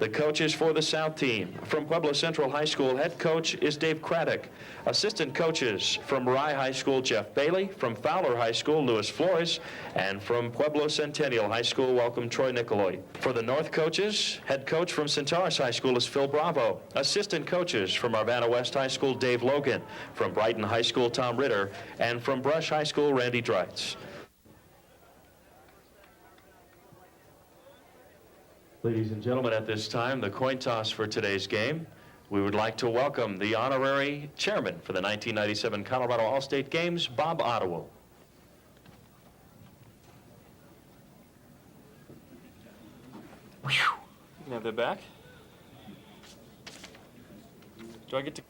The coaches for the South team. From Pueblo Central High School, head coach is Dave Craddock. Assistant coaches from Rye High School, Jeff Bailey. From Fowler High School, Luis Flores. And from Pueblo Centennial High School, welcome Troy Nicoloy. For the North coaches, head coach from Centaurus High School is Phil Bravo. Assistant coaches from Arvada West High School, Dave Logan. From Brighton High School, Tom Ritter. And from Brush High School, Randy Dreitz. Ladies and gentlemen, at this time, the coin toss for today's game. We would like to welcome the honorary chairman for the 1997 Colorado All-State Games, Bob Ottewell. You can have that back. Do I get to...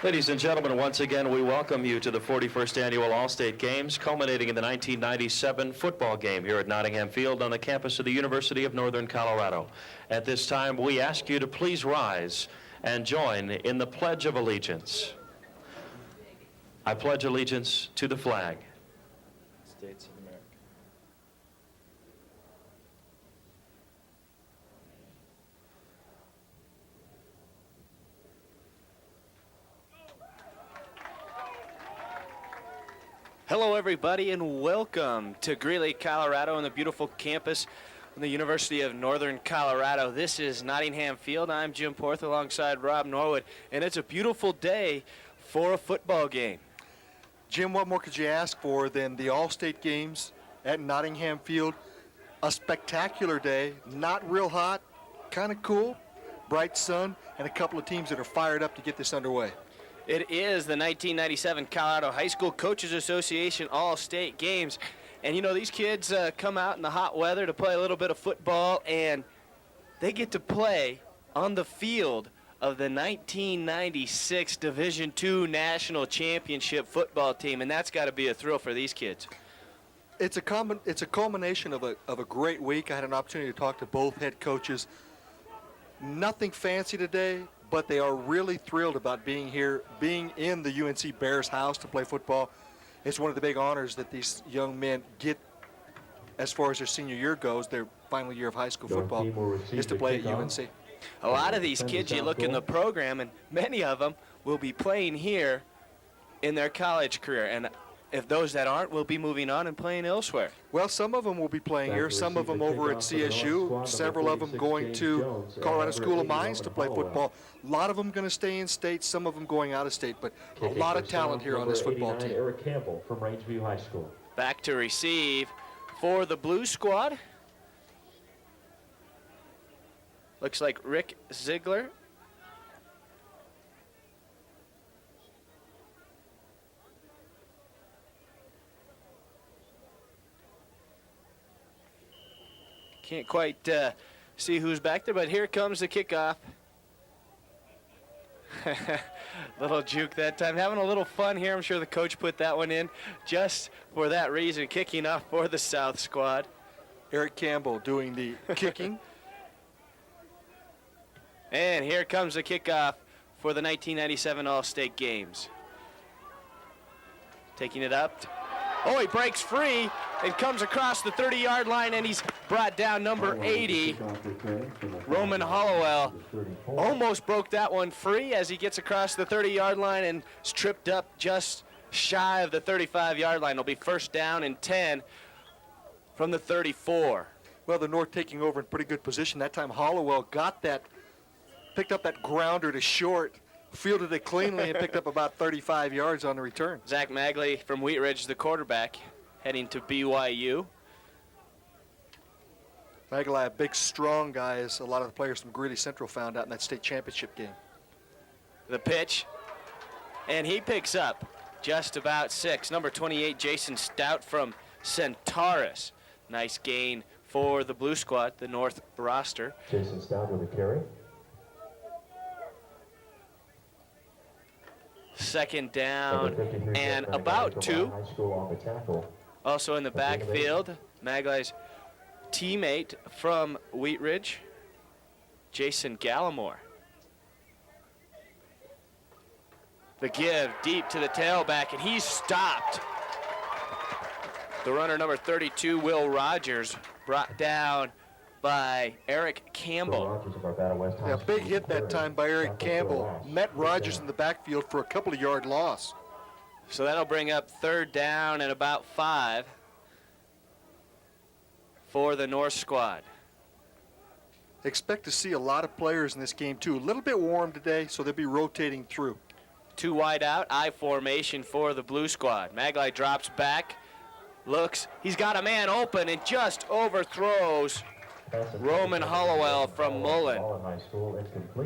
Ladies and gentlemen, once again, we welcome you to the 41st Annual All-State Games, culminating in the 1997 football game here at Nottingham Field on the campus of the University of Northern Colorado. At this time, we ask you to please rise and join in the Pledge of Allegiance. I pledge allegiance to the flag. States of America. Hello everybody and welcome to Greeley, Colorado on the beautiful campus of the University of Northern Colorado. This is Nottingham Field. I'm Jim Porth alongside Rob Norwood, and it's a beautiful day for a football game. Jim, what more could you ask for than the All-State Games at Nottingham Field? A spectacular day, not real hot, kind of cool, bright sun, and a couple of teams that are fired up to get this underway. It is the 1997 Colorado High School Coaches Association All-State Games. And, you know, these kids come out in the hot weather to play a little bit of football, and they get to play on the field of the 1996 Division II National Championship football team, and that's got to be a thrill for these kids. It's a culmination of a great week. I had an opportunity to talk to both head coaches. Nothing fancy today, but they are really thrilled about being here, being in the UNC Bears house to play football. It's one of the big honors that these young men get as far as their senior year goes, their final year of high school football, is to play at UNC. A lot of these kids, you look in the program, and many of them will be playing here in their college career. And if those that aren't will be moving on and playing elsewhere. Well, some of them will be playing here, some of them over at CSU, several of them going to Colorado School of Mines to play football. A lot of them going to stay in state, some of them going out of state, but a lot of talent here on this football team. Eric Campbell from Rangeview High School. Back to receive for the Blue Squad. Looks like Rick Ziegler. Can't quite see who's back there, but here comes the kickoff. Little juke that time. Having a little fun here. I'm sure the coach put that one in just for that reason. Kicking off for the South squad. Eric Campbell doing the kicking. And here comes the kickoff for the 1997 All-State Games. Taking it up. Oh, he breaks free and comes across the 30-yard line, and he's brought down number 80, Roman Hollowell. Almost broke that one free as he gets across the 30-yard line and is tripped up just shy of the 35-yard line. It'll be first down and 10 from the 34. Well, the North taking over in pretty good position. That time Hollowell got that, picked up that grounder to short, fielded it cleanly, and picked up about 35 yards on the return. Zach Magley from Wheat Ridge, the quarterback, heading to BYU. Magley, a big, strong guy, as a lot of the players from Greeley Central found out in that state championship game. The pitch, and he picks up just about 6. Number 28, Jason Stout from Centaurus. Nice gain for the Blue Squad, the North roster. Jason Stout with a carry. Second down and about 2. Also in the backfield, Magley's teammate from Wheat Ridge, Jason Gallimore. The give deep to the tailback, and he's stopped. The runner, number 32, Will Rogers, brought down by Eric Campbell. Yeah, big hit that time by Eric Campbell. Met Rogers in the backfield for a couple of yard loss. So that'll bring up third down and about 5 for the North squad. Expect to see a lot of players in this game, too. A little bit warm today, so they'll be rotating through. 2 wide out, I formation for the Blue squad. Magley drops back, looks, he's got a man open and just overthrows Roman Hollowell from Mullen.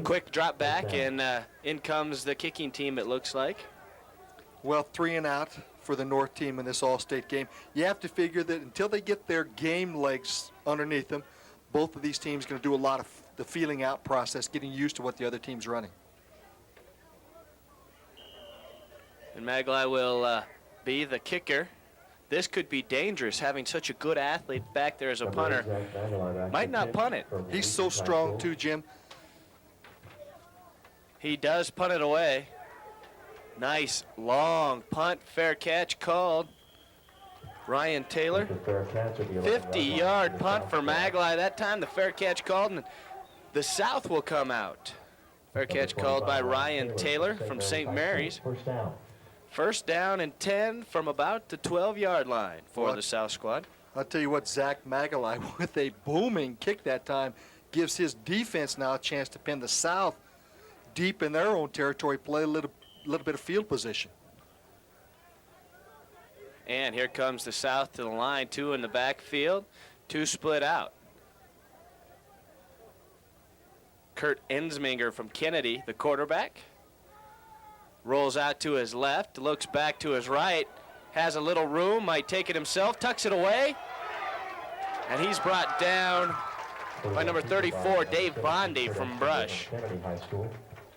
Quick drop back, and in comes the kicking team, it looks like. Well, 3 and out for the North team in this all-state game. You have to figure that until they get their game legs underneath them, both of these teams are going to do a lot of the feeling out process, getting used to what the other team's running. And Magley will be the kicker. This could be dangerous, having such a good athlete back there as a punter. Might not punt it. He's so strong, too, Jim. He does punt it away. Nice long punt, fair catch called. Ryan Taylor, 50-yard punt for Magley. That time the fair catch called, and the South will come out. Fair catch called by Ryan Taylor from St. Mary's. First down and 10 from about the 12-yard line for the South squad. I'll tell you what, Zach Magley, with a booming kick that time, gives his defense now a chance to pin the South deep in their own territory, play a little bit of field position. And here comes the South to the line, 2 in the backfield, 2 split out. Kurt Ensminger from Kennedy, the quarterback. Rolls out to his left, looks back to his right, has a little room, might take it himself, tucks it away, and he's brought down by number 34, Dave Bondi from Brush.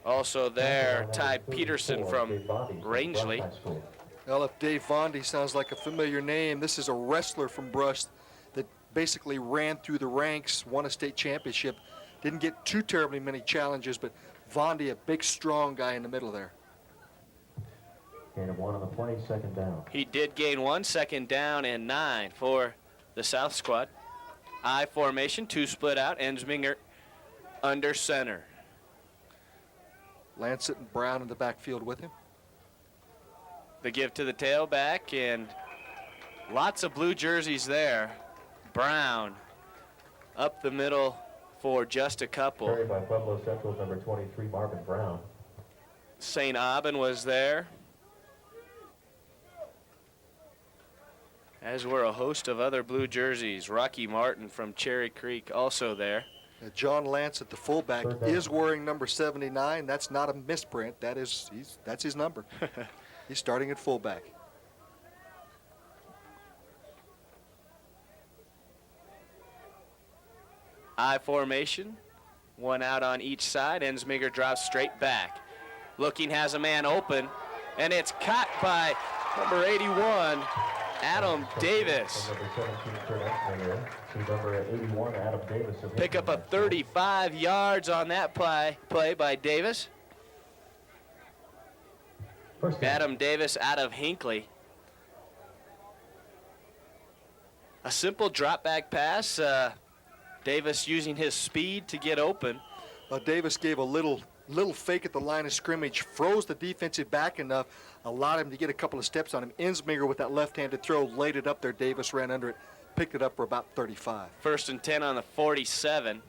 Also there, Ty Peterson from Rangeley. Well, if Dave Bondi sounds like a familiar name, this is a wrestler from Brush that basically ran through the ranks, won a state championship, didn't get too terribly many challenges, but Bondi, a big, strong guy in the middle there. Gain of 1 on the play, second down. He did gain 1, second down and 9 for the South squad. I formation, 2 split out, Ensminger under center. Lancet and Brown in the backfield with him. The give to the tailback, and lots of blue jerseys there. Brown up the middle for just a couple. Carried by Pueblo Central's number 23, Marvin Brown. St. Aubin was there, as were a host of other blue jerseys. Rocky Martin from Cherry Creek also there. John Lance at the fullback is wearing number 79. That's not a misprint. That's his number. He's starting at fullback. I formation, one out on each side. Ensminger drops straight back. Looking, has a man open, and it's caught by number 81, Adam Davis. From number 17, Kurt Ensminger, to number 81, Adam Davis. Pick up a 35 yards on that play by Davis. First down. Adam Davis out of Hinckley. A simple drop back pass. Davis using his speed to get open. Davis gave a little fake at the line of scrimmage, froze the defensive back enough, allowed him to get a couple of steps on him. Ensminger with that left-handed throw laid it up there. Davis ran under it, picked it up for about 35. 1st and 10 on the 47.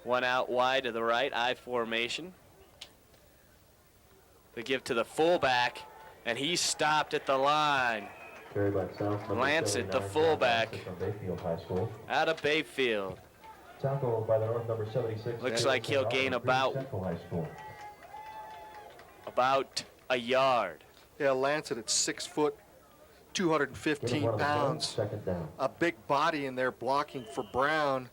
One out wide to the right, I formation. The give to the fullback, and he's stopped at the line. Carried by South, number Lancet, the 79, fullback. Lancet from Bayfield High School. Out of Bayfield. Tackle by the North, number 76. Looks like he'll gain about Central High School. a yard. Yeah, Lancet at 6 foot, Give him 215 one of the pounds. Second down. A big body in there blocking for Brown.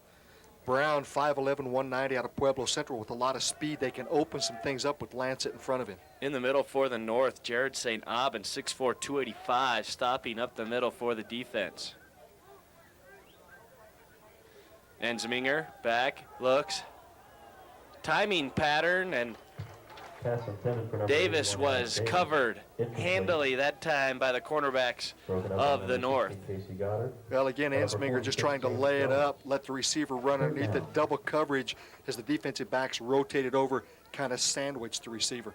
Brown, 5'11", 190 out of Pueblo Central with a lot of speed. They can open some things up with Lancet in front of him. In the middle for the North, Jared St. Aubin, 6'4", 285, stopping up the middle for the defense. Ensminger back, looks. Timing pattern, and Pass intended for number Davis 81, was Davis. covered Incomplete. handily that time by the cornerbacks Broken up of by the number North. 16, Casey Goddard. Well, again, Number Ensminger just trying to 46, lay it James up, let the receiver run underneath it, double coverage as the defensive backs rotated over, kind of sandwiched the receiver.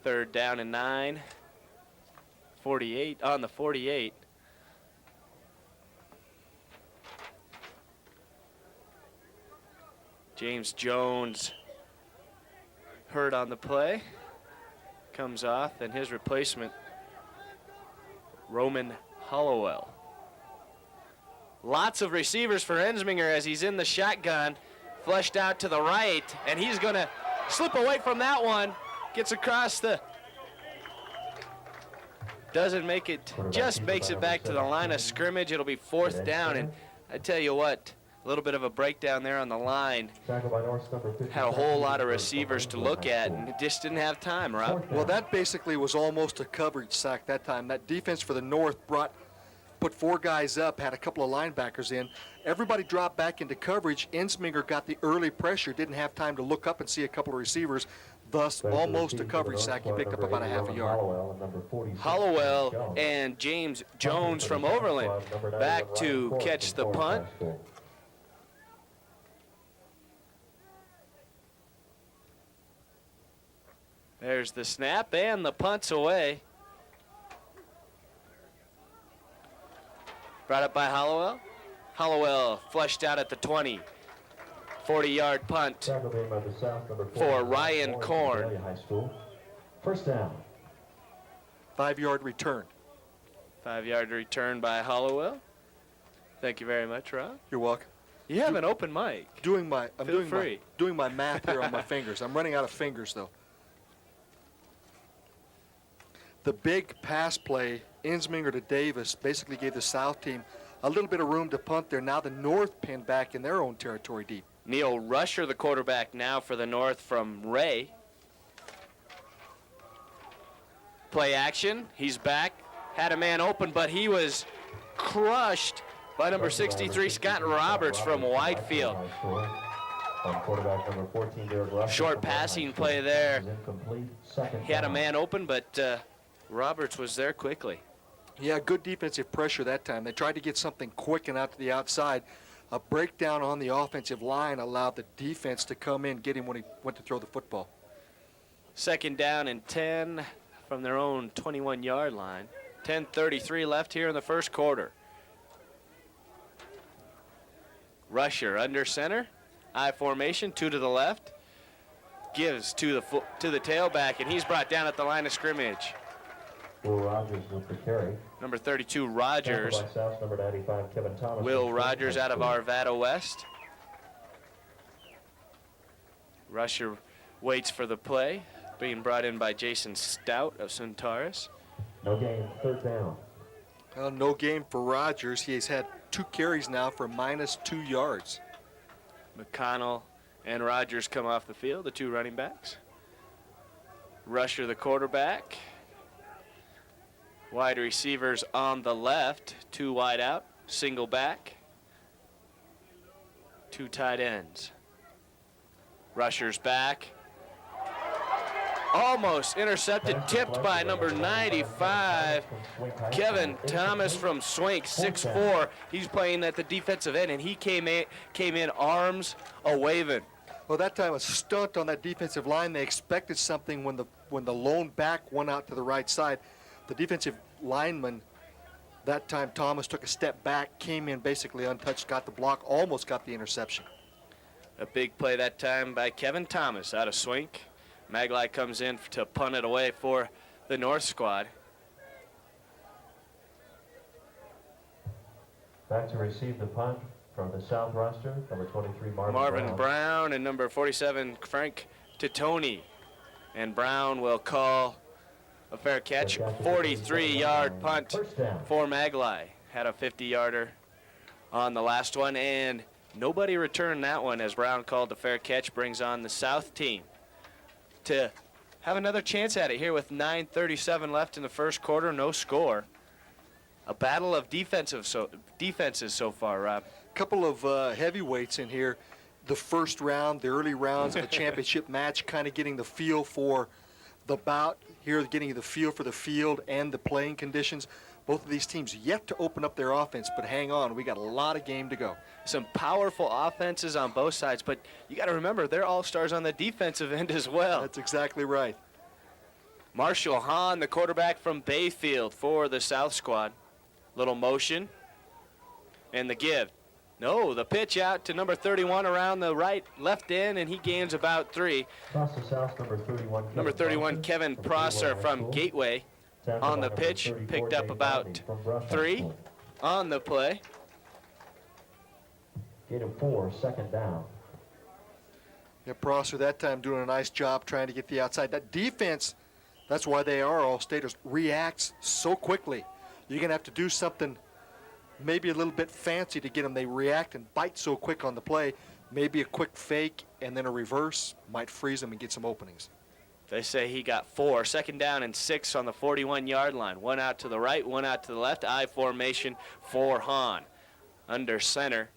3rd down and 9. 48 on the 48. James Jones hurt on the play. Comes off, and his replacement, Roman Hollowell. Lots of receivers for Ensminger as he's in the shotgun. Flushed out to the right, and he's going to slip away from that one. Gets across the... Doesn't make it, just makes it back to the line of scrimmage. It'll be 4th down, and I tell you what, a little bit of a breakdown there on the line. Tackle by North, number 50. Had a whole lot of receivers to look at, and it just didn't have time, Rob. Well, that basically was almost a coverage sack that time. That defense for the North put 4 guys up, had a couple of linebackers in. Everybody dropped back into coverage. Ensminger got the early pressure, didn't have time to look up and see a couple of receivers, thus almost a coverage sack. He picked up about a half a yard. Hollowell and James Jones from Overland back to catch the punt. There's the snap, and the punt's away. Brought up by Hollowell. Hollowell flushed out at the 20. 40-yard punt Tackle made by the South, number 40, for Ryan Korn. Corn. High School. First down. 5-yard return. 5-yard return by Hollowell. Thank you very much, Rob. You're welcome. You have an open mic. I'm Feel free. doing my math here on my fingers. I'm running out of fingers, though. The big pass play, Ensminger to Davis, basically gave the South team a little bit of room to punt there. Now the North pinned back in their own territory deep. Neil Rusher, the quarterback now for the North from Ray. Play action. He's back. Had a man open, but he was crushed by number 63, Scott Roberts from Whitefield. Quarterback number 14, Derek Russell. Short passing play there. Incomplete. Second He had a down. man open, but Roberts was there quickly. Yeah, good defensive pressure that time. They tried to get something quick and out to the outside. A breakdown on the offensive line allowed the defense to come in, get him when he went to throw the football. 2nd down and 10 from their own 21-yard line. 10:33 left here in the first quarter. Rusher under center, I formation, 2 to the left. Gives to the tailback, and he's brought down at the line of scrimmage. Will Rogers with the carry. Number 32, Rogers. Tackled by South, number 95, Kevin Thomas. Will Rogers out of Arvada West. Rusher waits for the play, being brought in by Jason Stout of Centaurus. No gain, third down. Well, no game for Rogers. He has had 2 carries now for -2 yards. McConnell and Rogers come off the field, the 2 running backs. Rusher, the quarterback. Wide receivers on the left, 2 wide out, single back. 2 tight ends. Rusher's back. Almost intercepted, tipped by number 95, Kevin Thomas from Swink, 6'4". He's playing at the defensive end, and he came in arms a-waving. Well, that time a stunt on that defensive line. They expected something when the lone back went out to the right side. The defensive lineman, that time Thomas took a step back, came in basically untouched, got the block, almost got the interception. A big play that time by Kevin Thomas out of Swink. Maglai comes in to punt it away for the North squad. Back to receive the punt from the South roster, number 23, Marvin Brown and number 47, Frank Titoni. And Brown will call a fair catch, 43-yard punt for Maglai. Had a 50-yarder on the last one, and nobody returned that one as Brown called the fair catch. Brings on the South team to have another chance at it here with 9:37 left in the first quarter, no score. A battle of defenses so far, Rob. A couple of heavyweights in here. The first round, the early rounds of the championship match, kind of getting the feel for the bout. Here, getting the feel for the field and the playing conditions. Both of these teams yet to open up their offense, but hang on, we got a lot of game to go. Some powerful offenses on both sides, but you got to remember, they're all-stars on the defensive end as well. That's exactly right. Marshall Hahn, the quarterback from Bayfield for the South squad. Little motion, and the give. No, the pitch out to number 31 around the left end, and he gains about 3. Across the South, Number 31, Kevin Prosser from Gateway. On the pitch, picked up about 3 on the play. Gain of 4, second down. Yeah, Prosser that time doing a nice job trying to get the outside. That defense, that's why they are all-staters, reacts so quickly. You're going to have to do something maybe a little bit fancy to get them. They react and bite so quick on the play. Maybe a quick fake and then a reverse might freeze them and get some openings. They say he got 4. Second down and 6 on the 41-yard line. 1 out to the right, 1 out to the left. I formation for Hahn. Under center.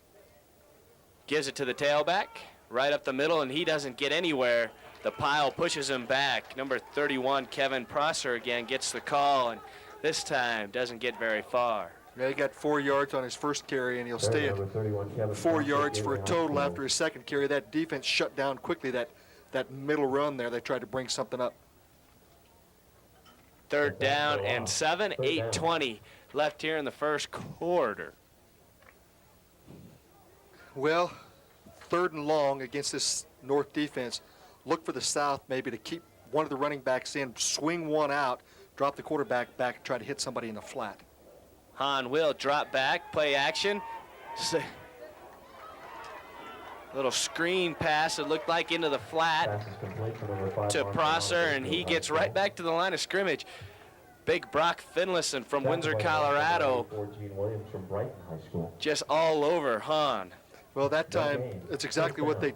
Gives it to the tailback. Right up the middle, and he doesn't get anywhere. The pile pushes him back. Number 31, Kevin Prosser again gets the call, and this time doesn't get very far. Yeah, he got 4 yards on his first carry, and he'll stay at 4 yards for a total after his second carry. That defense shut down quickly that middle run there. They tried to bring something up. Third down and 7, 8:20 left here in the first quarter. Well, 3rd and long against this North defense. Look for the South maybe to keep one of the running backs in, swing one out, drop the quarterback back, and try to hit somebody in the flat. Hahn will drop back, play action. Little screen pass, it looked like, into the flat to Prosser, and he gets right back to the line of scrimmage. Big Brock Finlayson from Windsor, Colorado, just all over Hahn. Well, that time, it's exactly what they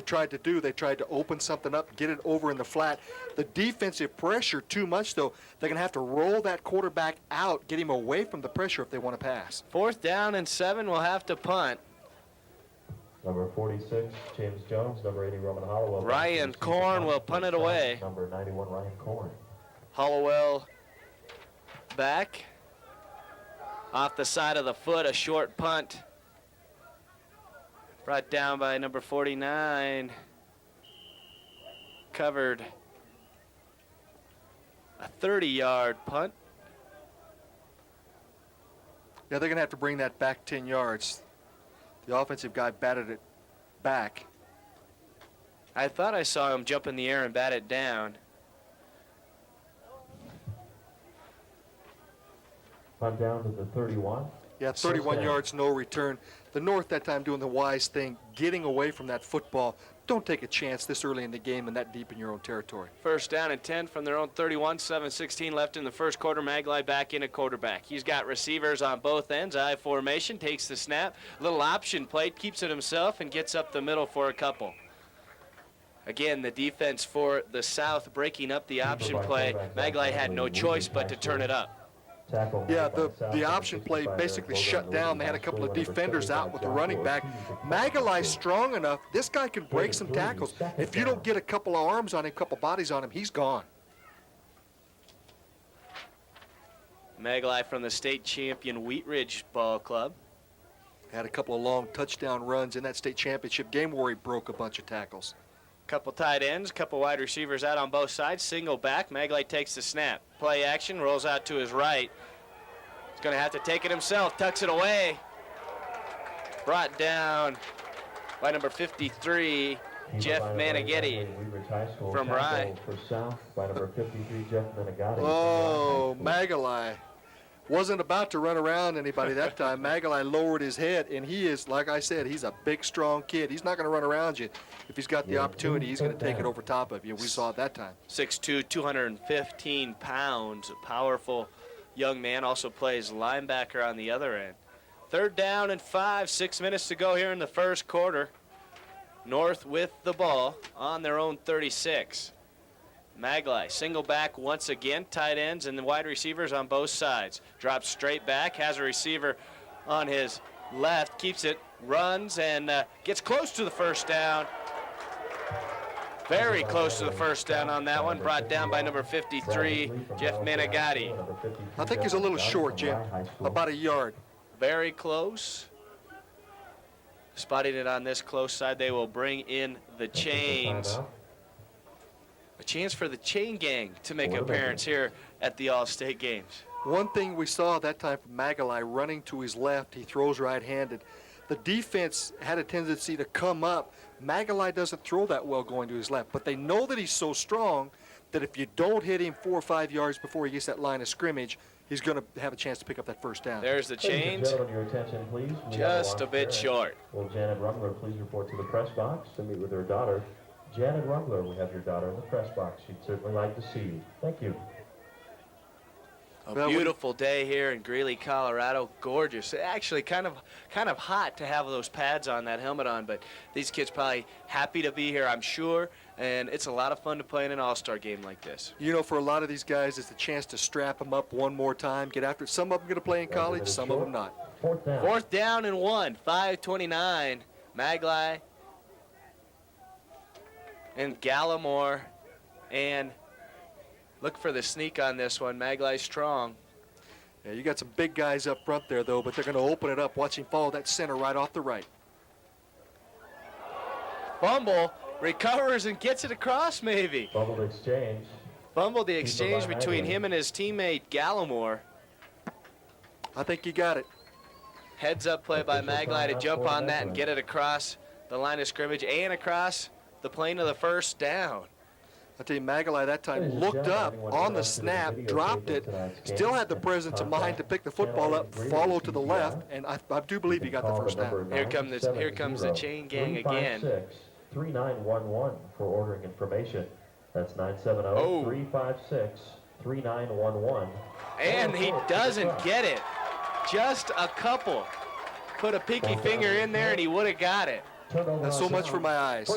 tried to do. They tried to open something up, get it over in the flat. The defensive pressure too much, though. They're going to have to roll that quarterback out, get him away from the pressure if they want to pass. 4th down and 7, we'll have to punt. Number 46, James Jones. Number 80, Roman Hollowell. Ryan Korn will punt it away. Number 91, Ryan Korn. Hollowell back. Off the side of the foot, a short punt. Brought down by number 49. Covered a 30-yard punt. Yeah, they're going to have to bring that back 10 yards. The offensive guy batted it back. I thought I saw him jump in the air and bat it down. Punt down to the 31. Yeah, 31 yards, no return. The North that time doing the wise thing, getting away from that football. Don't take a chance this early in the game and that deep in your own territory. First down and 10 from their own 31, 7:16 left in the first quarter. Maglai back in at quarterback. He's got receivers on both ends. I formation, takes the snap. Little option play, keeps it himself and gets up the middle for a couple. Again, the defense for the South breaking up the option play. Maglai had no choice but to turn it up. Yeah, the option play basically shut down. They had a couple of defenders out with the running back. Magalai's strong enough. This guy can break some tackles. If you don't get a couple of arms on him, a couple bodies on him, he's gone. Maglai from the state champion Wheat Ridge Ball Club. Had a couple of long touchdown runs in that state championship game where he broke a bunch of tackles. Couple tight ends, couple wide receivers out on both sides. Single back. Maglai takes the snap. Play action, rolls out to his right. He's going to have to take it himself. Tucks it away. Brought down by number 53, Jeff Manighetti from Rye. Oh, Magalai wasn't about to run around anybody that time. Magalai lowered his head, and he is, like I said, he's a big, strong kid. He's not going to run around you. If he's got the opportunity, he's going to take it over top of you. We saw it that time. 6'2", 215 pounds, a powerful young man. Also plays linebacker on the other end. Third down and 5, 6 minutes to go here in the first quarter. North with the ball on their own 36. Maglai, single back once again, tight ends and the wide receivers on both sides. Drops straight back, has a receiver on his left, keeps it, runs, and gets close to the first down. Very close to the first down on that one, brought down by number 53, Jeff Manighetti. I think he's a little short, Jim, about a yard. Very close. Spotting it on this close side, they will bring in the chains. A chance for the chain gang to make an appearance here at the All-State Games. One thing we saw that time from Magalai running to his left, he throws right-handed. The defense had a tendency to come up. Magalai doesn't throw that well going to his left, but they know that he's so strong that if you don't hit him 4 or 5 yards before he gets that line of scrimmage, he's going to have a chance to pick up that first down. There's the chains. Your attention, please. Just a bit short. Will Janet Rungler please report to the press box to meet with her daughter? Janet Rungler, we have your daughter in the press box. She'd certainly like to see you. Thank you. A beautiful day here in Greeley, Colorado. Gorgeous. Actually, kind of hot to have those pads on, that helmet on, but these kids probably happy to be here, I'm sure, and it's a lot of fun to play in an all-star game like this. You know, for a lot of these guys, it's the chance to strap them up one more time, get after it. Some of them going to play in college, some of them not. Fourth down and 1, 5:29. Maglai and Gallimore, and look for the sneak on this one. Maglai strong. Yeah, you got some big guys up front there, though, but they're going to open it up. Watch him follow that center right off the right. Fumble, recovers and gets it across maybe. Fumbled exchange. Fumbled the exchange between him and his teammate Gallimore. I think you got it. Heads up play by Maglai to jump on that and get it across the line of scrimmage and across the plane of the first down. I tell you, Magalai that time looked up on the snap, dropped it, still had the presence of mind to pick the football up, follow to the left, and I do believe he got the first down. Here comes the chain gang again. 3911 for ordering information. That's 970-356-3911. And he doesn't get it. Just a couple. Put a pinky finger in there and he would have got it. That's so much for my eyes.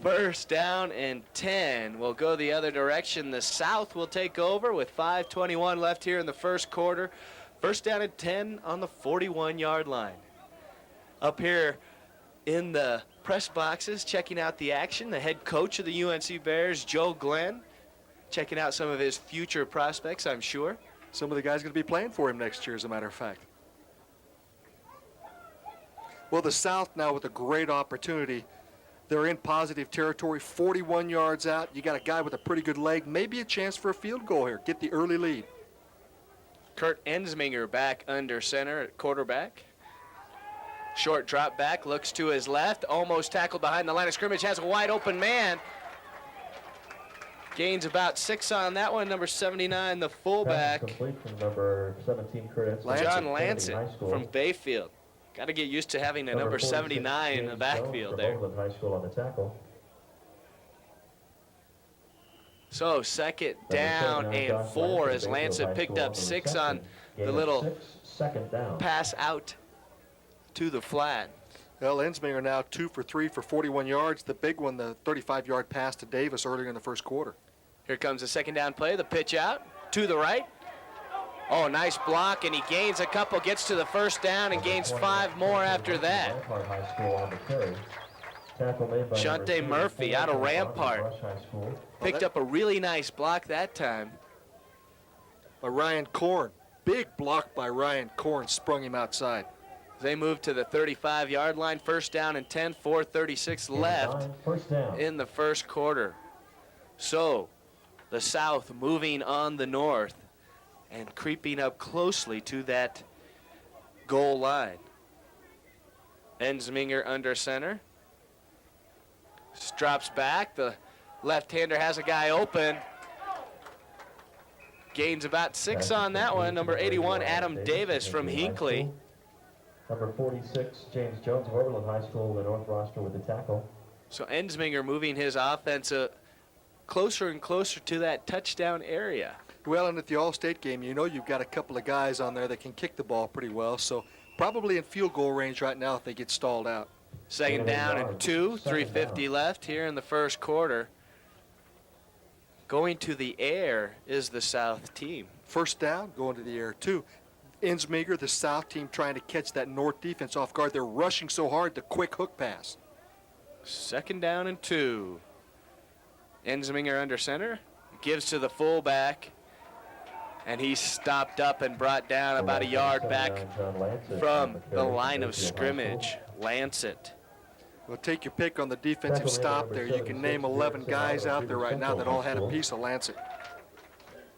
First down and 10 will go the other direction. The South will take over with 5:21 left here in the first quarter. First down and 10 on the 41-yard line. Up here in the press boxes, checking out the action, the head coach of the UNC Bears, Joe Glenn, checking out some of his future prospects, I'm sure. Some of the guys going to be playing for him next year, as a matter of fact. Well, the South now with a great opportunity They're in positive territory, 41 yards out. You got a guy with a pretty good leg, maybe a chance for a field goal here. Get the early lead. Kurt Ensminger back under center at quarterback. Short drop back, looks to his left, almost tackled behind the line of scrimmage, has a wide open man. Gains about 6 on that one, number 79, the fullback. Complete from number 17, Kurt Ensminger. John Lancet from Bayfield. Got to get used to having a number 79 in the backfield there. High School on the tackle. So second down and 4 as Lancet picked up 6 on the little pass out to the flat. Well, Ensminger now 2 for 3 for 41 yards. The big one, the 35-yard pass to Davis earlier in the first quarter. Here comes the second down play, the pitch out to the right. Oh, nice block, and he gains a couple, gets to the first down, and gains 5 more after that. Shante Murphy out of Rampart picked up a really nice block that time. By Ryan Korn. Big block by Ryan Korn, sprung him outside. They move to the 35-yard line, first down and 10, 4:36 left in the first quarter. So the South moving on the north and creeping up closely to that goal line. Ensminger under center. Drops back. The left-hander has a guy open. Gains about 6 on that one. Number 81, Adam Davis from Hinckley. Number 46, James Jones of Overland High School, the north roster with the tackle. So Ensminger moving his offense closer and closer to that touchdown area. Well, and at the All-State game, you know you've got a couple of guys on there that can kick the ball pretty well, so probably in field goal range right now if they get stalled out. Second down and 2, 3:50 left here in the first quarter. Going to the air is the South team. First down, going to the air, too. Ensminger, the South team, trying to catch that North defense off guard. They're rushing so hard, the quick hook pass. Second down and 2. Ensminger under center, gives to the fullback, and he's stopped up and brought down about a yard back from the line of scrimmage. Lancet. Well, take your pick on the defensive stop there. You can name 11 guys out there right now that all had a piece of Lancet.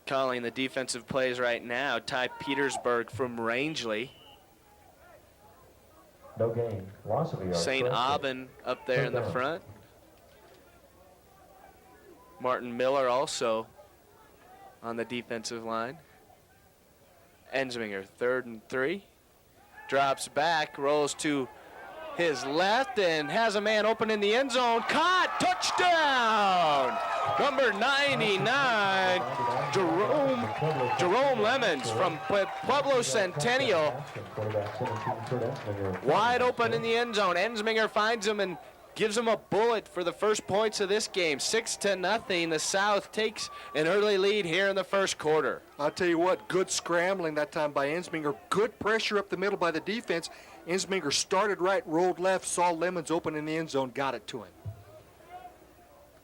Calling the defensive plays right now, Ty Petersburg from Rangeley. No gain, loss of a yard. St. Aubin up there in the front. Martin Miller also on the defensive line. Ensminger, 3rd and 3. Drops back, rolls to his left, and has a man open in the end zone. Caught! Touchdown! Number 99, Jerome Lemons from Pueblo Centennial. Wide open in the end zone. Ensminger finds him and gives him a bullet for the first points of this game. 6-0. The South takes an early lead here in the first quarter. I'll tell you what, good scrambling that time by Ensminger. Good pressure up the middle by the defense. Ensminger started right, rolled left, saw Lemons open in the end zone, got it to him.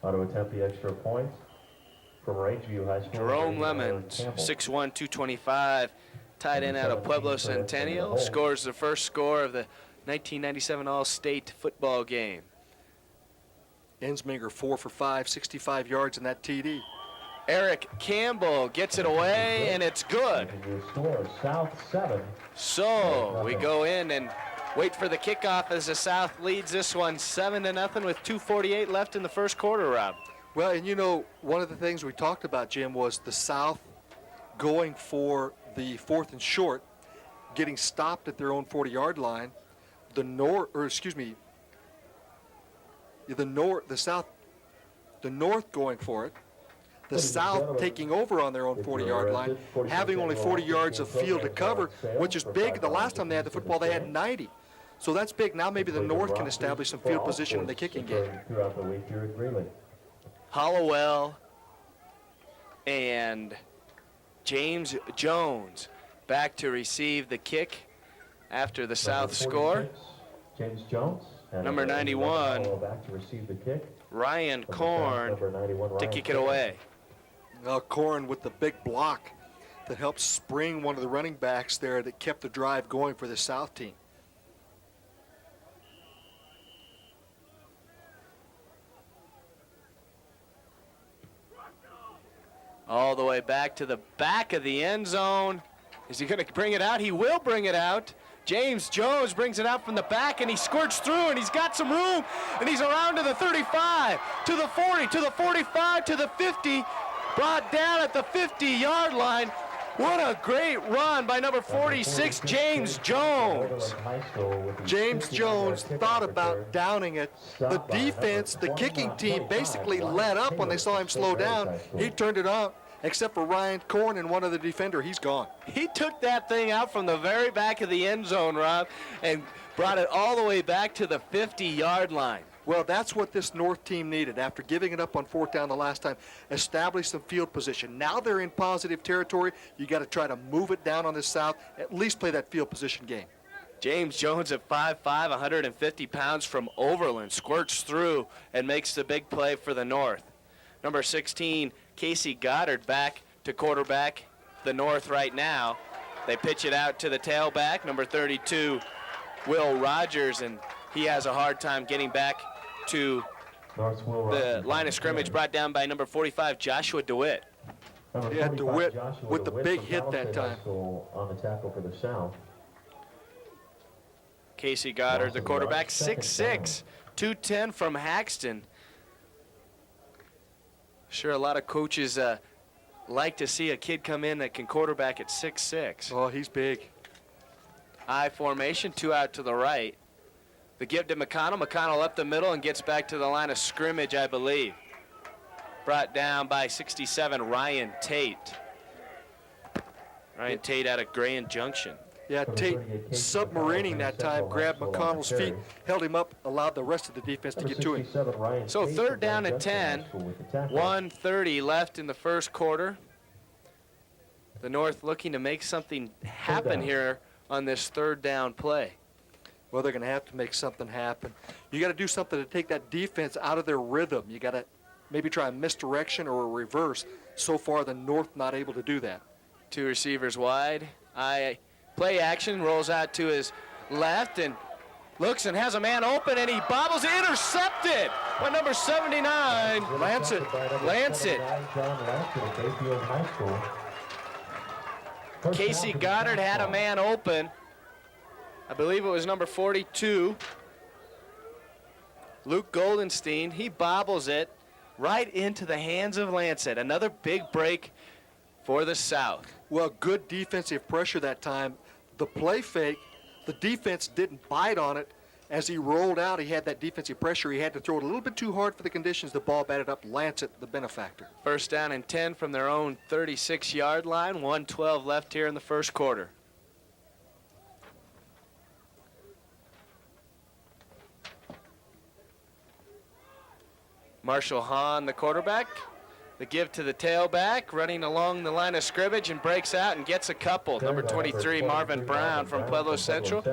How to attempt the extra point from Rangeview High School. Jerome Lemons, 6'1", 225, tight end out of Pueblo Centennial, scores the first score of the 1997 All-State football game. Ensminger 4 for 5, 65 yards in that TD. Eric Campbell gets it away, and it's good. South 7. So we go in and wait for the kickoff as the South leads this one 7-0 with 2:48 left in the first quarter, Rob. Well, and you know, one of the things we talked about, Jim, was the South going for the 4th and short, getting stopped at their own 40-yard line. The North going for it. The South taking over on their own 40-yard line, having only 40 yards of field to cover, which is big. The last time they had the football, they had 90. So that's big. Now maybe the North can establish some field position in the kicking game. Hollowell and James Jones back to receive the kick after the South score. James Jones. Number 91, back to receive the kick. Ryan Korn to kick it away. Now Korn with the big block that helped spring one of the running backs there that kept the drive going for the South team. All the way back to the back of the end zone. Is he going to bring it out? He will bring it out. James Jones brings it out from the back, and he squirts through, and he's got some room, and he's around to the 35, to the 40, to the 45, to the 50, brought down at the 50-yard line. What a great run by number 46, James Jones. James Jones thought about downing it. The defense, the kicking team, basically let up when they saw him slow down. He turned it on, except for Ryan Korn and one other defender. He's gone. He took that thing out from the very back of the end zone, Rob, and brought it all the way back to the 50-yard line. Well, that's what this North team needed. After giving it up on 4th down the last time, establish some field position. Now they're in positive territory. You got to try to move it down on the South, at least play that field position game. James Jones at 5'5", 150 pounds from Overland, squirts through and makes the big play for the North. Number 16, Casey Goddard, back to quarterback the North right now. They pitch it out to the tailback, number 32, Will Rogers, and he has a hard time getting back to the line of scrimmage, brought down by number 45, Joshua DeWitt. Yeah, DeWitt with the big hit that time. On the tackle for the South. Casey Goddard, the quarterback, 6'6", 210 from Haxton. Sure, a lot of coaches like to see a kid come in that can quarterback at 6'6". Oh, he's big. I formation, 2 out to the right. The give to McConnell. McConnell up the middle and gets back to the line of scrimmage, I believe. Brought down by 67, Ryan Tate. Ryan Tate out of Grand Junction. Yeah, Tate submarining that time, grabbed McConnell's feet, held him up, allowed the rest of the defense to get to him. So 3rd down and 10, 1:30 left in the first quarter. The North looking to make something happen here on this 3rd down play. Well, they're going to have to make something happen. You got to do something to take that defense out of their rhythm. You got to maybe try a misdirection or a reverse. So far, the North not able to do that. 2 receivers wide. Play action, rolls out to his left and looks and has a man open, and he bobbles, intercepted by number 79, Lancet. Casey Goddard had a man open. I believe it was number 42, Luke Goldenstein. He bobbles it right into the hands of Lancet. Another big break for the South. Well, good defensive pressure that time. The play fake, the defense didn't bite on it. As he rolled out, he had that defensive pressure. He had to throw it a little bit too hard for the conditions. The ball batted up. Lancet, the benefactor. 1st down and 10 from their own 36-yard line. 1:12 left here in the first quarter. Marshall Hahn, the quarterback. The give to the tailback, running along the line of scrimmage and breaks out and gets a couple. Number 23, Marvin Brown from Pueblo Central.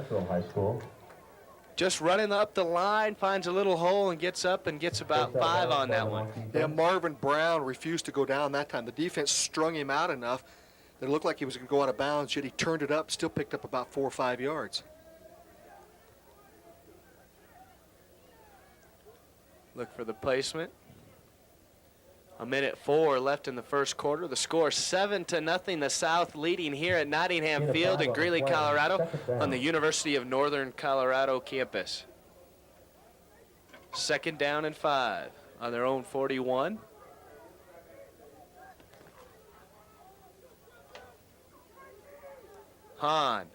Just running up the line, finds a little hole and gets up and gets about 5 on that one. Yeah, Marvin Brown refused to go down that time. The defense strung him out enough that it looked like he was going to go out of bounds, yet he turned it up, still picked up about 4 or 5 yards. Look for the placement. 1:04 left in the first quarter. The score 7-0. The South leading here at Nottingham Field in Greeley, Colorado, on the University of Northern Colorado campus. 2nd down and 5 on their own 41. Hahn.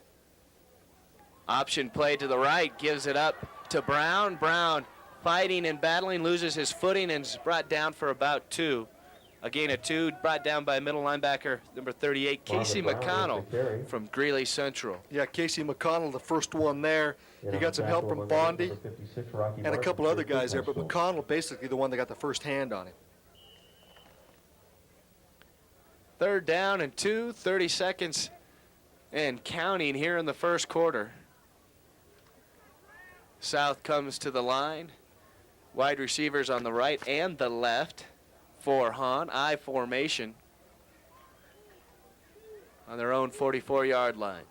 Option play to the right, gives it up to Brown. Brown fighting and battling, loses his footing and is brought down for about 2. A gain of 2, brought down by middle linebacker number 38, Casey McConnell from Greeley Central. Yeah, Casey McConnell, the first one there. He got some help from Bondi and a couple other guys there, but McConnell basically the one that got the first hand on it. 3rd down and 2, 30 seconds and counting here in the first quarter. South comes to the line. Wide receivers on the right and the left for Hahn. I formation on their own 44-yard line.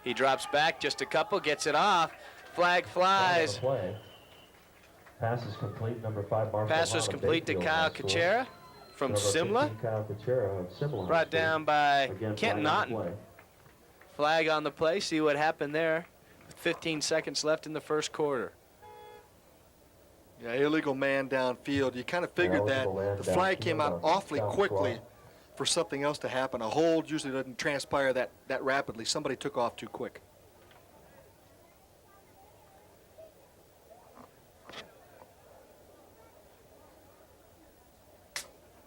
He drops back just a couple, gets it off. Flag flies. Pass is complete. Number 5, Marshall Pass was complete to Kyle Kachera. from Number 15, Simla. Kyle Kuchera of Simla High Brought School. down by Again, Kent flag on the Naughton. play. Flag on the play. See what happened there. With 15 seconds left in the first quarter. Yeah, illegal man downfield. You kind of figured that. Eligible man The flag downfield came out on awfully South quickly Squad. for something else to happen. A hold usually doesn't transpire that rapidly. Somebody took off too quick.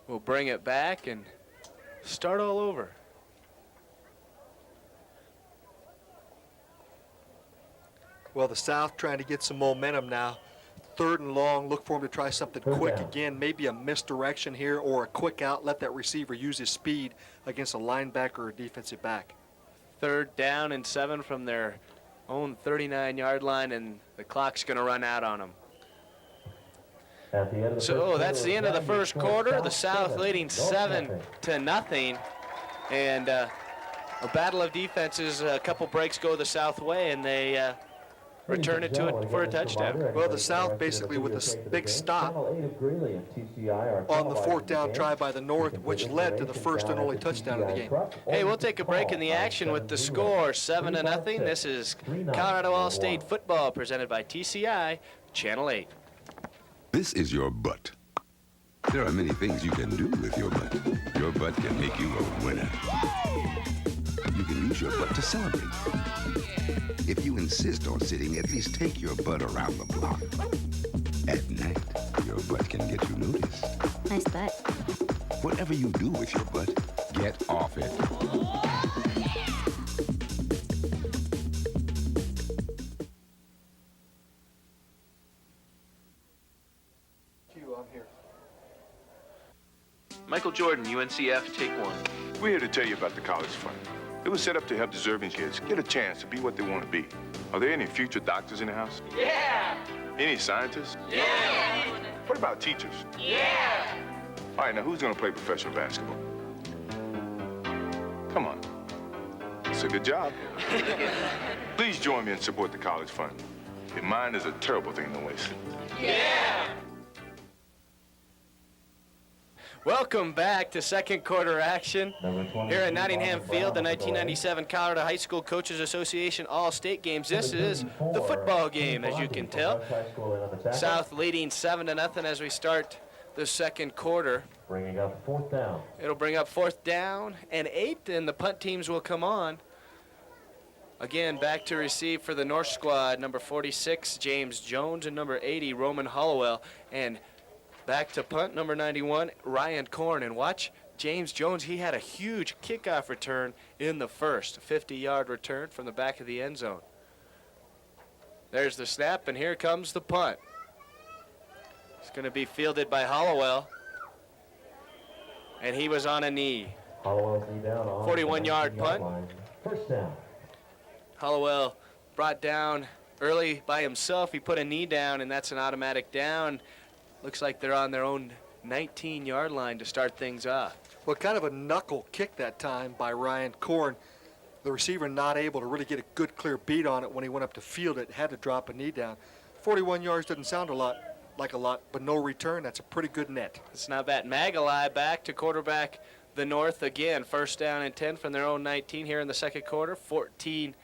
We'll bring it back and start all over. Well, the South trying to get some momentum now. 3rd and long, look for him to try something Third quick down. again, maybe a misdirection here or a quick out. Let that receiver use his speed against a linebacker or a defensive back. 3rd down and 7 from their own 39-yard line, and the clock's going to run out on them. At the end of the So first that's quarter, the end of the Valley first scored quarter. The South 7, leading North 7 nothing. to nothing, and a battle of defenses. A couple breaks go the South way, and they return it to it for a touchdown. Well, the South basically with a big stop on the 4th down try by the North, which led to the first and only touchdown of the game. Hey, we'll take a break in the action with the score 7-0. This is Colorado All-State Football presented by TCI, Channel 8. This is your butt. There are many things you can do with your butt. Your butt can make you a winner. You can use your butt to celebrate. If you insist on sitting, at least take your butt around the block. At night, your butt can get you noticed. Nice butt. Whatever you do with your butt, get off it. I'm here. Michael Jordan, UNCF, take 1. We're here to tell you about the College Fund. It was set up to help deserving kids get a chance to be what they want to be. Are there any future doctors in the house? Yeah! Any scientists? Yeah! What about teachers? Yeah! All right, now who's going to play professional basketball? Come on. It's a good job. Please join me and support the College Fund. Your mind is a terrible thing to waste. Yeah! Welcome back to second quarter action Number 22, here at Nottingham Brown Field, the with the 1997 Colorado High School Coaches Association All-State Games. This is the football game, as you can tell. South leading 7-0 as we start the second quarter. Bringing up 4th down. It'll bring up 4th down and 8, and the punt teams will come on. Again, back to receive for the North squad, number 46, James Jones, and number 80, Roman Hollowell. And back to punt, number 91, Ryan Korn. And watch James Jones. He had a huge kickoff return in the first, 50-yard return from the back of the end zone. There's the snap, and here comes the punt. It's going to be fielded by Hollowell. And he was on a knee. Hollowell's knee down on 41-yard the 19-yard punt. line. First down. Hollowell brought down early by himself. He put a knee down, and that's an automatic down. Looks like they're on their own 19-yard line to start things off. Well, kind of a knuckle kick that time by Ryan Korn. The receiver not able to really get a good, clear beat on it when he went up to field it. Had to drop a knee down. 41 yards doesn't sound like a lot, but no return. That's a pretty good net. It's not bad. Magalai back to quarterback the North again. First down and 10 from their own 19 here in the second quarter. 14-11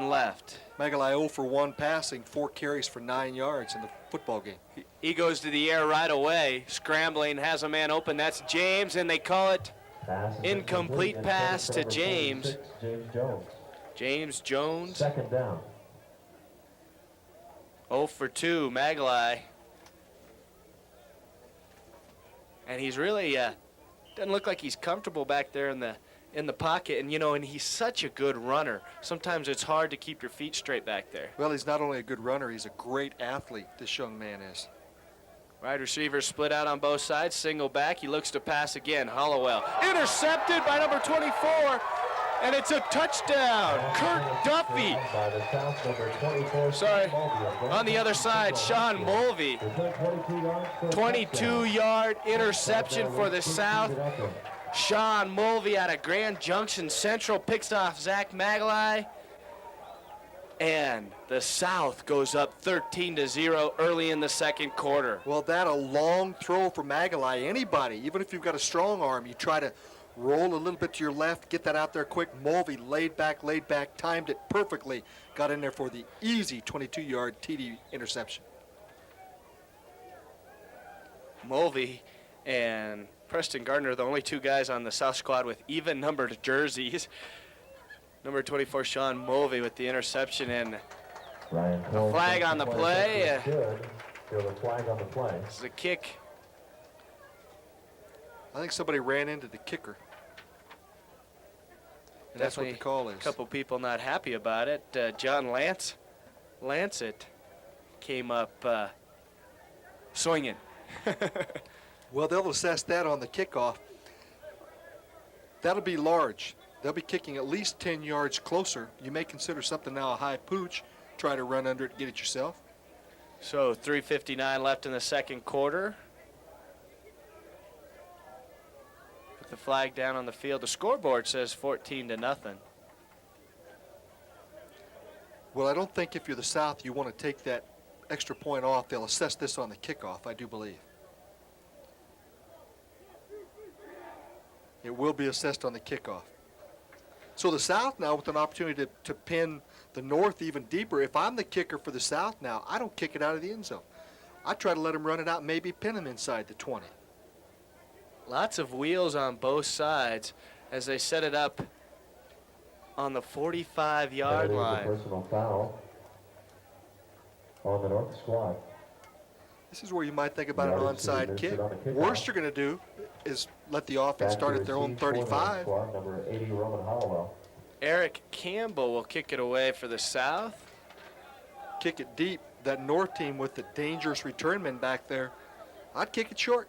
left. Magalai 0 for 1 passing, 4 carries for 9 yards in the football game. He goes to the air right away, scrambling, has a man open. That's James, and they call it Pass is incomplete and pass set to for number James. 46, James Jones. James Jones, 2nd down. 0 for 2, Magalai. And he's really, doesn't look like he's comfortable back there in the pocket. And, and he's such a good runner. Sometimes it's hard to keep your feet straight back there. Well, he's not only a good runner, he's a great athlete, this young man is. Wide receivers split out on both sides, single back. He looks to pass again. Hollowell intercepted by number 24, and it's a touchdown. Kurt Duffy. By the South, number 24, Sorry. Mulvey. On the other side, Sean Mulvey. 22-yard interception for the South. Sean Mulvey out of Grand Junction Central picks off Zach Magalai. and the South goes up 13-0 early in the second quarter. Well, that a long throw from Magalai. Anybody, even if you've got a strong arm, you try to roll a little bit to your left, get that out there quick. Mulvey laid back, timed it perfectly, got in there for the easy 22-yard TD interception. Mulvey and Preston Gardner, the only two guys on the South squad with even numbered jerseys. Number 24, Sean Mulvey with the interception, and a flag on the play. The flag on the play. This is a kick. I think somebody ran into the kicker. And that's what the call is. A couple people not happy about it. John Lancet came up swinging. Well, they'll assess that on the kickoff. That'll be large. They'll be kicking at least 10 yards closer. You may consider something now a high pooch. Try to run under it and get it yourself. So 3:59 left in the second quarter. Put the flag down on the field. The scoreboard says 14-0. Well, I don't think if you're the South you want to take that extra point off. They'll assess this on the kickoff, I do believe. It will be assessed on the kickoff. So the South now with an opportunity to pin the North even deeper. If I'm the kicker for the South now, I don't kick it out of the end zone. I try to let them run it out, maybe pin them inside the 20. Lots of wheels on both sides as they set it up on the 45-yard line. Personal foul on the North squad. This is where you might think about an onside kick. Worst you're going to do is let the offense start at their own 35. Number 80, Roman Hollowell. Eric Campbell will kick it away for the South. Kick it deep. That North team with the dangerous returnman back there, I'd kick it short.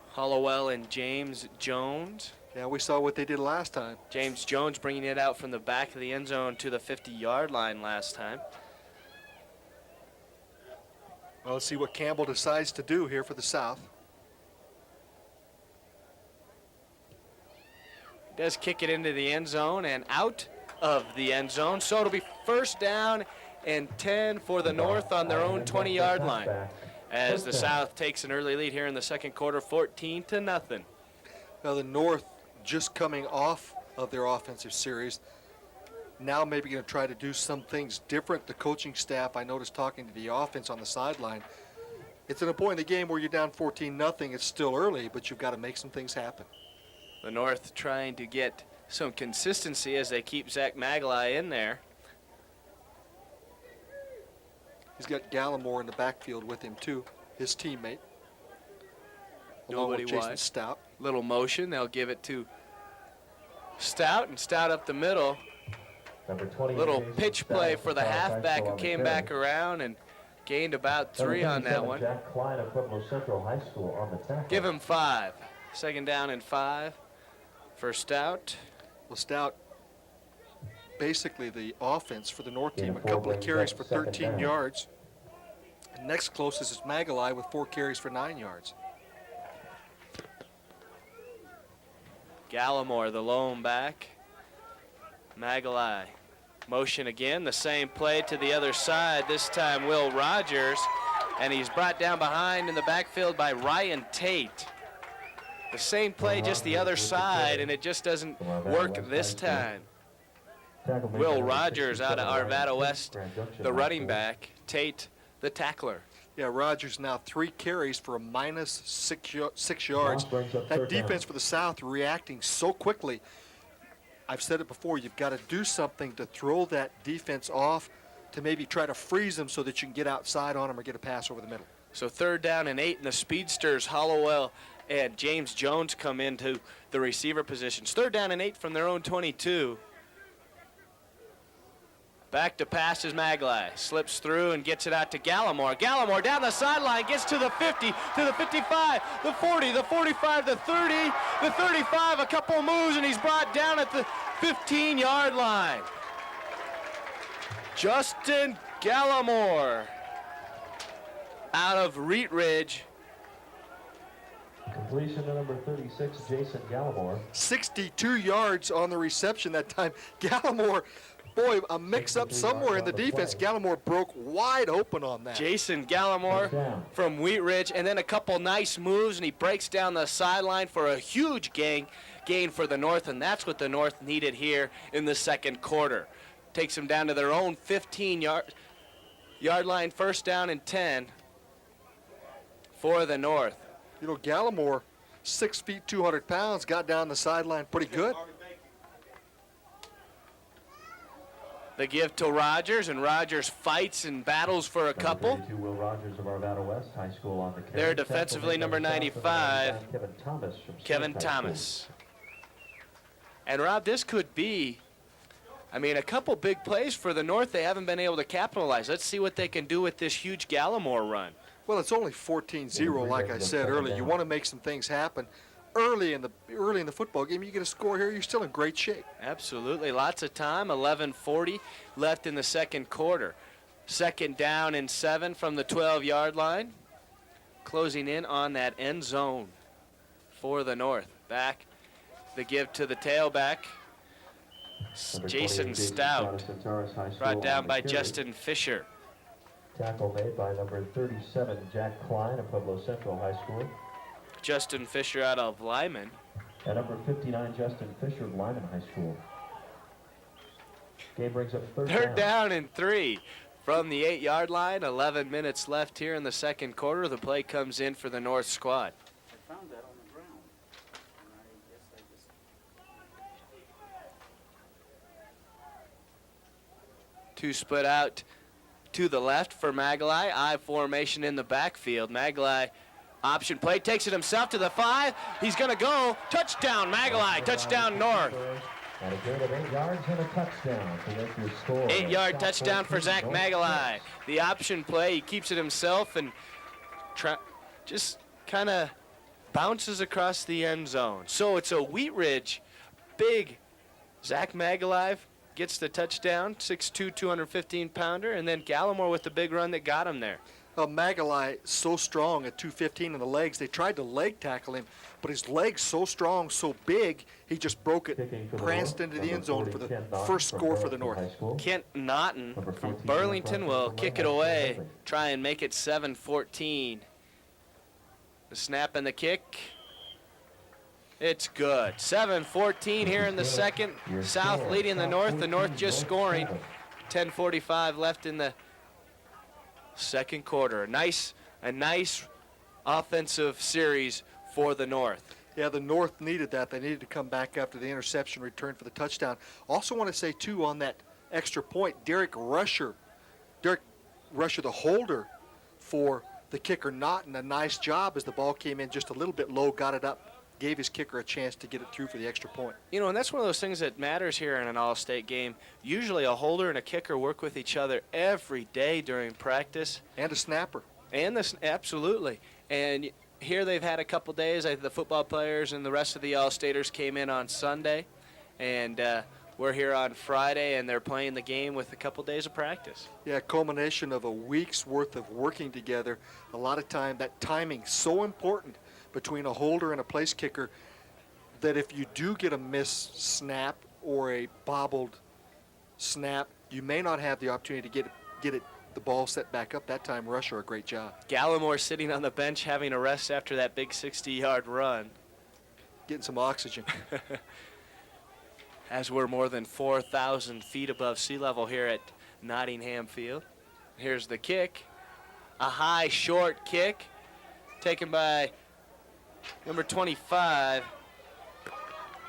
Hollowell and James Jones. Yeah, we saw what they did last time. James Jones bringing it out from the back of the end zone to the 50-yard line last time. Well, let's see what Campbell decides to do here for the South. Does kick it into the end zone and out of the end zone. So it'll be first down and 10 for the North on their own 20-yard line as the South takes an early lead here in the second quarter, 14-0. Now the North just coming off of their offensive series. Now maybe going to try to do some things different. The coaching staff, I noticed talking to the offense on the sideline, it's at a point in the game where you're down 14-0. It's still early, but you've got to make some things happen. The North trying to get some consistency as they keep Zach Magalai in there. He's got Gallimore in the backfield with him too, his teammate. Along Nobody with Jason wide. Stout. Little motion, they'll give it to Stout, and Stout up the middle. Number 20, Little Jason pitch Stout, play for the South High halfback School who on the came carry. back around and gained about 3 on that Number one. 37, Jack Klein of Pueblo Central High School on the tackle. Give him 5. Second down and 5 for Stout. Well, Stout, basically the offense for the North team, a Four couple of brings carries up for second 13 down. yards. And next closest is Magalai with 4 carries for 9 yards. Gallimore, the lone back. Magalai. Motion again, the same play to the other side. This time Will Rogers, and he's brought down behind in the backfield by Ryan Tate. The same play, just the other side, and it just doesn't work this time. Will Rogers out of Arvada West, the running back. Tate, the tackler. Yeah, Rogers now 3 carries for a minus 6 yards. That defense for the South reacting so quickly. I've said it before, you've got to do something to throw that defense off, to maybe try to freeze them so that you can get outside on them or get a pass over the middle. So third down and 8, and the speedsters, Hollowell and James Jones, come into the receiver positions. Third down and 8 from their own 22. Back to pass is Magalai. Slips through and gets it out to Gallimore. Gallimore down the sideline, gets to the 50, to the 55, the 40, the 45, the 30, the 35, a couple moves, and he's brought down at the 15-yard line. Justin Gallimore out of Wheat Ridge. Completion to number 36, Jason Gallimore. 62 yards on the reception that time. Gallimore Boy, a mix-up somewhere in the defense. Gallimore broke wide open on that. Jason Gallimore from Wheat Ridge, and then a couple nice moves, and he breaks down the sideline for a huge gain for the North, and that's what the North needed here in the second quarter. Takes them down to their own 15-yard line, first down and 10 for the North. You know, Gallimore, 6 feet, 200 pounds, got down the sideline pretty good. The give to Rogers, and Rogers fights and battles for a couple. Will Rogers of Arvada West High School on the carry. There defensively, number 95, Kevin Thomas. Kevin Thomas. And Rob, this could be, I mean, a couple big plays for the North they haven't been able to capitalize. Let's see what they can do with this huge Gallimore run. Well, it's only 14-0, like I said earlier. You want to make some things happen. Early in the football game, you get a score here, you're still in great shape. Absolutely, lots of time. 11:40 left in the second quarter. Second down and 7 from the 12-yard line. Closing in on that end zone for the North. Back, the give to the tailback. Jason Stout, brought down by Justin Fisher. Tackle made by number 37, Jack Klein of Pueblo Central High School. Justin Fisher out of Lyman. And number 59, Justin Fisher of Lyman High School. Game brings up Third down and 3 from the 8-yard line. 11 minutes left here in the second quarter. The play comes in for the North squad. I found that on the ground. And I guess I just... Two split out to the left for Magalai. I formation in the backfield. Magalai option play, takes it himself to the 5. He's going to go. Touchdown, Magalai. Touchdown, North. And a gain of 8 yards and a touchdown to make your score. 8-yard touchdown for Zach Magalai. The option play, he keeps it himself and just kind of bounces across the end zone. So it's a Wheat Ridge big. Zach Magalai gets the touchdown, 6'2", 215-pounder, and then Gallimore with the big run that got him there. Magalai so strong at 215 in the legs. They tried to leg tackle him, but his legs so strong, so big, he just broke it, pranced into the end zone for the first score for the North. Kent Naughton from Burlington will kick it away, try and make it 7-14. The snap and the kick. It's good. 7-14 here in the second. South leading the North just scoring. 10:45 left in the second quarter. A nice offensive series for the North. Yeah, the North needed that. They needed to come back after the interception return for the touchdown. Also want to say, too, on that extra point, Derek Rusher, the holder for the kicker Naughton, a nice job as the ball came in just a little bit low, got it up, gave his kicker a chance to get it through for the extra point. You know, and that's one of those things that matters here in an all-state game. Usually a holder and a kicker work with each other every day during practice. And a snapper. Absolutely. And here they've had a couple days. The football players and the rest of the all-staters came in on Sunday. And we're here on Friday, and they're playing the game with a couple days of practice. Yeah, culmination of a week's worth of working together. A lot of time, that timing so important between a holder and a place kicker, that if you do get a missed snap or a bobbled snap, you may not have the opportunity to get the ball set back up. That time, Rusher, a great job. Gallimore sitting on the bench having a rest after that big 60-yard run. Getting some oxygen. As we're more than 4,000 feet above sea level here at Nottingham Field. Here's the kick. A high, short kick taken by number 25,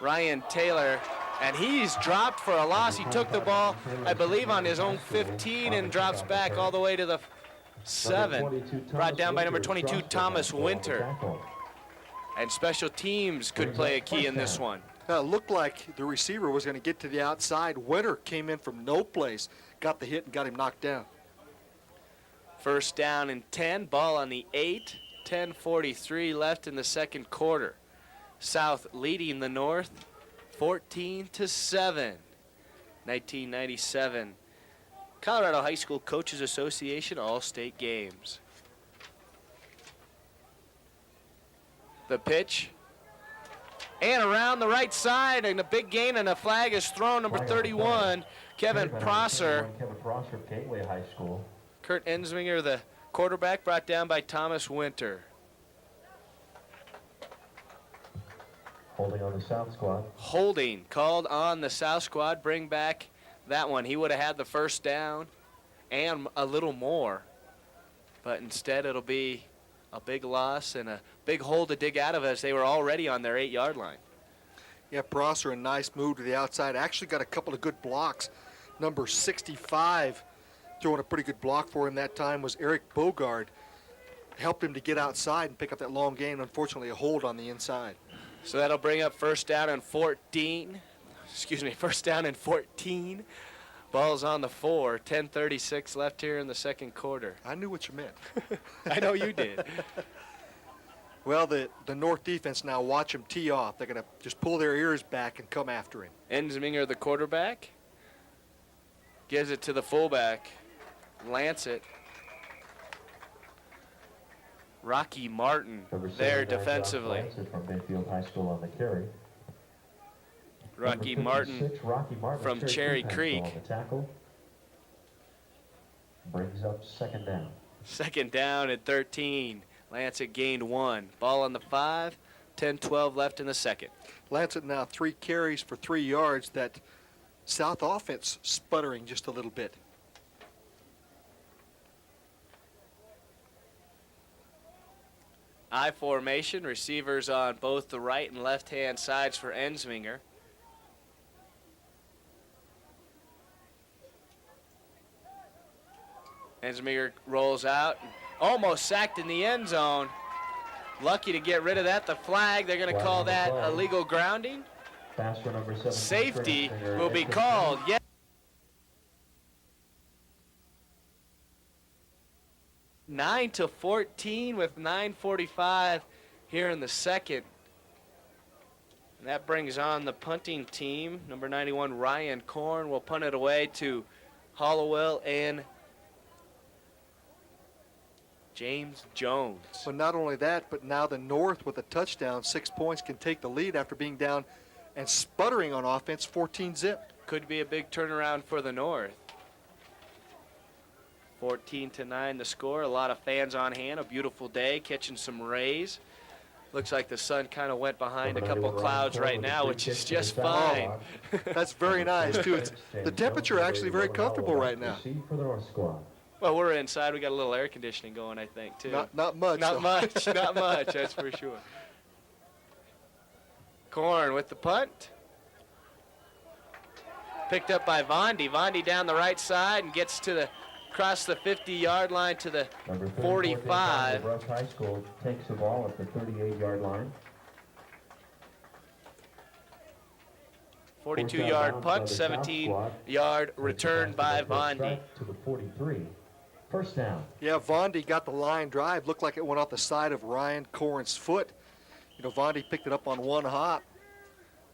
Ryan Taylor, and he's dropped for a loss. He took the ball, I believe, on his own 15 and drops back all the way to the 7. Brought down by number 22, Thomas Winter. And special teams could play a key in this one. It looked like the receiver was going to get to the outside. Winter came in from no place, got the hit, and got him knocked down. First down and 10, ball on the 8. 10:43 left in the second quarter. South leading the North 14-7. 1997 Colorado High School Coaches Association All-State Games. The pitch. And around the right side, and a big gain, and a flag is thrown. Number 31, Kevin Prosser. Kevin Prosser of Gateway High School. Kurt Ensminger, the quarterback, brought down by Thomas Winter. Holding on the South squad. Holding called on the South squad. Bring back that one. He would have had the first down and a little more. But instead it'll be a big loss and a big hole to dig out of as they were already on their 8-yard line. Yeah, Prosser, a nice move to the outside. Actually got a couple of good blocks. Number 65 throwing a pretty good block for him that time was Eric Bogard. Helped him to get outside and pick up that long gain. Unfortunately, a hold on the inside. So that'll bring up first down and 14. Excuse me, first down and 14. Ball's on the 4. 10:36 left here in the second quarter. I knew what you meant. I know you did. Well, the North defense now, watch them tee off. They're going to just pull their ears back and come after him. Ensminger, the quarterback, gives it to the fullback. Lancet. Rocky Martin Number there 79, Josh defensively. Lancet from Bayfield High School on the carry. Rocky Number Martin 56, Rocky Martin from of Cherry High Creek. School on the tackle. Brings up second down. Second down at 13. Lancet gained 1. Ball on the 5. 10-12 left in the second. Lancet now 3 carries for 3 yards. That South offense sputtering just a little bit. I formation, receivers on both the right and left-hand sides for Ensminger. Ensminger rolls out, almost sacked in the end zone. Lucky to get rid of that. The flag, they're going to call that illegal grounding. Pass for number 7. Safety will be called. Yes. Nine to 14 with 9:45 here in the second. And that brings on the punting team. Number 91, Ryan Korn, will punt it away to Hollowell and James Jones. But not only that, but now the North with a touchdown, 6 points, can take the lead after being down and sputtering on offense, 14-zip. Could be a big turnaround for the North. 14-9 the score. A lot of fans on hand. A beautiful day, catching some rays. Looks like the sun kind of went behind a couple clouds right now, which is just fine. That's very nice, too. The temperature actually very comfortable right now. For the North squad. Well, we're inside. We got a little air conditioning going, I think, too. Not much. Not though. much. Not much, that's for sure. Korn with the punt. Picked up by Vondi. Vondi down the right side and gets to the across the 50-yard line to the 45. Rush High School takes the ball at the 38-yard line. 42-yard punt, 17-yard return by Vondi. To the 43. First down. Yeah, Vondi got the line drive. Looked like it went off the side of Ryan Korn's foot. You know, Vondi picked it up on one hop.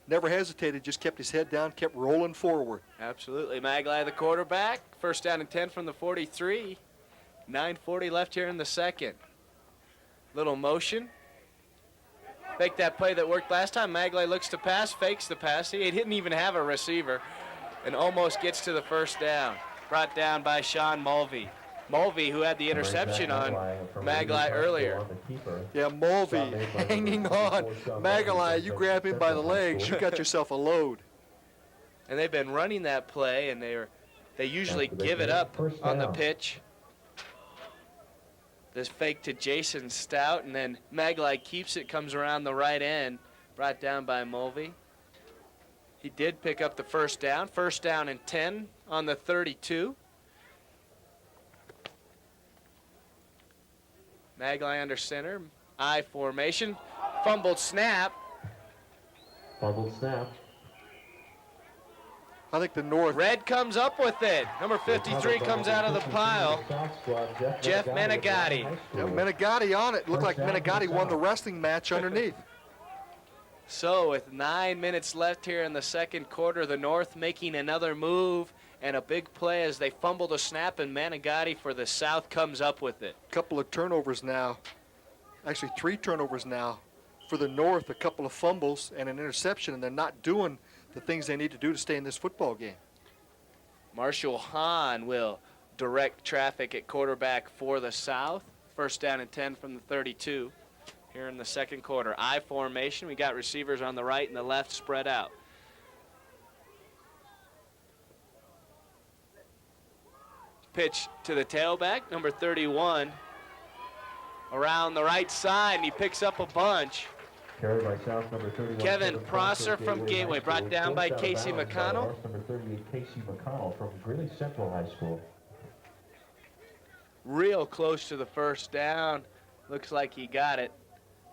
Never hesitated, just kept his head down, kept rolling forward. Absolutely. Maglai, the quarterback. First down and 10 from the 43. 9:40 left here in the second. Little motion. Fake that play that worked last time. Maglai looks to pass, fakes the pass. He didn't even have a receiver and almost gets to the first down. Brought down by Sean Mulvey. Mulvey, who had the interception on Maglai earlier. Yeah, Mulvey hanging on. Maglai, you grab him by the legs, you got yourself a load. And they've been running that play, and they usually give it up on the pitch. This fake to Jason Stout, and then Maglai keeps it, comes around the right end, brought down by Mulvey. He did pick up the first down. First down and 10 on the 32. Maglai under center, I formation, fumbled snap. Fumbled snap. I think the North. Red comes up with it. Number 53 comes out of the pile. Jeff Menegatti. Yeah, Menegatti on it. Looked like Menegatti won the wrestling match underneath. So with 9 minutes left here in the second quarter, the North making another move and a big play as they fumble the snap, and Menegatti for the South comes up with it. Couple of turnovers now. Actually, 3 turnovers now. For the North, a couple of fumbles and an interception, and they're not doing the things they need to do to stay in this football game. Marshall Hahn will direct traffic at quarterback for the South. First down and 10 from the 32 here in the second quarter. I formation. We got receivers on the right and the left spread out. Pitch to the tailback, number 31, around the right side, and he picks up a bunch. Carried by South, number 31. Kevin Prosser from Gateway, brought down by Casey McConnell. Number 38, Casey McConnell from Greeley Central High School. Real close to the first down. Looks like he got it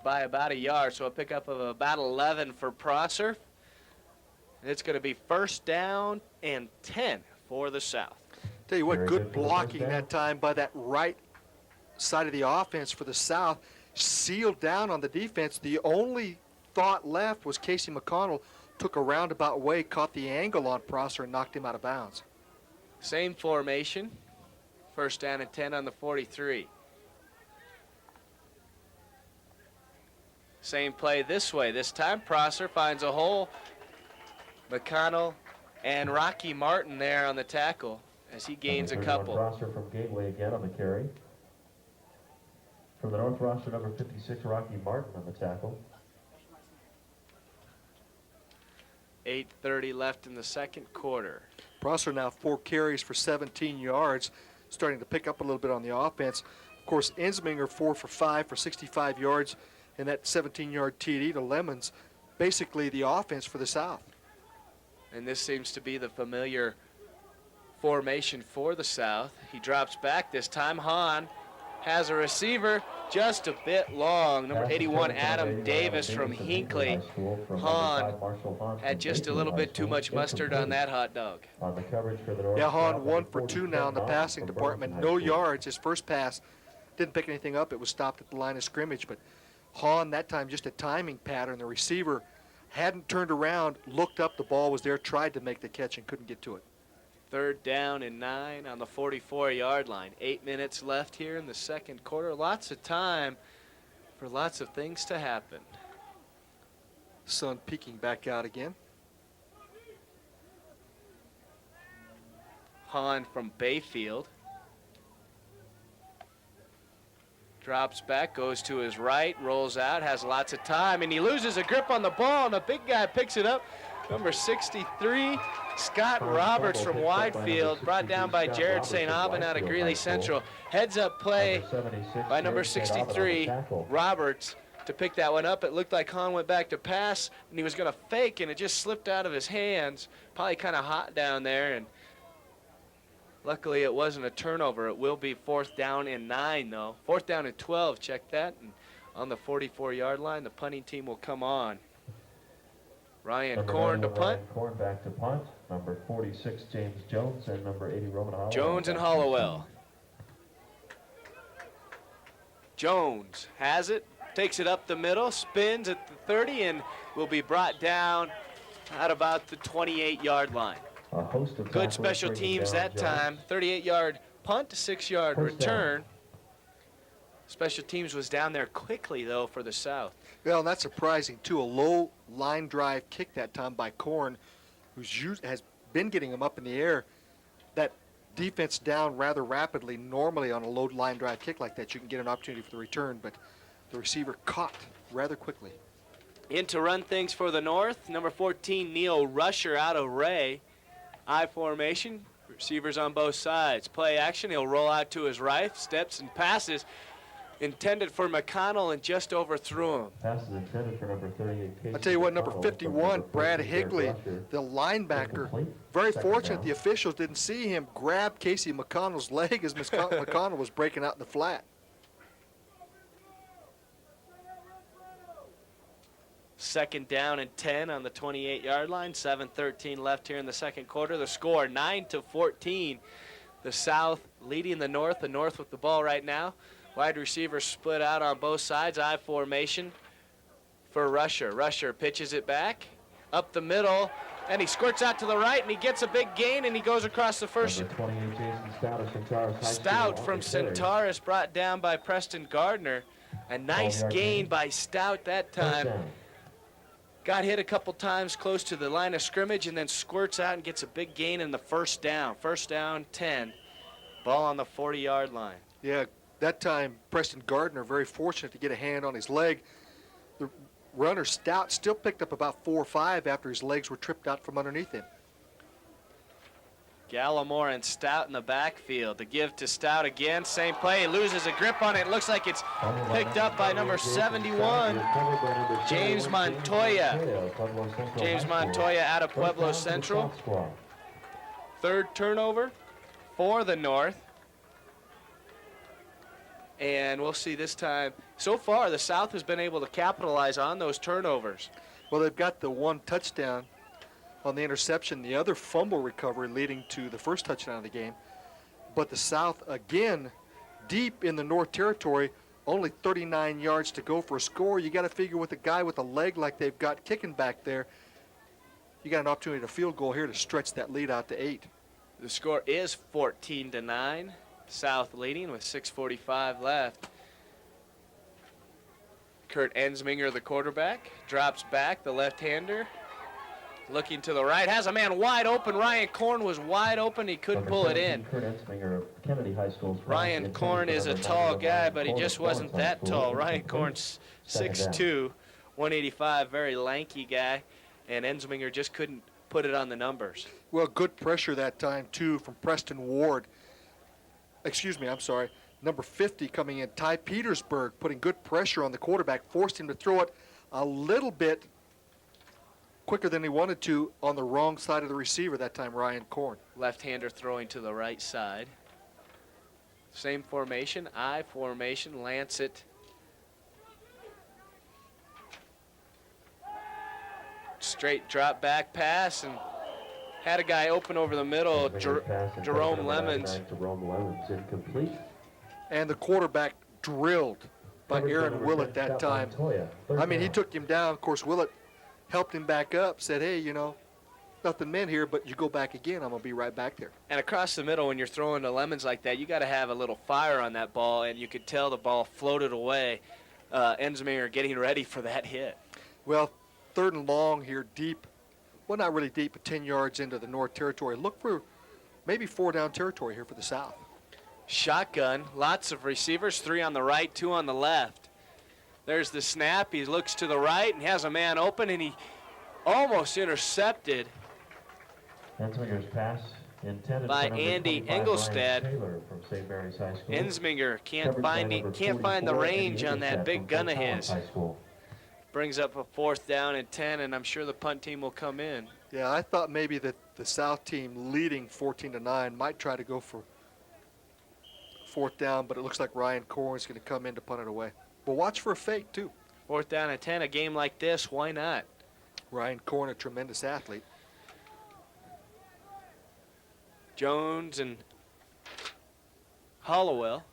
by about a yard, so a pickup of about 11 for Prosser. It's going to be first down and 10 for the South. Tell you what, Very good good for the blocking first down. that time by that right side of the offense for the South. Sealed down on the defense. The only thought left was Casey McConnell took a roundabout way, caught the angle on Prosser, and knocked him out of bounds. Same formation. First down and 10 on the 43. Same play this way. This time Prosser finds a hole. McConnell and Rocky Martin there on the tackle as he gains a Number 31 couple. Prosser from Gateway again on the carry. From the North roster, number 56, Rocky Martin on the tackle. 8:30 left in the second quarter. Prosser now 4 carries for 17 yards, starting to pick up a little bit on the offense. Of course, Ensminger 4 for 5 for 65 yards, and that 17-yard TD to Lemons. Basically the offense for the South. And this seems to be the familiar formation for the South. He drops back this time. Hahn has a receiver just a bit long. Number 81, Adam Davis from Hinckley. Hahn had just a little bit too much mustard on that hot dog. On the coverage for the North. Yeah, Hahn South, 1 number for 2 now in the 47, passing from department. Burlington No High School. yards. His first pass didn't pick anything up. It was stopped at the line of scrimmage. But Hahn, that time, just a timing pattern. The receiver hadn't turned around, looked up, the ball was there, tried to make the catch and couldn't get to it. Third down and 9 on the 44-yard line. 8 minutes left here in the second quarter. Lots of time for lots of things to happen. Sun peeking back out again. Hahn from Bayfield. Drops back, goes to his right, rolls out, has lots of time, and he loses a grip on the ball, and the big guy picks it up. Number 63, Scott Roberts from Widefield, brought down by Jared St. Aubin out of Greeley Central. Heads up play by number 63, Roberts, to pick that one up. It looked like Hahn went back to pass, and he was going to fake, and it just slipped out of his hands. Probably kind of hot down there, and luckily it wasn't a turnover. It will be fourth down and 9, though. Fourth down and 12, check that. And on the 44-yard line, the punting team will come on. Ryan Number Korn to 91, punt. Ryan Korn back to punt. Number 46, James Jones, and number 80, Roman Hollowell. Jones and Hollowell. Jones has it, takes it up the middle, spins at the 30, and will be brought down at about the 28-yard line. A host of Good tacklers special bringing teams down that Jones. time. 38-yard punt, 6-yard First down. return. Special teams was down there quickly, though, for the South. Well, and that's surprising, too. A low line drive kick that time by Korn, has been getting him up in the air. That defense down rather rapidly. Normally on a low line drive kick like that, you can get an opportunity for the return, but the receiver caught rather quickly. In to run things for the North, number 14, Neil Rusher out of Ray. I formation, receivers on both sides. Play action, he'll roll out to his right, steps and passes. Intended for McConnell and just overthrew him. Pass is intended for number 38, Casey I'll tell you what, number McConnell, 51, from Brad 14, Higley, Jared Rusher. the linebacker, Incomplete. very Second fortunate down. the officials didn't see him grab Casey McConnell's leg as McConnell was breaking out in the flat. Second down and 10 on the 28-yard line. 7:13 left here in the second quarter. The score 9-14. The South leading the North with the ball right now. Wide receivers split out on both sides. I formation for Rusher. Rusher pitches it back up the middle, and he squirts out to the right, and he gets a big gain, and he goes across the first. Number 28, Jason Stout of Centaurus High School Stout on from the carry. Centaurus brought down by Preston Gardner. A nice 12-yard gain gain. by Stout that First time. down. got hit a couple times close to the line of scrimmage and then squirts out and gets a big gain in the first down. First down, 10. Ball on the 40-yard line. Yeah, that time Preston Gardner very fortunate to get a hand on his leg. The runner Stout still picked up about 4 or 5 after his legs were tripped out from underneath him. Gallimore and Stout in the backfield. The give to Stout again. Same play. He loses a grip on it. Looks like it's picked up by number 71, James Montoya. James Montoya out of Pueblo Central. Third turnover for the North. And we'll see this time. So far, the South has been able to capitalize on those turnovers. Well, they've got the 1 touchdown on the interception, the other fumble recovery leading to the first touchdown of the game. But the South, again, deep in the North territory, only 39 yards to go for a score. You got to figure with a guy with a leg like they've got kicking back there, you got an opportunity to field goal here to stretch that lead out to 8. The score is 14-9. South leading with 6:45 left. Kurt Ensminger, the quarterback, drops back, the left-hander. Looking to the right, has a man wide open. Ryan Korn was wide open. He couldn't pull it in. Ryan Korn is a tall guy, but he just wasn't that tall. Ryan Korn's 6'2", 185, very lanky guy, and Ensminger just couldn't put it on the numbers. Well, good pressure that time, too, from Preston Ward. Excuse me, I'm sorry. Number 50 coming in, Ty Petersburg, putting good pressure on the quarterback, forced him to throw it a little bit quicker than he wanted to on the wrong side of the receiver that time, Ryan Korn. Left-hander throwing to the right side. Same formation, I formation, Lancet. Straight drop back pass and had a guy open over the middle, Jerome Lemons. Incomplete. And the quarterback drilled by Aaron Willett that time. I mean, he took him down. Of course, Willett helped him back up, said, hey, you know, nothing meant here, but you go back again, I'm going to be right back there. And across the middle, when you're throwing to Lemons like that, you got to have a little fire on that ball, and you could tell the ball floated away. Ensminger getting ready for that hit. Well, 3rd and long here, deep. Well, not really deep, but 10 yards into the North territory. Look for maybe 4 down territory here for the South. Shotgun, lots of receivers, 3 on the right, 2 on the left. There's the snap. He looks to the right and has a man open, and he almost intercepted Ensminger's pass intended by for number Andy 25, Engelstad. Ryan Taylor from St. Mary's High School. Ensminger can't Covered by find number the 44, range Andy on that Engelstad big from gun of Fort Collins his. High School. Brings up a 4th down and 10, and I'm sure the punt team will come in. Yeah, I thought maybe that the South team leading 14-9 might try to go for 4th down, but it looks like Ryan Korn is going to come in to punt it away. But watch for a fake, too. 4th down and 10, a game like this, why not? Ryan Korn, a tremendous athlete. Jones and Hollowell.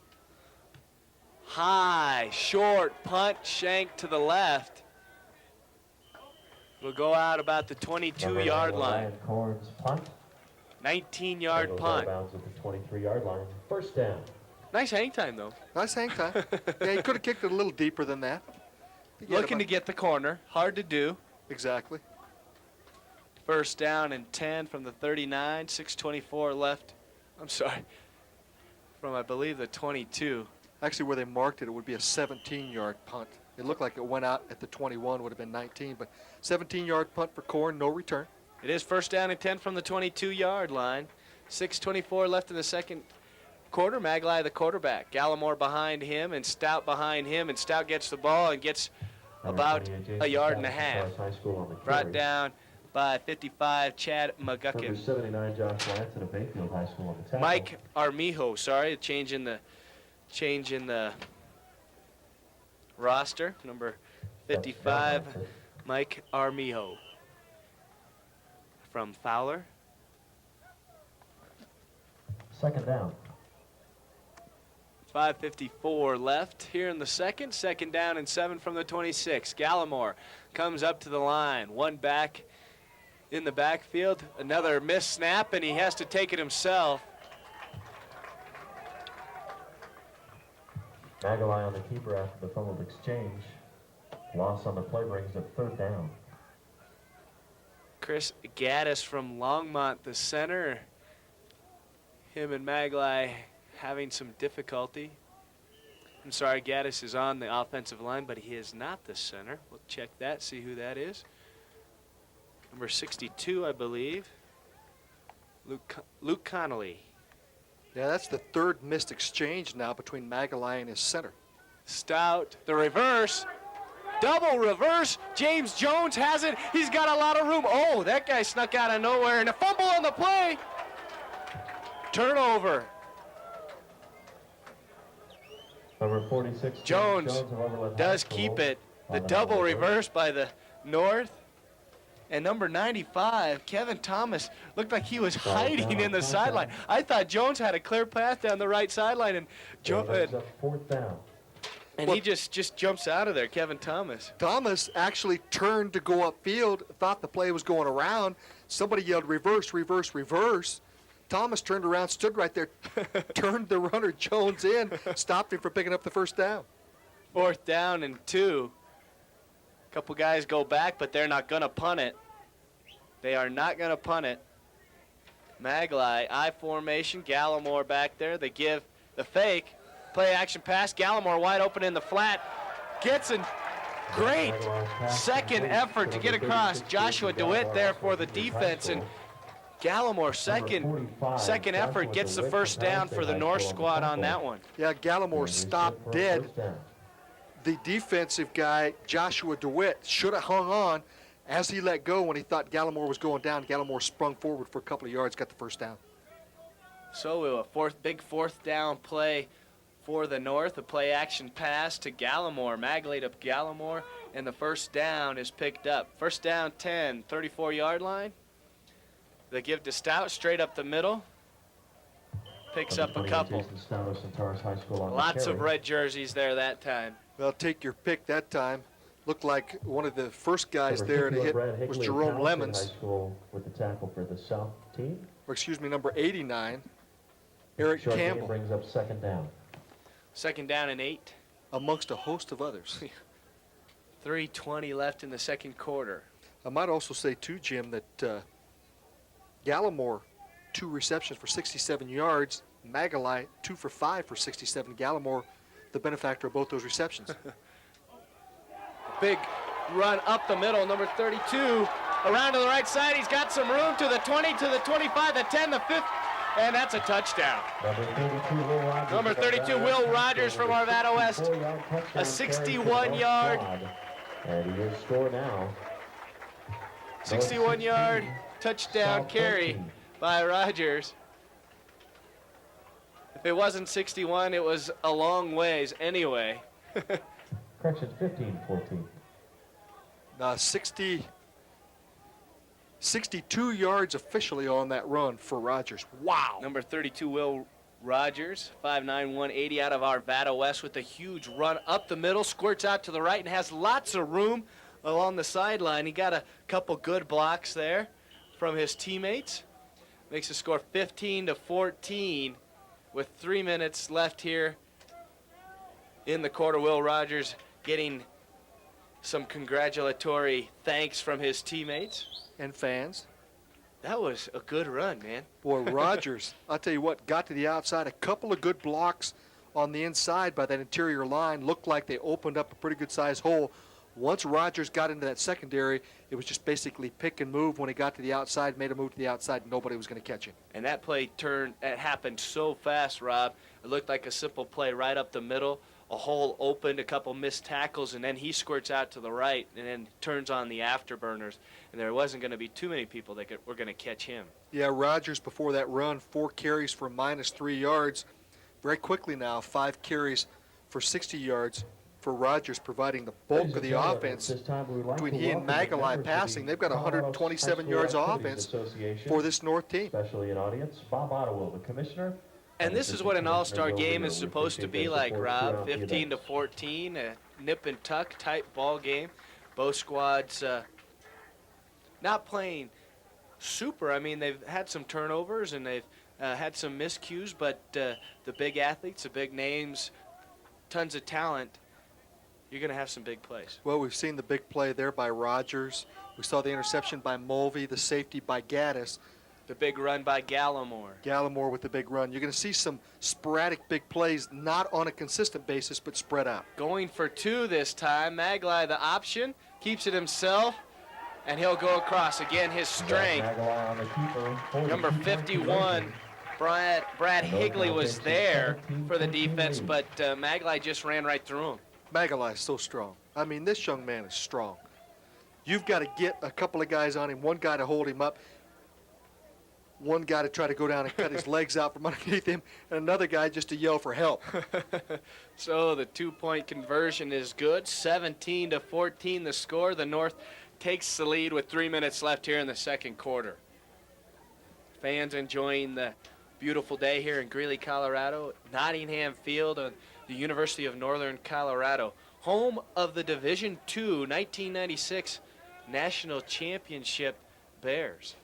High, short punt, shank to the left. Will go out about the 22-yard line. Ryan Korn's punt. 19-yard Goes out punt. of bounds at the 23-yard line. 1st down. Nice hang time, though. Nice hang time. Yeah, he could have kicked it a little deeper than that. Looking to get the corner. Hard to do. Exactly. 1st down and 10 from the 39. 6:24 left. I'm sorry. From, I believe, the 22. Actually, where they marked it, it would be a 17-yard punt. It looked like it went out at the 21, would have been 19, but 17-yard punt for Korn, no return. It is 1st down and 10 from the 22-yard line. 6:24 left in the second quarter. Maglai, the quarterback. Gallimore behind him and Stout behind him, and Stout gets the ball and gets about a yard and a half. Brought down by 55, Chad Number McGuckin. 79, Josh Lance at Bayfield High School on the tackle. Mike Armijo, sorry, change in the roster. Number 55, Mike Armijo from Fowler. 2nd down. 5:54 left here in the second. 2nd down and 7 from the 26. Gallimore comes up to the line. One back in the backfield. Another missed snap, and he has to take it himself. Magalai on the keeper after the fumbled exchange. Loss on the play brings up 3rd down. Chris Gaddis from Longmont, the center. Him and Maglai having some difficulty. I'm sorry, Gaddis is on the offensive line, but he is not the center. We'll check that, see who that is. Number 62, I believe. Luke Connolly. Yeah, that's the third missed exchange now between Magalai and his center. Stout, the reverse. Double reverse. James Jones has it. He's got a lot of room. Oh, that guy snuck out of nowhere. And a fumble on the play. Turnover. Number 46. Jones does keep it. The double reverse by the North. And number 95, Kevin Thomas, looked like he was hiding in the sideline. I thought Jones had a clear path down the right sideline, and Fourth down. and he just jumps out of there, Kevin Thomas. Thomas actually turned to go upfield, thought the play was going around. Somebody yelled, reverse, reverse, reverse. Thomas turned around, stood right there, turned the runner Jones in, stopped him from picking up the first down. 4th down and 2. Couple guys go back, but they're not going to punt it. They are not going to punt it. Maglai, I formation, Gallimore back there. They give the fake. Play action pass. Gallimore wide open in the flat. Gets a great second effort to get across. Joshua DeWitt there for the defense. And Gallimore, second effort, gets the first down for the North squad on that one. Yeah, Gallimore stopped dead. The defensive guy, Joshua DeWitt, should have hung on as he let go when he thought Gallimore was going down. Gallimore sprung forward for a couple of yards, got the first down. So a big 4th down play for the North, a play action pass to Gallimore. Magley to Gallimore, and the first down is picked up. First down 10, 34-yard line. They give to Stout straight up the middle. Picks up a couple. Lots of red jerseys there that time. Well, take your pick that time. Looked like one of the first guys there to hit was Jerome Lemons. With the tackle for the South team. Or excuse me, number 89, Eric Campbell. Brings up second down. 2nd down and 8. Amongst a host of others. 3:20 left in the second quarter. I might also say, too, Jim, that Gallimore, 2 receptions for 67 yards. Magalai, 2 for 5 for 67. Gallimore, the benefactor of both those receptions. Big run up the middle, number 32. Around to the right side, he's got some room to the 20, to the 25, the 10, the 5, and that's a touchdown. Number 32, Will Rogers from Arvada West. A 61-yard. And he is score now. 61-yard touchdown carry by Rogers. If it wasn't 61, it was a long ways anyway. Correction, 15-14. 62 yards officially on that run for Rogers. Wow. Number 32, Will Rogers, 5'9", 180 out of Arvada West with a huge run up the middle, squirts out to the right and has lots of room along the sideline. He got a couple good blocks there from his teammates. Makes the score 15-14 with 3 minutes left here in the quarter. Will Rogers getting some congratulatory thanks from his teammates. And fans. That was a good run, man. Boy, Rogers, I'll tell you what, got to the outside. A couple of good blocks on the inside by that interior line. Looked like they opened up a pretty good-sized hole. Once Rogers got into that secondary, it was just basically pick and move. When he got to the outside, made a move to the outside, and nobody was going to catch him. And that play it happened so fast, Rob. It looked like a simple play right up the middle. A hole opened, a couple missed tackles, and then he squirts out to the right and then turns on the afterburners. And there wasn't going to be too many people that were going to catch him. Yeah, Rogers before that run, 4 carries for -3 yards. Very quickly now, 5 carries for 60 yards for Rogers, providing the bulk of the offense. Between he and Magalai passing, they've got 127 yards of offense for this North team. Especially in audience, Bob Ottawell, the commissioner. And this is what an all-star game is supposed to be like, Rob. 15-14, a nip and tuck type ball game. Both squads not playing super. I mean, they've had some turnovers and they've had some miscues, but the big athletes, the big names, tons of talent you're going to have some big plays. Well, we've seen the big play there by Rogers. We saw the interception by Mulvey, the safety by Gaddis. The big run by Gallimore. Gallimore with the big run. You're going to see some sporadic big plays, not on a consistent basis, but spread out. Going for 2 this time. Maglai the option, keeps it himself, and he'll go across. Again, his strength. Number 51, Brad Higley was there for the defense, but Maglai just ran right through him. Magalai is so strong. I mean, this young man is strong. You've got to get a couple of guys on him, one guy to hold him up, one guy to try to go down and cut his legs out from underneath him, and another guy just to yell for help. So the 2-point conversion is good. 17-14 the score. The North takes the lead with 3 minutes left here in the second quarter. Fans enjoying the beautiful day here in Greeley, Colorado. Nottingham Field on the University of Northern Colorado. Home of the Division II 1996 National Championship Bears.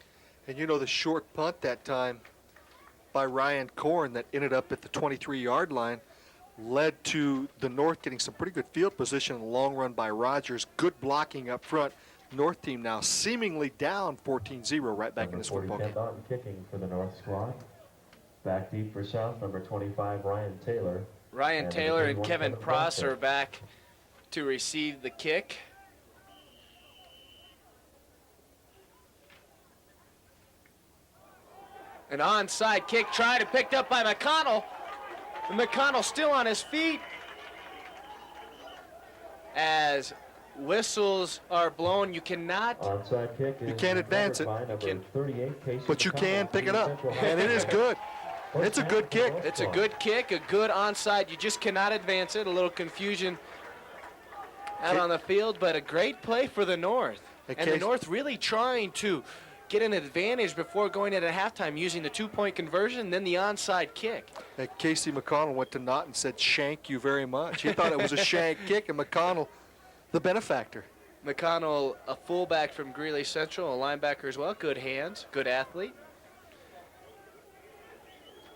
And you know, the short punt that time by Ryan Korn that ended up at the 23-yard line led to the North getting some pretty good field position. A long run by Rogers. Good blocking up front. North team now seemingly down 14-0 right back in this football game. Norton kicking for the North squad. Back deep for South, number 25, Ryan Taylor. Ryan Taylor and Kevin Prosser back to receive the kick. An onside kick tried and picked up by McConnell. And McConnell still on his feet as whistles are blown. You cannot. Onside kick is You can't advance it. But you can pick it up, and it is good. It's a good kick. It's a good kick, a good onside. You just cannot advance it. A little confusion out on the field, but a great play for the North. And the North really trying to get an advantage before going into halftime using the 2-point conversion, then the onside kick. Casey McConnell went to Knott and said, "Shank you very much." He thought it was a shank kick, and McConnell, the benefactor. McConnell, a fullback from Greeley Central, a linebacker as well. Good hands, good athlete.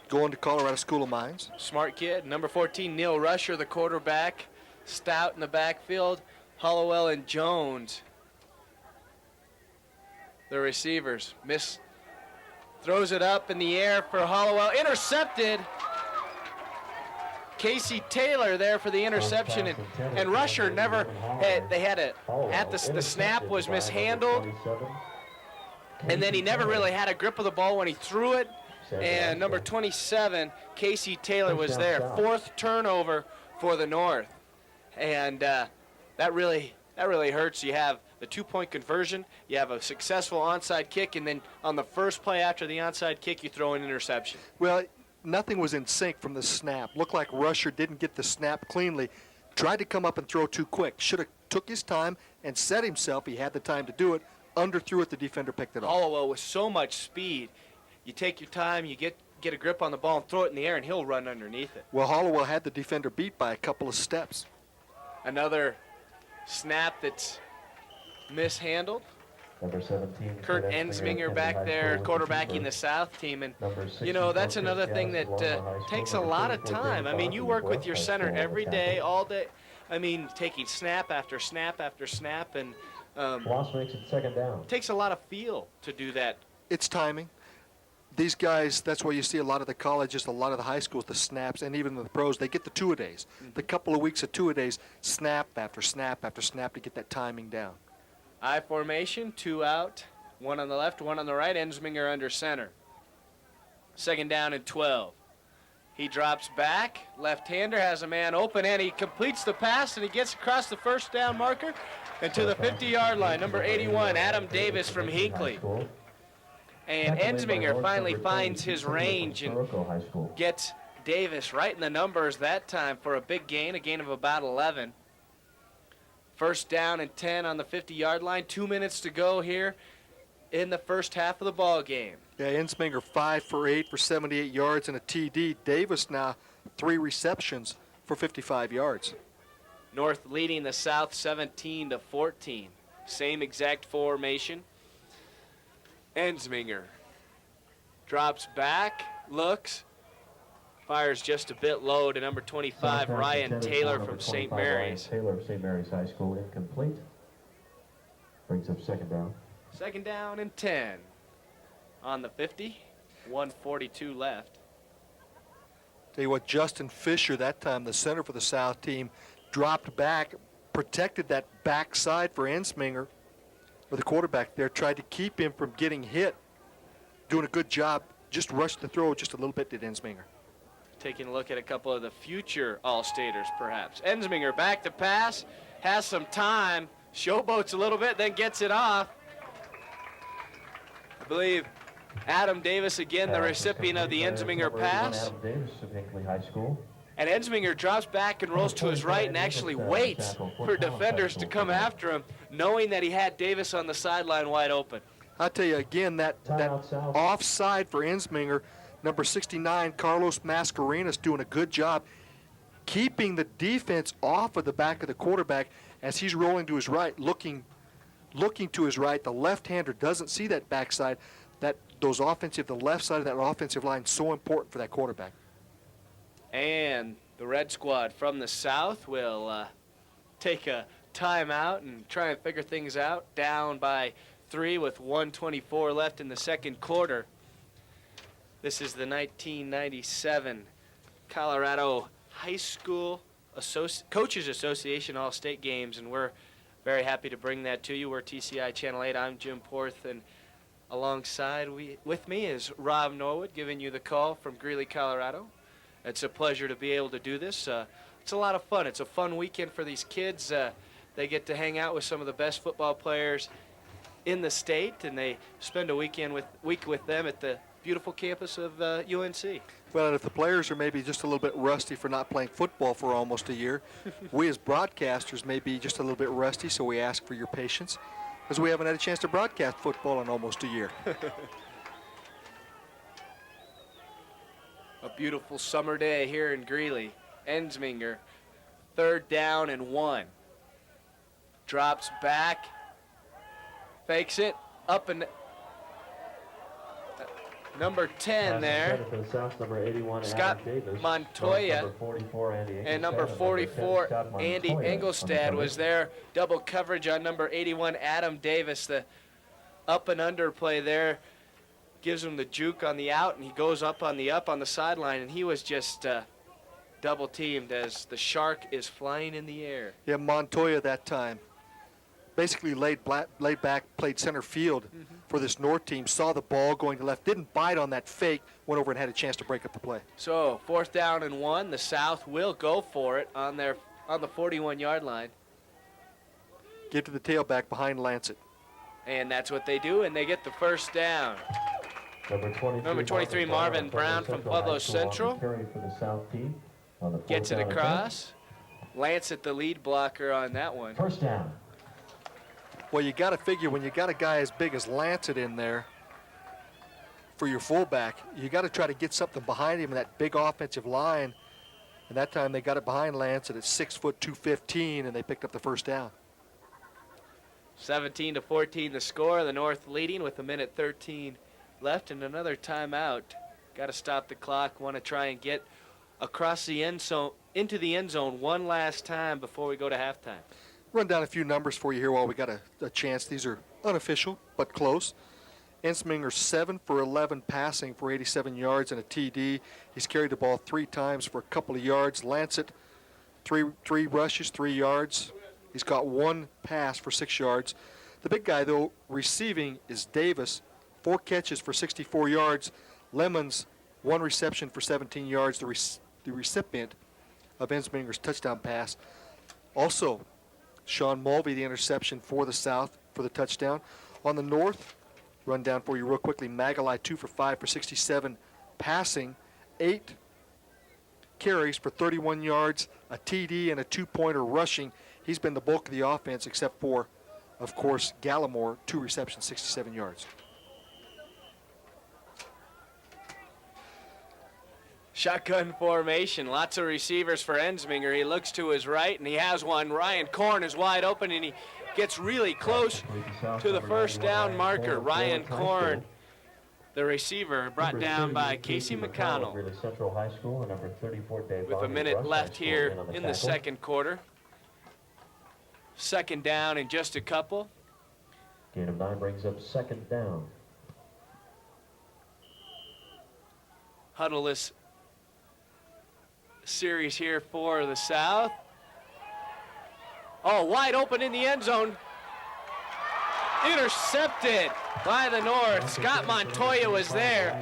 Going to Colorado School of Mines. Smart kid. Number 14, Neil Rusher, the quarterback. Stout in the backfield. Hollowell and Jones, the receivers. Throws it up in the air for Hollowell. Intercepted. Casey Taylor there for the interception, and Rusher never had. They had the snap was mishandled, and then he never really had a grip of the ball when he threw it. And number 27, Casey Taylor, was there. 4th turnover for the North, and that really hurts. You have the 2-point conversion, you have a successful onside kick, and then on the first play after the onside kick, you throw an interception. Well, nothing was in sync from the snap. Looked like Rusher didn't get the snap cleanly. Tried to come up and throw too quick. Should have took his time and set himself. He had the time to do it. Underthrew it. The defender picked it up. Hollowell with so much speed. You take your time, you get a grip on the ball and throw it in the air, and he'll run underneath it. Well, Hollowell had the defender beat by a couple of steps. Another snap that's mishandled. Number 17, Kurt Ensminger back there quarterbacking the South team. And, you know, that's another thing that takes a lot of time. I mean, you work with your center every day, all day. I mean, taking snap after snap after snap. And Loss makes it second down. It takes a lot of feel to do that. It's timing. These guys, that's why you see a lot of the colleges, a lot of the high schools, the snaps, and even the pros, they get the two-a-days. The couple of weeks of two-a-days, snap after snap after snap to get that timing down. I formation, 2 out, 1 on the left, 1 on the right, Ensminger under center. 2nd down and 12. He drops back, left-hander has a man open, and he completes the pass, and he gets across the 1st down marker and to the 50-yard line. Number 81, Adam Davis from Hinckley. And Ensminger finally finds his range and gets Davis right in the numbers that time for a big gain, a gain of about 11. 1st down and 10 on the 50-yard line. 2 minutes to go here in the first half of the ball game. Yeah, Ensminger 5 for 8 for 78 yards and a TD. Davis now 3 receptions for 55 yards. North leading the South 17-14. Same exact formation. Ensminger drops back, looks, Fires just a bit low to number 25, Ryan Taylor from St. Mary's. Taylor of St. Mary's High School, incomplete. Brings up second down. Second down and 10 on the 50. 1:42 left. Tell you what, Justin Fisher, that time the center for the South team, dropped back, protected that backside for Ensminger, or the quarterback there, tried to keep him from getting hit. Doing a good job, just rushed the throw just a little bit, did Ensminger. Taking a look at a couple of the future All-Staters, perhaps. Ensminger back to pass, has some time, showboats a little bit, then gets it off. I believe Adam Davis again, the recipient of the Ensminger pass. Adam Davis of Hinckley High School. And Ensminger drops back and rolls to his right and actually waits for defenders to come after him, knowing that he had Davis on the sideline wide open. I'll tell you again, that offside for Ensminger, number 69, Carlos Mascarenas, doing a good job keeping the defense off of the back of the quarterback as he's rolling to his right, looking to his right. The left-hander doesn't see that backside. The left side of that offensive line is so important for that quarterback. And the Red Squad from the South will take a timeout and try and figure things out. Down by 3 with 1:24 left in the second quarter. This is the 1997 Colorado High School Coaches Association All-State Games, and we're very happy to bring that to you. We're TCI Channel 8. I'm Jim Porth, and alongside with me is Rob Norwood, giving you the call from Greeley, Colorado. It's a pleasure to be able to do this. It's a lot of fun. It's a fun weekend for these kids. They get to hang out with some of the best football players in the state, and they spend a week with them at the beautiful campus of UNC. Well, and if the players are maybe just a little bit rusty for not playing football for almost a year, we as broadcasters may be just a little bit rusty, so we ask for your patience, because we haven't had a chance to broadcast football in almost a year. A beautiful summer day here in Greeley. Ensminger, 3rd down and 1. Drops back, fakes it, up and number 10 there. For the South, number 81, Scott Adam Davis. Montoya. Number 44, Andy And number 44, Andy Engelstad was there. Double coverage on number 81, Adam Davis. The up and under play there gives him the juke on the out, and he goes up on the sideline, and he was just double teamed as the shark is flying in the air. Yeah, Montoya that time basically laid back, played center field for this North team, saw the ball going to left, didn't bite on that fake, went over and had a chance to break up the play. So 4th down and 1. The South will go for it on the 41-yard line. Give to the tailback behind Lancet. And that's what they do, and they get the first down. Number 23, Marvin Brown from Pueblo Central. Carry for the South team on the Gets it across. Lancet the lead blocker on that one. First down. Well, you got to figure when you got a guy as big as Lancet in there for your fullback, you got to try to get something behind him in that big offensive line. And that time they got it behind Lancet at 6 foot 215, and they picked up the first down. 17-14 the score. The North leading with 1:13 left and another timeout. Got to stop the clock. Want to try and get across the end zone, into the end zone one last time before we go to halftime. Run down a few numbers for you here while we got a chance. These are unofficial, but close. Ensminger 7 for 11 passing for 87 yards and a TD. He's carried the ball 3 times for a couple of yards. Lancet, three rushes, 3 yards. He's got 1 pass for 6 yards. The big guy, though, receiving is Davis, 4 catches for 64 yards. Lemons, 1 reception for 17 yards, the recipient of Ensminger's touchdown pass. Also, Sean Mulvey, the interception for the South for the touchdown. On the North, run down for you real quickly. Magalai 2 for 5 for 67 passing, 8 carries for 31 yards, a TD and a 2-pointer rushing. He's been the bulk of the offense except for, of course, Gallimore, 2 receptions, 67 yards. Shotgun formation, lots of receivers for Ensminger. He looks to his right, and he has one. Ryan Korn is wide open, and he gets really close to the first down marker. Ryan Korn The receiver brought Number down by 38, Casey of McConnell. Greeley Central High School, and number 34, Dave With a Bonner, minute Rush High left School, here on in the tackle. second quarter. Second down in just a couple. Gain of 9 brings up second down. Huddleless series here for the South. Oh, wide open in the end zone. Intercepted by the North. Scott Montoya was there.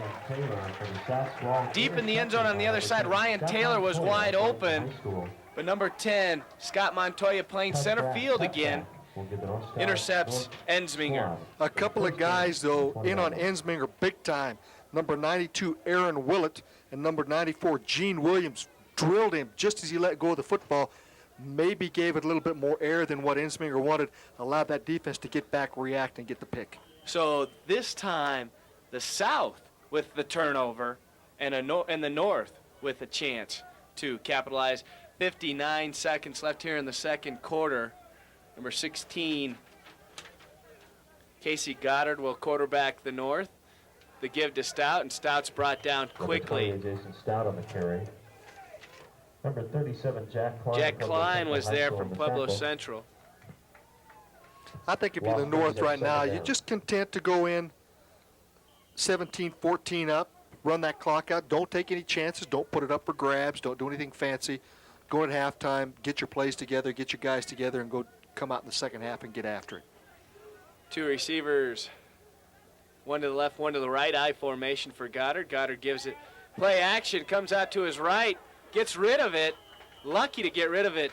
Deep in the end zone on the other side, Ryan Taylor was wide open. But number 10, Scott Montoya playing center field again, intercepts Ensminger. A couple of guys, though, in on Ensminger big time. Number 92, Aaron Willett, and number 94, Gene Williams, drilled him just as he let go of the football. Maybe gave it a little bit more air than what Ensminger wanted, allowed that defense to get back, react, and get the pick. So this time, the South with the turnover, and the North with a chance to capitalize. 59 seconds left here in the second quarter. Number 16, Casey Goddard will quarterback the North. The give to Stout, and Stout's brought down quickly. Number 20, Jason Stout on the carry. Number 37, Jack Klein. Jack Pueblo Klein Central was High there School from on the Pueblo tackle. Central. I think if you're the Walker North is at right now, second you're down. just content to go in 17-14 up, run that clock out. Don't take any chances. Don't put it up for grabs. Don't do anything fancy. Go at halftime, get your plays together, get your guys together, and go come out in the second half and get after it. Two receivers, one to the left, one to the right. I formation for Goddard. Goddard gives it play action, comes out to his right, gets rid of it. Lucky to get rid of it.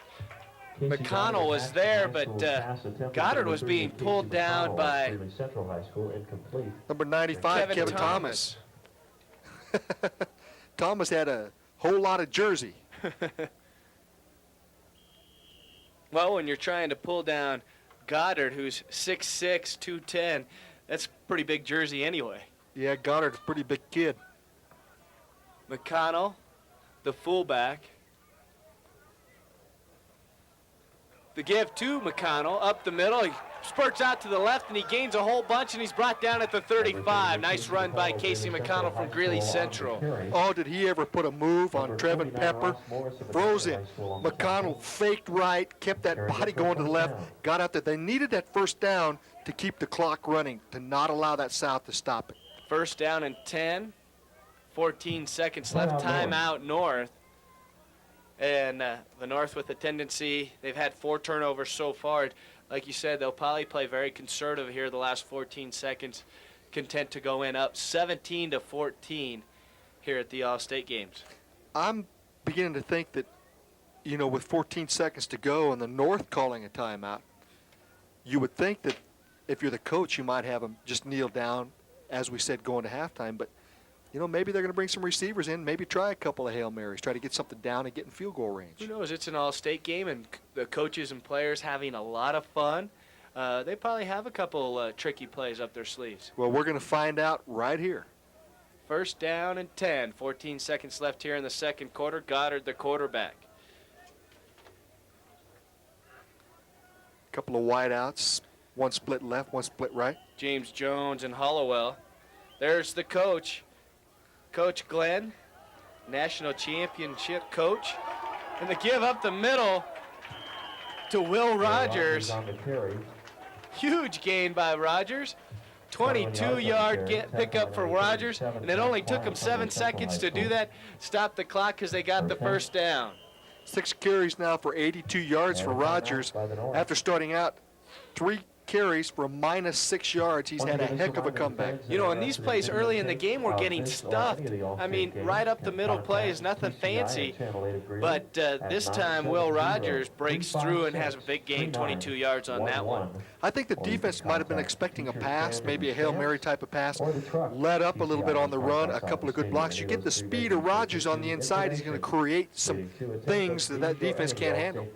Casey McConnell was Goddard, there, High but School pass attempt Goddard number was 38, being Casey pulled down McConnell, by Greeley Central High School, incomplete. Number 95, Kevin Thomas. Thomas had a whole lot of jersey. Well, when you're trying to pull down Goddard, who's 6'6", 210, that's a pretty big jersey anyway. Yeah, Goddard's a pretty big kid. McConnell, the fullback. The give to McConnell up the middle. He spurts out to the left, and he gains a whole bunch, and he's brought down at the 35. Nice run by Casey McConnell from Greeley Central. Oh, did he ever put a move on Trevin Pepper? Froze him. McConnell faked right, kept that body going to the left, got out there. They needed that first down to keep the clock running, to not allow that South to stop it. First down and 10. 14 seconds left. Timeout North. And the North with a tendency, they've had 4 turnovers so far. Like you said, they'll probably play very conservative here the last 14 seconds, content to go in up 17-14 here at the All-State games. I'm beginning to think that, you know, with 14 seconds to go and the North calling a timeout, you would think that if you're the coach, you might have them just kneel down, as we said, going to halftime. But, you know, maybe they're going to bring some receivers in, maybe try a couple of Hail Marys, try to get something down and get in field goal range. Who knows? It's an all-state game, and the coaches and players having a lot of fun. They probably have a couple tricky plays up their sleeves. Well, we're going to find out right here. First down and 10. 14 seconds left here in the second quarter. Goddard, the quarterback. A couple of wideouts, one split left, one split right. James Jones and Hollowell. There's the coach. Coach Glenn, national championship coach. And the give up the middle to Will Rogers. On the carry. Huge gain by Rogers. 22-yard pickup for Rogers. And it only took him 7 seconds to do that. Stop the clock because they got the first down. 6 carries now for 82 yards for Rogers. After starting out 3 carries for -6 yards, he's had a heck of a comeback. You know, in these plays early in the game, we're getting stuffed. I mean, right up the middle play is nothing fancy. But this time, Will Rogers breaks through and has a big gain, 22 yards on that one. I think the defense might have been expecting a pass, maybe a Hail Mary type of pass. Let up a little bit on the run, a couple of good blocks. You get the speed of Rogers on the inside, he's going to create some things that defense can't handle.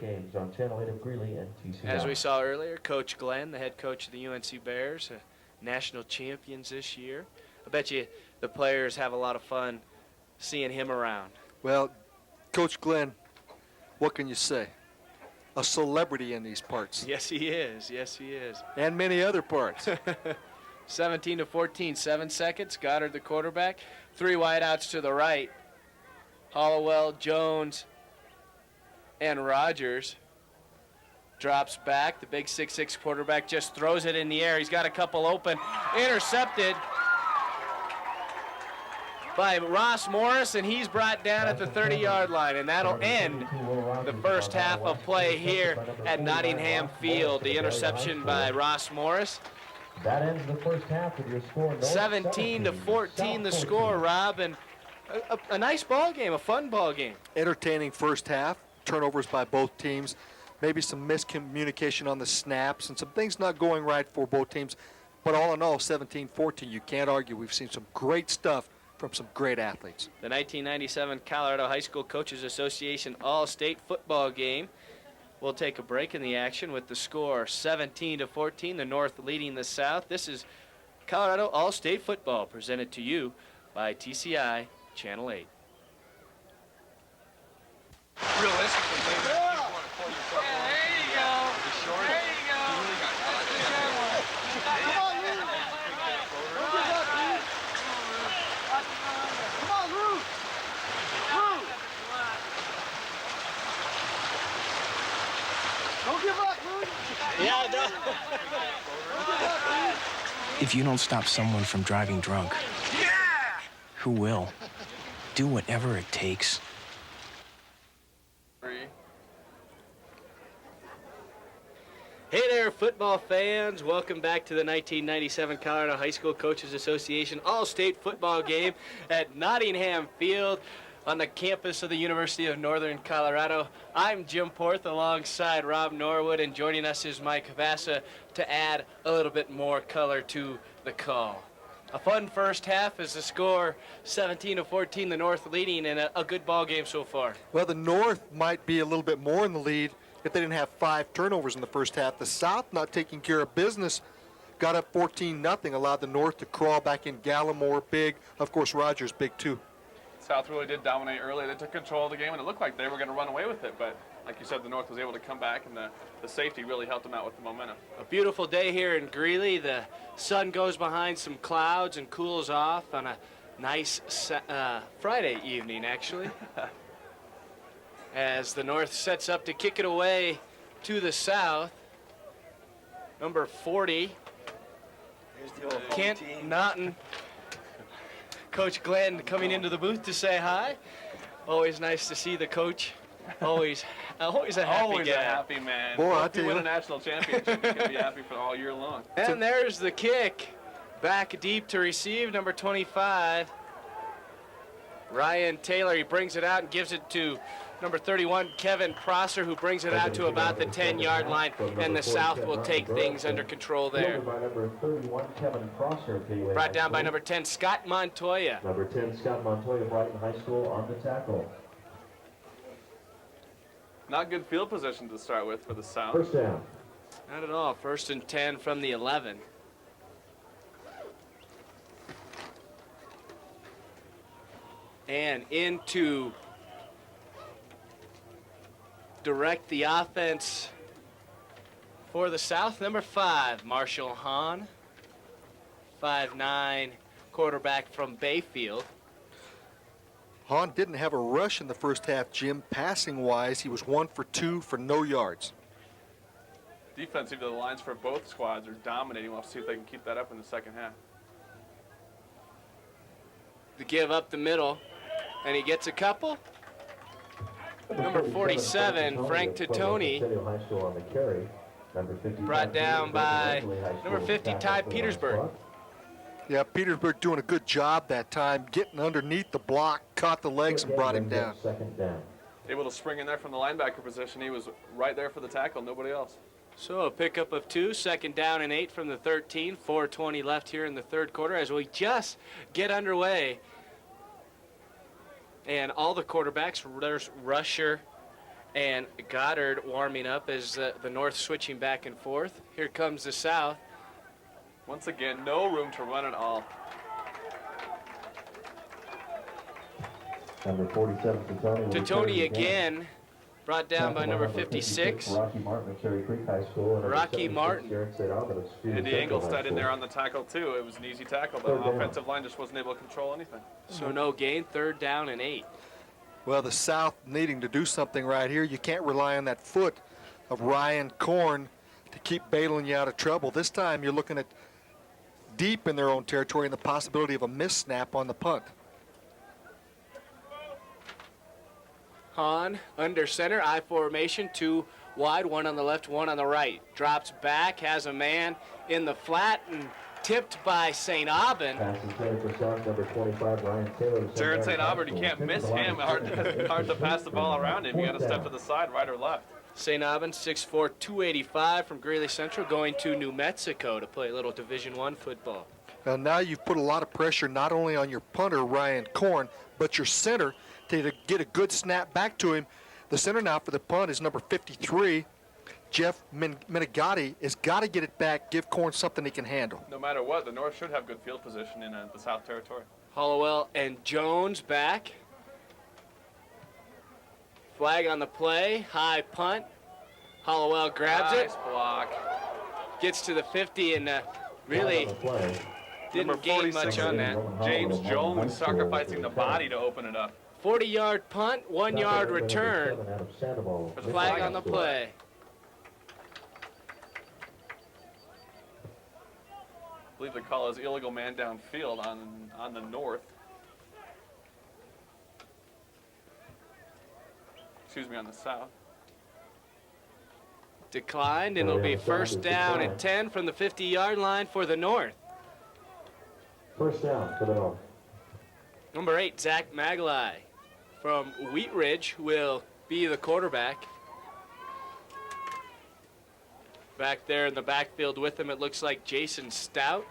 As we saw earlier, Coach Glenn, the head coach of the UNC Bears, national champions this year. I bet you the players have a lot of fun seeing him around. Well, Coach Glenn, what can you say? A celebrity in these parts. Yes, he is. Yes, he is. And many other parts. 17-14, 7 seconds. Goddard, the quarterback. 3 wideouts to the right. Hollowell, Jones, and Rogers. Drops back. The big 6'6" quarterback just throws it in the air. He's got a couple open. Intercepted by Ross Morris, and he's brought down at the 30-yard line, and that'll end the first half of play here at Nottingham Field. The interception by Ross Morris. That ends the first half with your score. 17-14 the score, Rob, and a nice ball game, a fun ball game. Entertaining first half, turnovers by both teams, maybe some miscommunication on the snaps and some things not going right for both teams. But all in all, 17-14, you can't argue. We've seen some great stuff from some great athletes. The 1997 Colorado High School Coaches Association All-State football game. We'll take a break in the action with the score 17-14, the North leading the South. This is Colorado All-State football presented to you by TCI Channel 8. Realistically, maybe if you want to pull your football, There you go. the short, There you go. you really got That's a good one. Come on, Lou. Come on, Lou. Lou. Don't give up, Lou. Yeah, no. If you don't stop someone from driving drunk, who will? Do whatever it takes. Hey there, football fans. Welcome back to the 1997 Colorado High School Coaches Association All-State football game at Nottingham Field on the campus of the University of Northern Colorado. I'm Jim Porth alongside Rob Norwood, and joining us is Mike Vasa to add a little bit more color to the call. A fun first half as the score 17-14, the North leading, and a good ball game so far. Well, the North might be a little bit more in the lead if they didn't have 5 turnovers in the first half. The South, not taking care of business, got up 14-0, allowed the North to crawl back in. Gallimore big, of course Rogers big too. South really did dominate early. They took control of the game, and it looked like they were going to run away with it. But like you said, the North was able to come back, and the safety really helped them out with the momentum. A beautiful day here in Greeley. The sun goes behind some clouds and cools off on a nice Friday evening, actually. As the North sets up to kick it away to the South. Number 40, Kent Naughton. Coach Glenn coming into the booth to say hi. Always nice to see the coach. Always a happy Always guy. a happy man. Boy, I if you tell win you. a national championship, you can be happy for all year long. And there's the kick. Back deep to receive, number 25. Ryan Taylor, he brings it out and gives it to number 31, Kevin Prosser, who brings it out to about the 10-yard line, and the South will take things under control there. By number 31, Kevin Prosser, Gateway Brought High down by School. number 10, Scott Montoya. Number 10, Scott Montoya, Brighton High School, on the tackle. Not good field position to start with for the South. First down. Not at all. 1st and 10 from the 11. And into direct the offense for the South, number 5, Marshall Hahn. 5'9", quarterback from Bayfield. Hahn didn't have a rush in the first half, Jim. Passing-wise, he was 1 for 2 for no yards. Defensively, the lines for both squads are dominating. We'll see if they can keep that up in the second half. To give up the middle, and he gets a couple. Number 47, Frank Titoni, High School on the carry. Number 50, brought down by number 50, Ty Petersburg. Yeah, Petersburg doing a good job that time, getting underneath the block, caught the legs, and brought him down. Second down. Able to spring in there from the linebacker position. He was right there for the tackle, nobody else. So a pickup of 2, 2nd down and 8 from the 13, 4:20 left here in the third quarter as we just get underway. And all the quarterbacks, there's Rusher and Goddard warming up as the North switching back and forth. Here comes the South. Once again, no room to run at all. Number 47, Titoni. Titoni again Brought down by number 56. Rocky Martin of Cherry Creek High School. And Rocky Martin. Andy Engelstad in there on the tackle, too. It was an easy tackle, but the offensive line just wasn't able to control anything. So no gain, 3rd down and 8. Well, the South needing to do something right here. You can't rely on that foot of Ryan Korn to keep bailing you out of trouble. This time you're looking at deep in their own territory and the possibility of a missed snap on the punt. Hahn under center, I formation, 2 wide, 1 on the left, 1 on the right. Drops back, has a man in the flat, and tipped by St. Aubin. Number 25, Ryan Taylor. Jared St. Aubin, you can't miss him. Hard to pass the ball around him. You got to step to the side, right or left. St. Aubin, 6'4", 285 from Greeley Central, going to New Mexico to play a little Division I football. Now you've put a lot of pressure not only on your punter, Ryan Korn, but your center to get a good snap back to him. The center now for the punt is number 53. Jeff Menegatti has got to get it back, give Korn something he can handle. No matter what, the North should have good field position in the South Territory. Hollowell and Jones back. Flag on the play, high punt. Hollowell grabs it. Nice block. Gets to the 50 and really didn't gain much on that. James Jones sacrificing the body to open it up. 40-yard punt, 1-yard return. Flag on the play. I believe the call is illegal man downfield on the North. Excuse me, on the South. Declined, and it'll be 1st down and 10 from the 50-yard line for the North. 1st down for the North. Number 8, Zach Magalai from Wheat Ridge will be the quarterback. Back there in the backfield with him, it looks like Jason Stout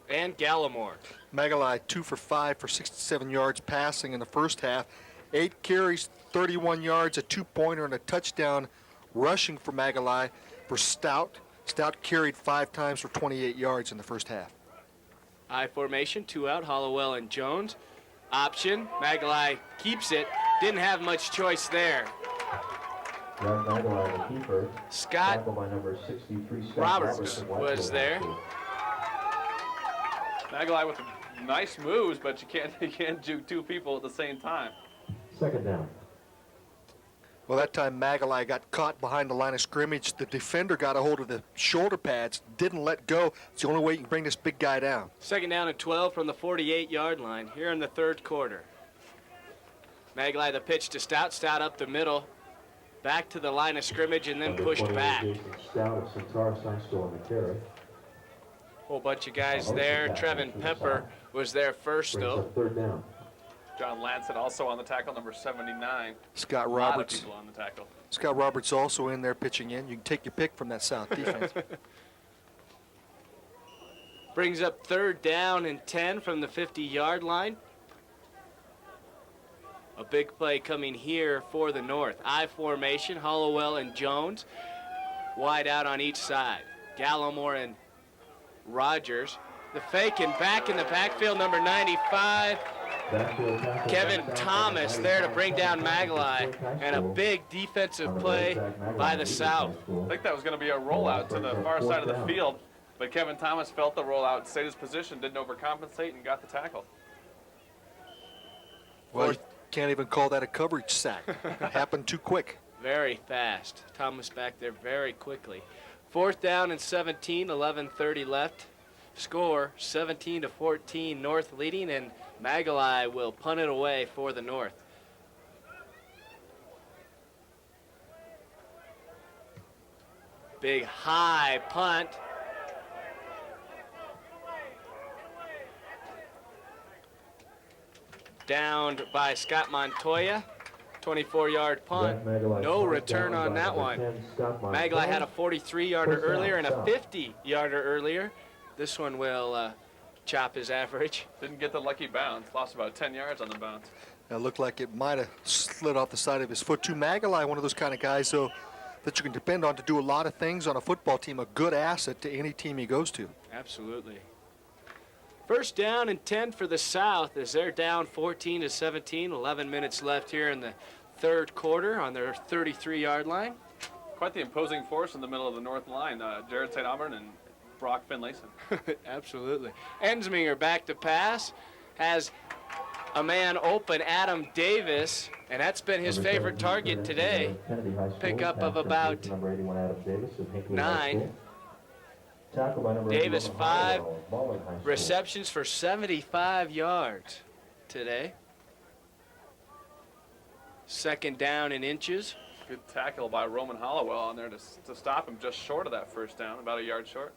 and Gallimore. Magalai 2 for 5 for 67 yards passing in the first half. 8 carries, 31 yards, a 2-pointer, and a touchdown rushing for Magalai. For Stout, Stout carried 5 times for 28 yards in the first half. I formation, 2 out, Hollowell and Jones. Option, Magalai keeps it. Didn't have much choice there. Scott Roberts was there. Magalai with nice moves, but you can't juke 2 people at the same time. 2nd down. Well, that time Magalai got caught behind the line of scrimmage. The defender got a hold of the shoulder pads, didn't let go. It's the only way you can bring this big guy down. 2nd down and 12 from the 48-yard line here in the 3rd quarter. Magalai the pitch to Stout. Stout up the middle, back to the line of scrimmage, and then pushed back. Whole bunch of guys there. Trevin Pepper was there first, though. 3rd down. John Lansett also on the tackle, number 79. Scott A lot of Roberts. people on the tackle. Scott Roberts also in there pitching in. You can take your pick from that South defense. Brings up 3rd down and 10 from the 50-yard line. A big play coming here for the North. I formation, Hollowell and Jones. Wide out on each side. Gallimore and Rogers. The fake and back in the backfield, number 95. Kevin Thomas there to bring down Magalai, and a big defensive play by the South. I think that was going to be a rollout to the far side of the field, but Kevin Thomas felt the rollout, stayed his position, didn't overcompensate, and got the tackle. Well, you can't even call that a coverage sack. It happened too quick. Very fast. Thomas back there very quickly. 4th down and 17, 11:30 left. Score 17-14, North leading, and Magalai will punt it away for the North. Big high punt. Downed by Scott Montoya. 24-yard punt. No return on that one. Magalai had a 43-yarder earlier and a 50-yarder earlier. This one will chop his average. Didn't get the lucky bounce. Lost about 10 yards on the bounce. It looked like it might have slid off the side of his foot too. Magalai, one of those kind of guys, though, that you can depend on to do a lot of things on a football team. A good asset to any team he goes to. Absolutely. 1st down and 10 for the South as they're down 14-17. 11 minutes left here in the third quarter on their 33-yard line. Quite the imposing force in the middle of the north line. Jared St. Auburn and Brock Finlayson. Absolutely. Ensminger back to pass. Has a man open, Adam Davis, and that's been his favorite target today. Pickup of about 9. Davis 5 receptions for 75 yards today. Second down in inches. Good tackle by Roman Hollowell on there to stop him just short of that first down, about a yard short.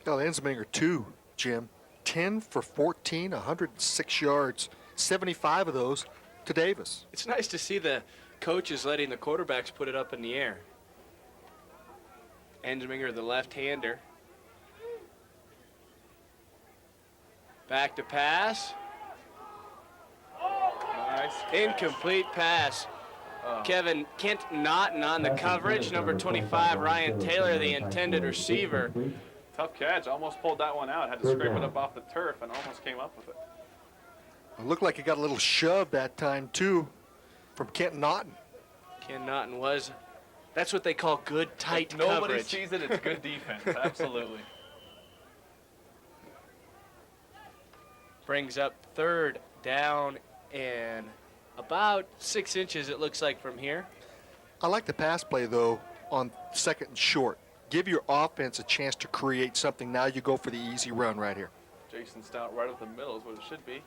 Well, Ensminger 2, Jim. 10 for 14, 106 yards, 75 of those to Davis. It's nice to see the coaches letting the quarterbacks put it up in the air. Ensminger, the left-hander. Back to pass. Nice. Incomplete pass. Kevin Kent Naughton on the coverage. Number 25, Ryan Taylor, the intended receiver. Tough catch. Almost pulled that one out. Had to scrape it up off the turf and almost came up with it. It looked like he got a little shove that time, too, from Kent Naughton. Ken Naughton was, that's what they call good, tight If nobody coverage. sees it, it's good defense. Absolutely. Brings up third down and about 6 inches, it looks like, from here. I like the pass play, though, on second and short. Give your offense a chance to create something. Now you go for the easy run right here. Jason Stout right up the middle is what it should be.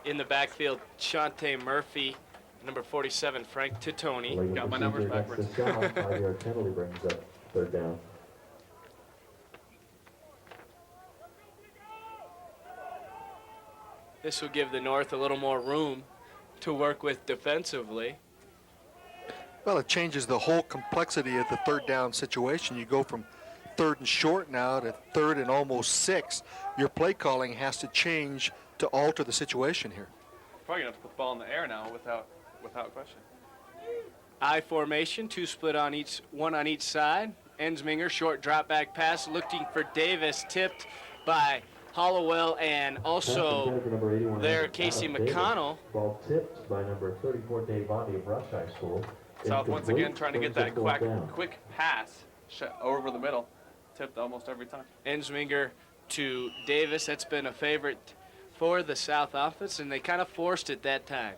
In the backfield, Shante Murphy, number 47, Frank Titoni. Got my numbers backwards. 5-yard penalty brings up third down. This will give the North a little more room to work with defensively. Well, it changes the whole complexity of the third down situation. You go from third and short now to third and almost 6. Your play calling has to change to alter the situation here. Probably gonna have to put the ball in the air now without question. I formation, 2 split on each, 1 on each side. Ensminger, short drop back pass, looking for Davis, tipped by Hollowell and also there Casey McConnell. Ball tipped by number 34, Dave Bondi of Rush High School. South once again Incomplete, trying to get brings that up fourth down. quick pass over the middle. Tipped almost every time. Ensminger to Davis, that's been a favorite for the South offense, and they kind of forced it that time.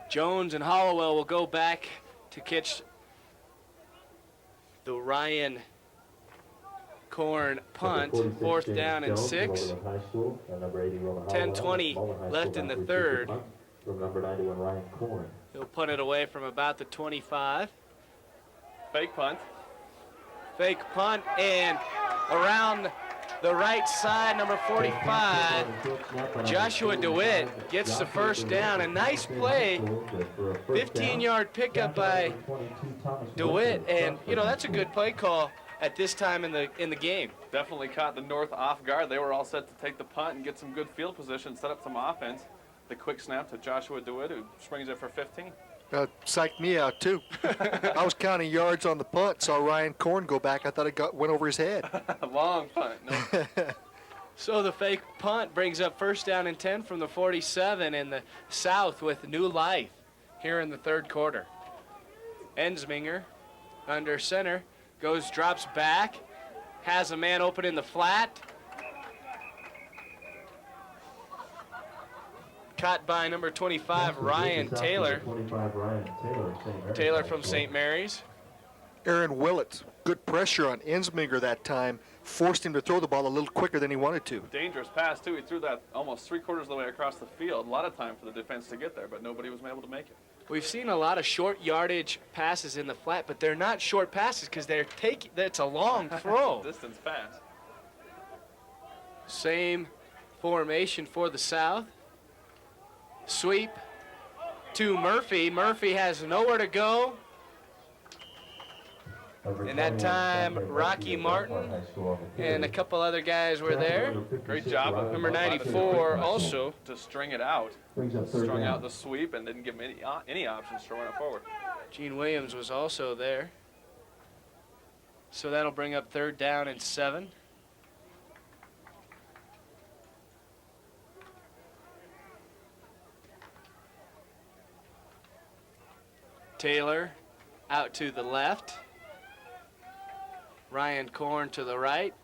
Jones and Hollowell will go back to catch the Ryan Korn punt, 4th down and 6. 10:20 left in the third. From number 91, Ryan Korn. He'll punt it away from about the 25. Fake punt. Fake punt, and around the right side, number 45, Joshua DeWitt gets the first down. A nice play, 15-yard pickup by DeWitt, and you know that's a good play call at this time in the game. Definitely caught the North off guard. They were all set to take the punt and get some good field position, set up some offense. The quick snap to Joshua DeWitt, who springs it for 15. Psyched me out, too. I was counting yards on the punt, saw Ryan Korn go back. I thought it went over his head. Long punt. No. So the fake punt brings up 1st down and 10 from the 47, and the South with new life here in the third quarter. Ensminger under center, drops back, has a man open in the flat. Caught by number 25, Ryan Taylor. 25, Ryan Taylor, St. Mary's Taylor High from School. St. Mary's. Aaron Willett, good pressure on Ensminger that time, forced him to throw the ball a little quicker than he wanted to. Dangerous pass, too. He threw that almost 3/4 of the way across the field. A lot of time for the defense to get there, but nobody was able to make it. We've seen a lot of short yardage passes in the flat, but they're not short passes because that's a long throw. Distance pass. Same formation for the South. Sweep to Murphy. Murphy has nowhere to go. And that time, Rocky Martin and a couple other guys were there. Great job of Number 94 also. to string it out. Strung out the sweep and didn't give him any options to run it forward. Gene Williams was also there. So that'll bring up 3rd down and 7. Taylor out to the left. Ryan Korn to the right.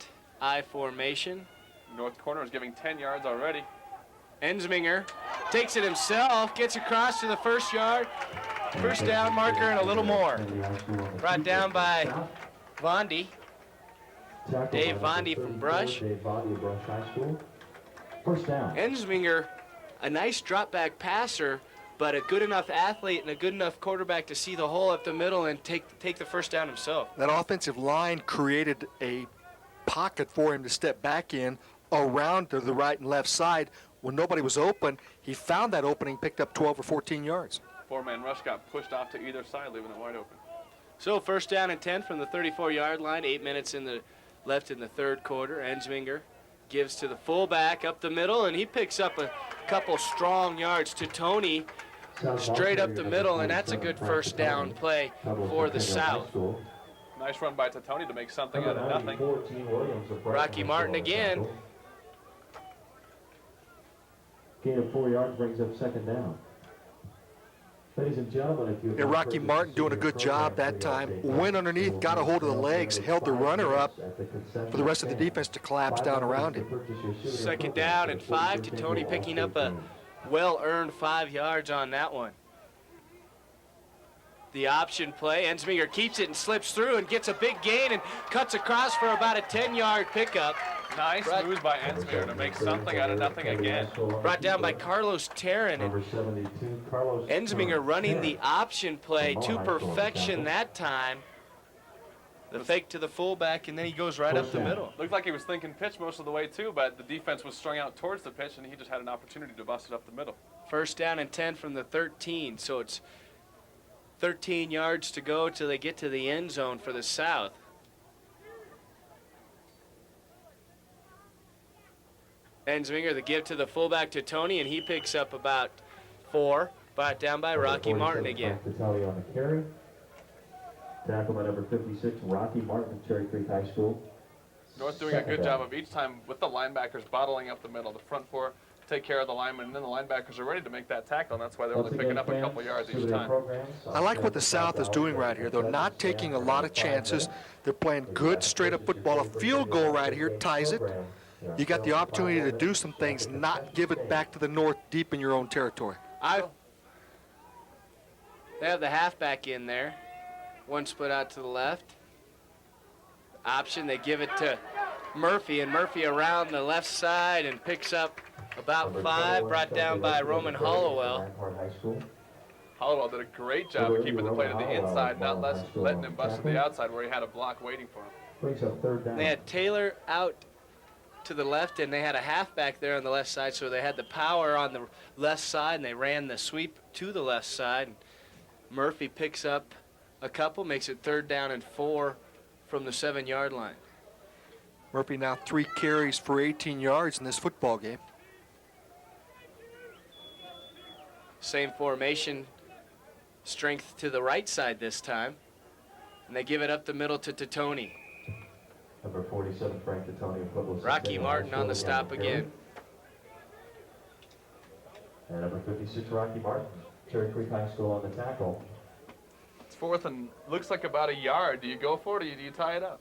I formation. North corner is giving 10 yards already. Ensminger takes it himself, gets across to the first yard. First down marker and a little more. Brought down by Vondi. Dave Vondi from Brush. Dave Vondi of Brush High School. First down. Ensminger, a nice drop back passer, but a good enough athlete and a good enough quarterback to see the hole up the middle and take the first down himself. That offensive line created a pocket for him to step back in around to the right and left side. When nobody was open, he found that opening, picked up 12 or 14 yards. Four-man rush got pushed off to either side, leaving it wide open. So first down and 10 from the 34-yard line. 8 minutes left in the third quarter. Ensminger gives to the fullback up the middle, and he picks up a couple strong yards to Tony straight up the middle, and that's a good first down play for the South. Nice run by Tony to make something out of nothing. Rocky Martin again. Gain of 4 yards brings up second down. Ladies and gentlemen, if you Yeah, Rocky Martin doing a good job that time. Went underneath, got a hold of the legs, held the runner up for the rest of the defense to collapse down around him. Second down and 5 to Tony, picking up a well-earned 5 yards on that one. The option play, Ensminger keeps it and slips through and gets a big gain and cuts across for about a 10-yard pickup. Nice moves by Ensminger to make something out of nothing again. Brought down by Carlos Terran. Number 72, Carlos Ensminger running the option play to perfection that time. The fake to the fullback, and then he goes right up the middle. Looked like he was thinking pitch most of the way too, but the defense was strung out towards the pitch, and he just had an opportunity to bust it up the middle. First down and 10 from the 13, so it's 13 yards to go till they get to the end zone for the South. Ensminger, the give to the fullback to Tony, and he picks up about 4. Brought down by Rocky Martin again. Tally on the carry. Tackle by number 56, Rocky Martin, Cherry Creek High School. North doing a good job of each time with the linebackers bottling up the middle. The front four take care of the linemen, and then the linebackers are ready to make that tackle, and that's why they're only picking up a couple yards each time. I like what the South is doing right here. They're not taking a lot of chances. They're playing good straight-up football. A field goal right here ties it. You got the opportunity to do some things, not give it back to the North deep in your own territory. They have the halfback in there. One split out to the left. Option, they give it to Murphy, and Murphy around the left side and picks up about 5, brought down by Roman Hollowell. Hollowell did a great job of keeping the play to the inside, not letting him bust to the outside where he had a block waiting for him. Brings up third down. They had Taylor out to the left, and they had a halfback there on the left side, so they had the power on the left side, and they ran the sweep to the left side. Murphy picks up a couple, makes it third down and 4 from the 7-yard line. Murphy now 3 carries for 18 yards in this football game. Same formation, strength to the right side this time, and they give it up the middle to Tony. Number 47, Frank Titoni of Pueblo. Rocky Martin on the stop again. And number 56, Rocky Martin, Cherry Creek High School on the tackle. It's fourth and looks like about a yard. Do you go for it, or do you tie it up?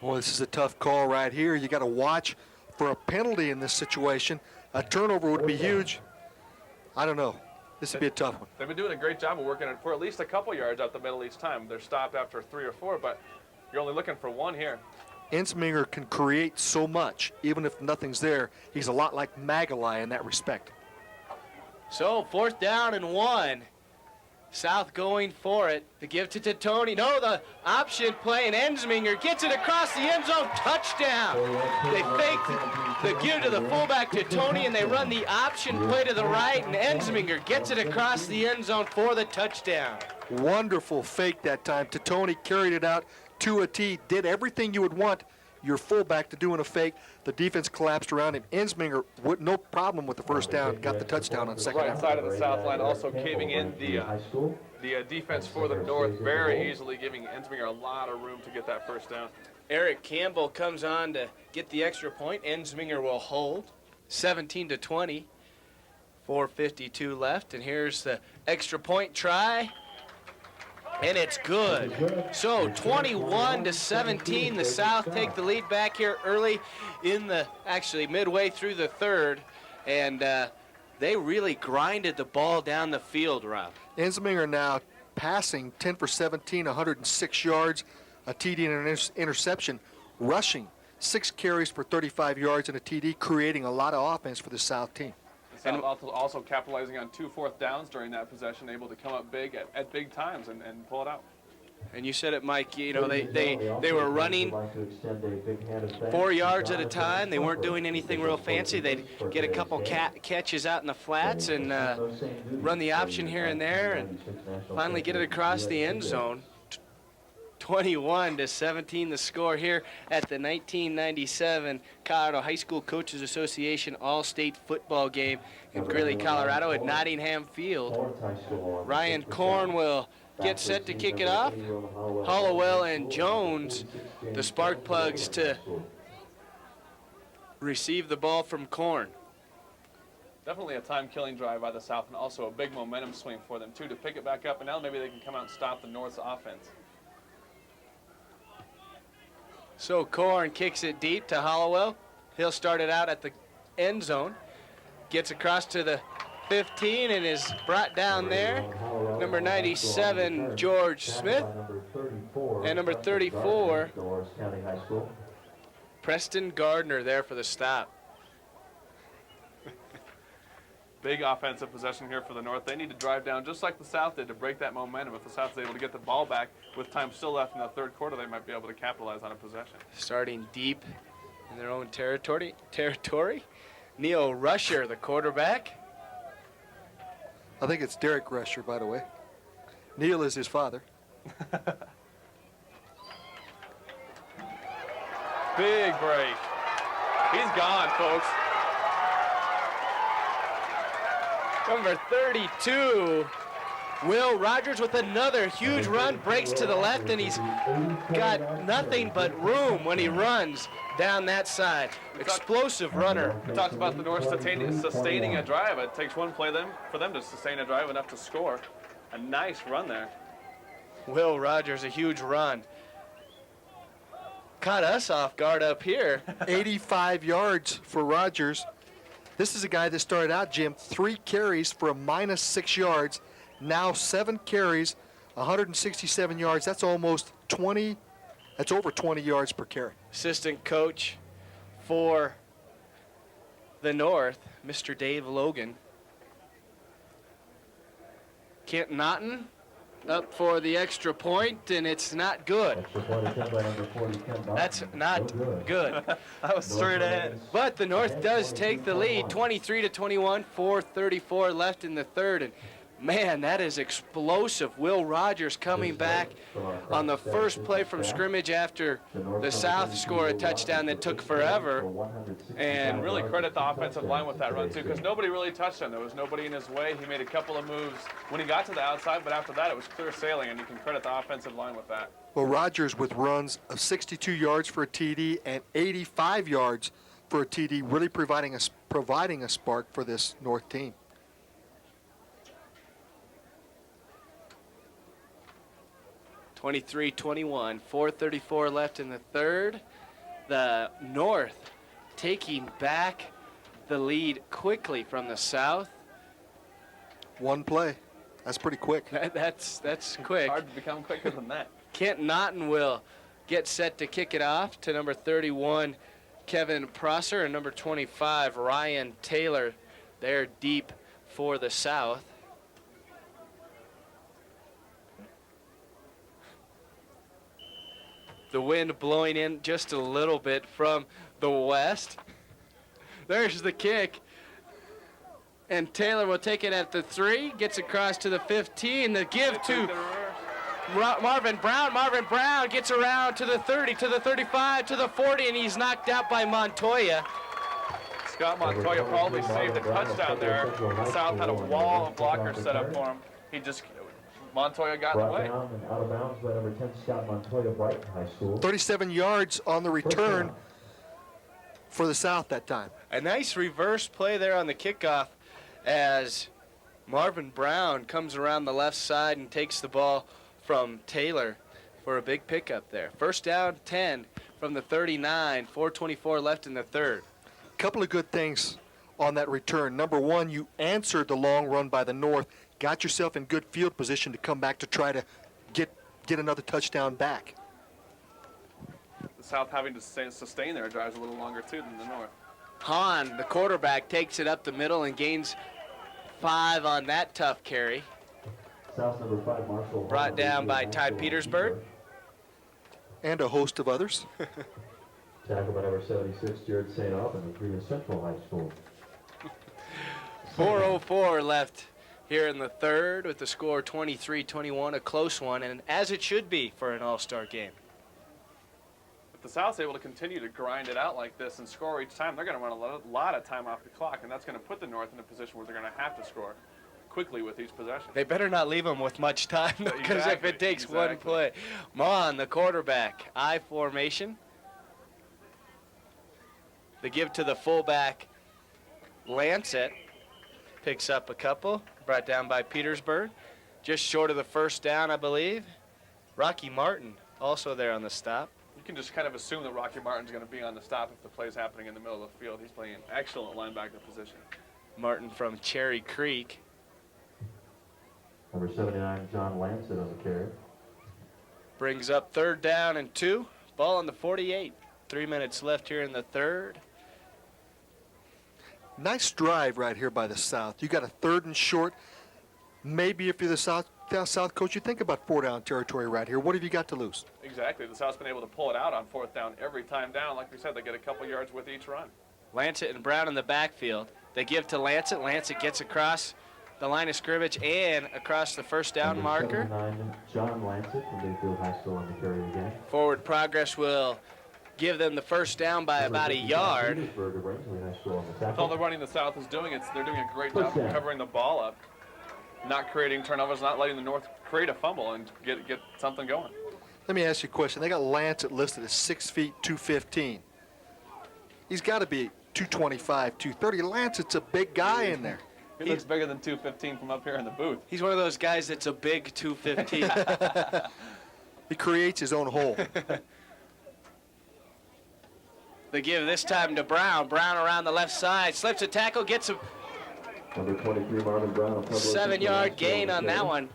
Boy, this is a tough call right here. You got to watch for a penalty in this situation. A turnover would be huge. I don't know. This would be a tough one. They've been doing a great job of working it for at least a couple yards out the middle each time. They're stopped after 3 or 4, but you're only looking for 1 here. Ensminger can create so much, even if nothing's there. He's a lot like Magalai in that respect. So, 4th down and 1. South going for it. The give to Tony. No, the option play, and Ensminger gets it across the end zone. Touchdown. They fake the give to the fullback to Tony, and they run the option play to the right, and Ensminger gets it across the end zone for the touchdown. Wonderful fake that time. Tony carried it out to a T, did everything you would want your fullback to do in a fake. The defense collapsed around him. Ensminger, no problem with the first down, got the touchdown on second down. Right side of the South line also caving in the defense for the North very easily, giving Ensminger a lot of room to get that first down. Eric Campbell comes on to get the extra point. Ensminger will hold. 17-20. 4:52 left, and here's the extra point try. And it's good. So 21-17, the South take the lead back here early in the, actually midway through the third. And they really grinded the ball down the field, Rob. Ensminger now passing 10 for 17, 106 yards, a TD and an interception, rushing 6 carries for 35 yards and a TD, creating a lot of offense for the South team. The South also capitalizing on 2 fourth downs during that possession, able to come up big at big times and pull it out. And you said it, Mike, you know, they were running 4 yards at a time. They weren't doing anything real fancy. They'd get a couple catches out in the flats and run the option here and there and finally get it across the end zone. 21-17 the score here at the 1997 Colorado High School Coaches Association All-State Football game in Greeley, Colorado at Nottingham Field. Ryan Korn will get set to kick it off. Hollowell and Jones, the spark plugs, to receive the ball from Korn. Definitely a time-killing drive by the South and also a big momentum swing for them, too, to pick it back up, and now maybe they can come out and stop the North's offense. So Korn kicks it deep to Hollowell. He'll start it out at the end zone. Gets across to the 15 and is brought down there. Number 97, George Smith. And number 34, Preston Gardner there for the stop. Big offensive possession here for the North. They need to drive down just like the South did to break that momentum. If the South is able to get the ball back with time still left in the third quarter, they might be able to capitalize on a possession. Starting deep in their own territory. Neil Rusher, the quarterback. I think it's Derek Rusher, by the way. Neil is his father. Big break. He's gone, folks. Number 32, Will Rogers with another huge run, breaks to the left, and he's got nothing but room when he runs down that side. Explosive runner. We talked about the North sustaining a drive. It takes one play for them to sustain a drive enough to score. A nice run there. Will Rogers, a huge run. Caught us off guard up here. 85 yards for Rogers. This is a guy that started out, Jim, 3 carries for a -6 yards. Now 7 carries, 167 yards. That's almost 20. That's over 20 yards per carry. Assistant coach for the North, Mr. Dave Logan. Kent Naughton up for the extra point, and it's not good. That's not good. That was straight ahead. But the North does take the lead, 23-21, 4:34 left in the third. And man, that is explosive. Will Rogers coming back on the first play from scrimmage after the South scored a touchdown that took forever. And really credit the offensive line with that run, too, because nobody really touched him. There was nobody in his way. He made a couple of moves when he got to the outside, but after that, it was clear sailing, and you can credit the offensive line with that. Well, Rogers with runs of 62 yards for a TD and 85 yards for a TD, really providing a spark for this North team. 23-21, 4:34 left in the third. The North taking back the lead quickly from the South. One play. That's pretty quick. That's quick. Hard to become quicker than that. Kent Naughton will get set to kick it off to number 31, Kevin Prosser, and number 25, Ryan Taylor. They're deep for the South. The wind blowing in just a little bit from the west. There's the kick. And Taylor will take it at the 3, gets across to the 15. The give to Marvin Brown. Marvin Brown gets around to the 30, to the 35, to the 40, and he's knocked out by Montoya. Scott Montoya probably saved a touchdown there. The South had a wall of blockers set up for him. Montoya got in the way. Out of bounds by number 10, Scott Montoya, Brighton High School. 37 yards on the return for the South that time. A nice reverse play there on the kickoff as Marvin Brown comes around the left side and takes the ball from Taylor for a big pickup there. First down, 10 from the 39, 4:24 left in the third. Couple of good things on that return. Number one, you answered the long run by the North, got yourself in good field position to come back to try to get another touchdown back. The South having to sustain their drives a little longer, too, than the North. Hahn, the quarterback, takes it up the middle and gains 5 on that tough carry. South number 5, Marshall. Brought down by Ty Petersburg. And a host of others. Tackled by number 76, Jared St. Aubin of Greenville Central High School. 4:04 left here in the third with the score 23-21, a close one, and as it should be for an all-star game. If the South's able to continue to grind it out like this and score each time, they're going to run a lot of time off the clock, and that's going to put the North in a position where they're going to have to score quickly with each possession. They better not leave them with much time, because if Exactly, it takes one exactly. play. Mon, the quarterback, I formation. The give to the fullback, Lancet, picks up a couple, brought down by Petersburg. Just short of the first down, I believe. Rocky Martin also there on the stop. You can just kind of assume that Rocky Martin's going to be on the stop if the play's happening in the middle of the field. He's playing an excellent linebacker position. Martin from Cherry Creek. Number 79, John Lancet on the carry. Brings up 3rd down and 2. Ball on the 48. 3 minutes left here in the third. Nice drive right here by the South. You got a 3rd and short. Maybe if you're the South coach, you think about 4-down territory right here. What have you got to lose? Exactly. The South's been able to pull it out on 4th down every time down. Like we said, they get a couple yards with each run. Lancet and Brown in the backfield. They give to Lancet. Lancet gets across the line of scrimmage and across the first down Number marker. 79, John Lancet from Bayfield High School on the carry again. Forward progress will give them the first down by about a yard. Petersburg of Rangeley High School on the With all the tackle. running the South is doing, they're doing a great job Touchdown. of covering the ball up, not creating turnovers, not letting the North create a fumble and get something going. Let me ask you a question. They got Lancet listed as 6 feet, 215. He's got to be 225, 230. Lancet's a big guy in there. He looks bigger than 215 from up here in the booth. He's one of those guys that's a big 215. He creates his own hole. The give this time to Brown. Brown around the left side. Slips a tackle, gets a Number 23, Marvin Brown of Pueblo Central 7-yard High School gain on that carry. one.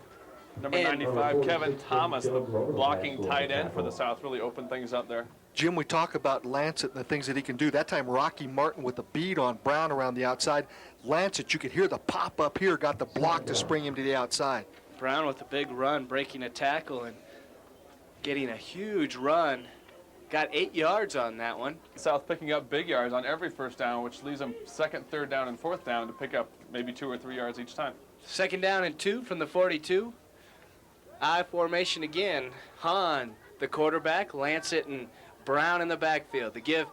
Number And- 95, Kevin Thomas, the blocking tight end for the South, really opened things up there. Jim, we talk about Lancet and the things that he can do. That time, Rocky Martin with the bead on Brown around the outside. Lancet, you could hear the pop up here, got the block to spring him to the outside. Brown with a big run, breaking a tackle and getting a huge run. Got 8 yards on that one. South picking up big yards on every first down, which leaves them 2nd, 3rd down, and 4th down to pick up maybe 2 or 3 yards each time. 2nd down and 2 from the 42. I formation again. Hahn, the quarterback, Lancet and Brown in the backfield. They give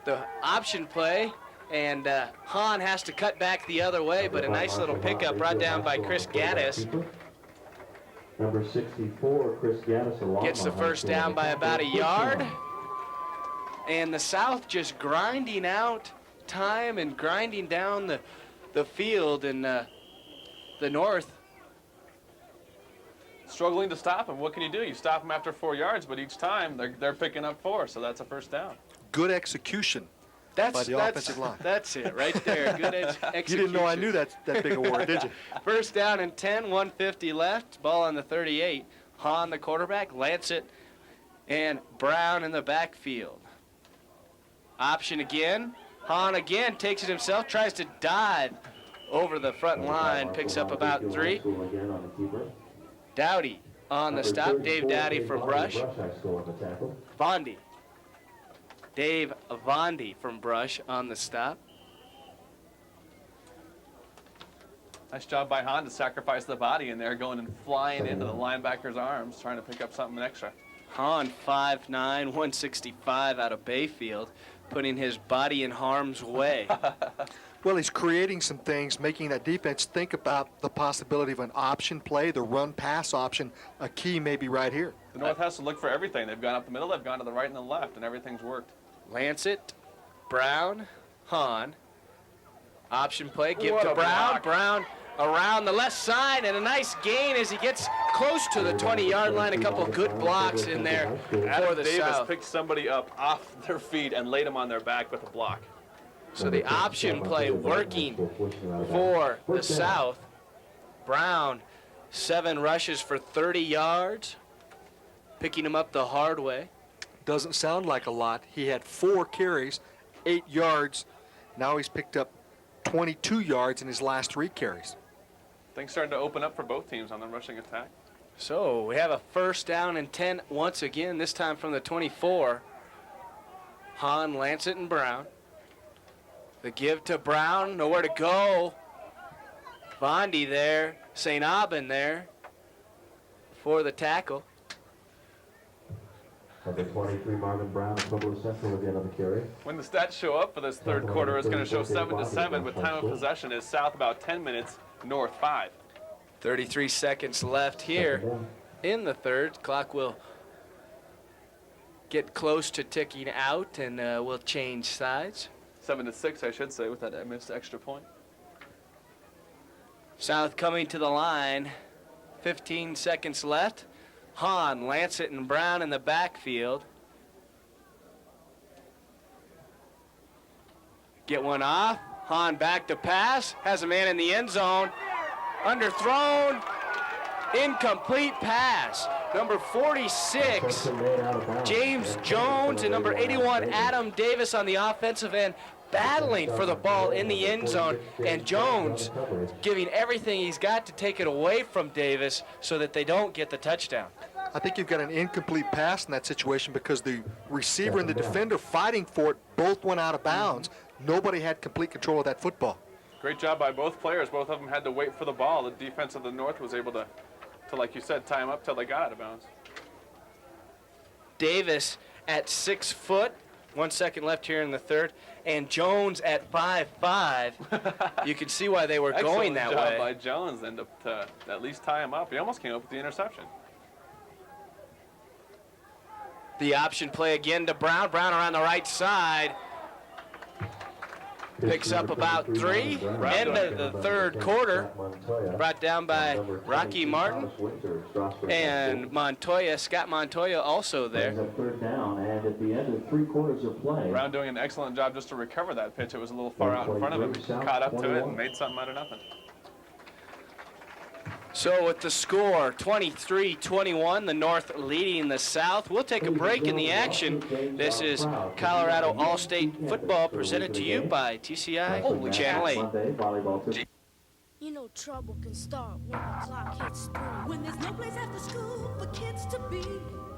the option play, and Hahn has to cut back the other way, but a nice little pickup brought down by Chris Gaddis. Number 64, Chris Gaddis. of Gets the Longmont High first School down on the by tackle. about a yard. Touchdown. And the South just grinding out time and grinding down the field, and the North. Struggling to stop him. What can you do? You stop them after 4 yards, but each time they're picking up 4, so that's a first down. Good execution by the offensive line. That's it right there. Good execution. You didn't know I knew that big a word, did you? First down and 10, 150 left. Ball on the 38. Hahn, the quarterback, Lancet, and Brown in the backfield. Option again. Hahn again takes it himself, tries to dive over the front line, picks up about 3. Again on the keeper. Dowdy on the Number stop. 34, Dave Dowdy from Brush. High School on the tackle. Vondi. Dave Vondi from Brush on the stop. Nice job by Hahn to sacrifice the body in there, going and flying into the linebacker's arms, trying to pick up something extra. Hahn, 5'9", 165 out of Bayfield, putting his body in harm's way. Well, he's creating some things, making that defense think about the possibility of an option play, the run-pass option, a key maybe right here. The North has to look for everything. They've gone up the middle, they've gone to the right and the left, and everything's worked. Lancet, Brown, Hahn. Option play, give What to a Brown. block. Brown around the left side, and a nice gain as he gets close to the 20-yard line. A couple good blocks in there for Adam the Davis South. picked somebody up off their feet and laid them on their back with a block. So the option play working for the South. Brown, 7 rushes for 30 yards, picking him up the hard way. Doesn't sound like a lot. He had 4 carries, 8 yards. Now he's picked up 22 yards in his last 3 carries. Things starting to open up for both teams on the rushing attack. So we have a 1st down and 10 once again, this time from the 24. Hahn, Lancet, and Brown. The give to Brown, nowhere to go. Bondi there, St. Aubin there for the tackle. Number 23, Marvin Brown, Pueblo Central with the end of the carry. When the stats show up for this third quarter, it's going to show 7-7, with time of possession is South about 10 minutes, North 5. 33 seconds left here in the third. Clock will get close to ticking out, and we'll change sides. 7-6, I should say, with that missed extra point. South coming to the line. 15 seconds left. Hahn, Lancet, and Brown in the backfield. Get one off. Hahn back to pass. Has a man in the end zone. Underthrown. Incomplete pass. Number 46, James Jones, and number 81, Adam Davis on the offensive end, battling for the ball in the end zone, and Jones giving everything he's got to take it away from Davis so that they don't get the touchdown. I think you've got an incomplete pass in that situation because the receiver and the defender fighting for it both went out of bounds. Nobody had complete control of that football. Great job by both players. Both of them had to wait for the ball. The defense of the North was able to like you said, tie them up till they got out of bounds. Davis at 6 foot. 1 second left here in the third. And Jones at 5'5". You can see why they were going that Excellent way. job by Jones then to at least tie him up. He almost came up with the interception. The option play again to Brown. Brown around the right side. Picks up about 3. End of the third quarter. Brought down by Rocky Martin. And Montoya, Scott Montoya also there. Third down, and at the end of 3 quarters of play. Brown doing an excellent job just to recover that pitch. It was a little far out in front of him. He caught up to it and made something out of nothing. So with the score, 23-21, the North leading the South. We'll take a break in the action. This is Colorado All-State Football presented to you by TCI Channel 8. You know trouble can start when the clock hits 3. When there's no place after school for kids to be.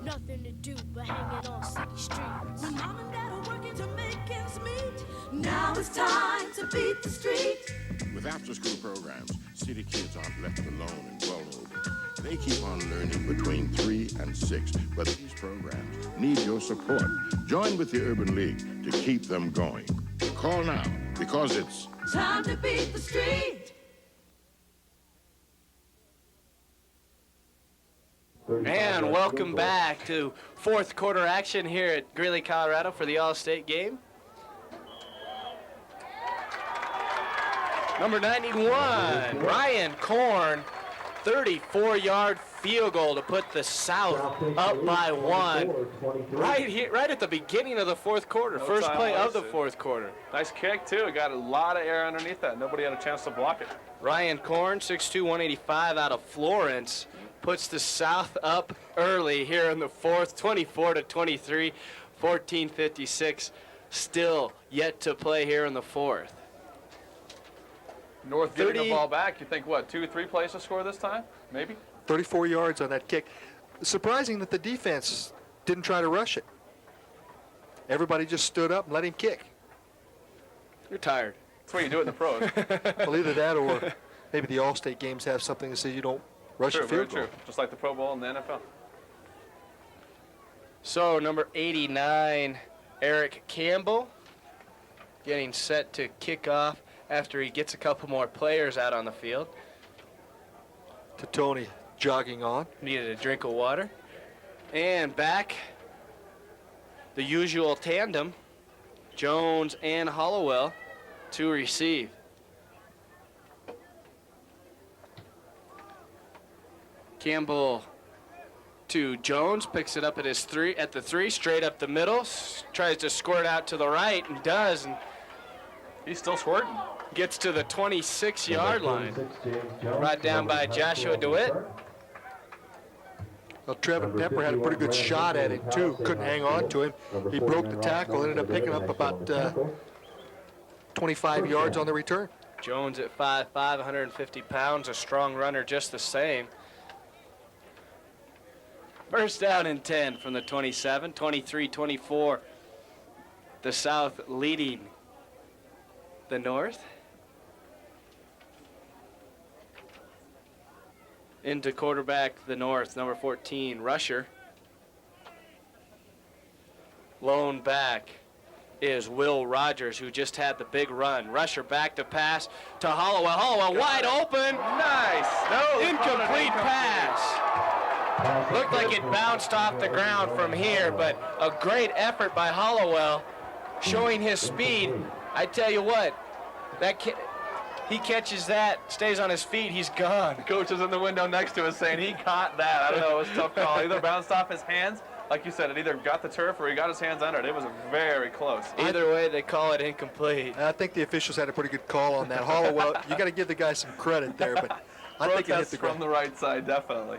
Nothing to do but hanging on city streets. When mom and dad are working to make ends meet. Now it's time to beat the street. With after-school programs, city kids aren't left alone and vulnerable. They keep on learning between 3 and 6, but these programs need your support. Join with the Urban League to keep them going. Call now, because it's time to beat the street. And welcome back to fourth quarter action here at Greeley, Colorado for the All-State game. Number 91, Ryan Korn, 34-yard field goal to put the South up by 1. Right here, right at the beginning of the fourth quarter, first play of the fourth quarter. Nice kick, too. It got a lot of air underneath that. Nobody had a chance to block it. Ryan Korn, 6'2", 185 out of Florence, puts the South up early here in the fourth, 24-23, 14:56, still yet to play here in the fourth. North getting the ball back. You think, what, 2 or 3 plays to score this time? Maybe? 34 yards on that kick. Surprising that the defense didn't try to rush it. Everybody just stood up and let him kick. You're tired. That's what you do it in the pros. Well, either that or maybe the All-State games have something that says you don't rush a field goal. True. Just like the Pro Bowl and the NFL. So number 89, Eric Campbell, getting set to kick off after he gets a couple more players out on the field. To Tony jogging on. Needed a drink of water. And back, the usual tandem, Jones and Hollowell, to receive. Campbell to Jones, picks it up at the three, straight up the middle, tries to squirt out to the right and does, and he's still squirting. Gets to the 26-yard line. Brought down by Joshua DeWitt. Well, Trevor Pepper had a pretty good shot at it, too. Couldn't hang on to him. He broke the tackle, ended up picking up about 25 yards on the return. Jones at 5'5", 150 pounds, a strong runner just the same. First down and 10 from the 27, 23-24. The South leading the North. Into quarterback the North, number 14, Rusher. Lone back is Will Rogers, who just had the big run. Rusher back to pass to Hollowell. Hollowell wide open. Nice. No, incomplete pass. Looked like it bounced off the ground from here, but a great effort by Hollowell, showing his speed. I tell you what, he catches that, stays on his feet, he's gone. The coach is in the window next to us saying he caught that. I don't know, it was a tough call. Either bounced off his hands, like you said, it either got the turf or he got his hands under it. It was very close. Either way, they call it incomplete. I think the officials had a pretty good call on that. Hollowell, you got to give the guy some credit there, but I think it hit the ground. From the right side, definitely.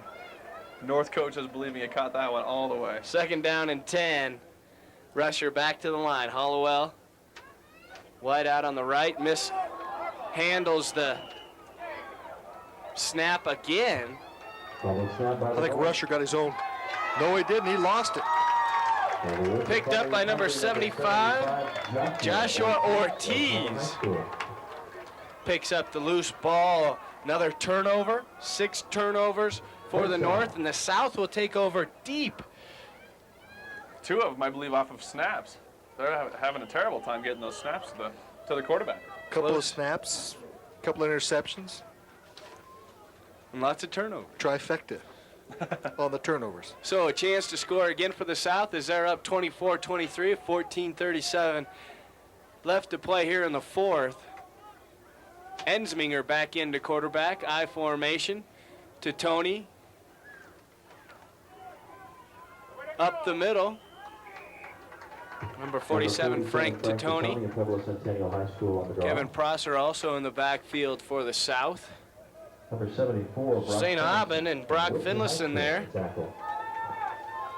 North coaches believing he caught that one all the way. Second down and 10. Rusher back to the line. Hollowell wide out on the right. Handles the snap again. I think Rusher got his own. No, he didn't. He lost it. Picked up by number 75, Joshua Ortiz. Picks up the loose ball. Another turnover. 6 turnovers for the North, and the South will take over deep. 2 of them, I believe, off of snaps. They're having a terrible time getting those snaps to the quarterback. Couple of snaps, couple of interceptions. And lots of turnovers. Trifecta on the turnovers. So a chance to score again for the South as they're up 24-23, 14:37 left to play here in the fourth. Ensminger back into quarterback, I formation to Tony. Up the middle. Number 47, Frank to Tony. Kevin Prosser also in the backfield for the South. Number 74, St. Aubin and Brock Finlayson there.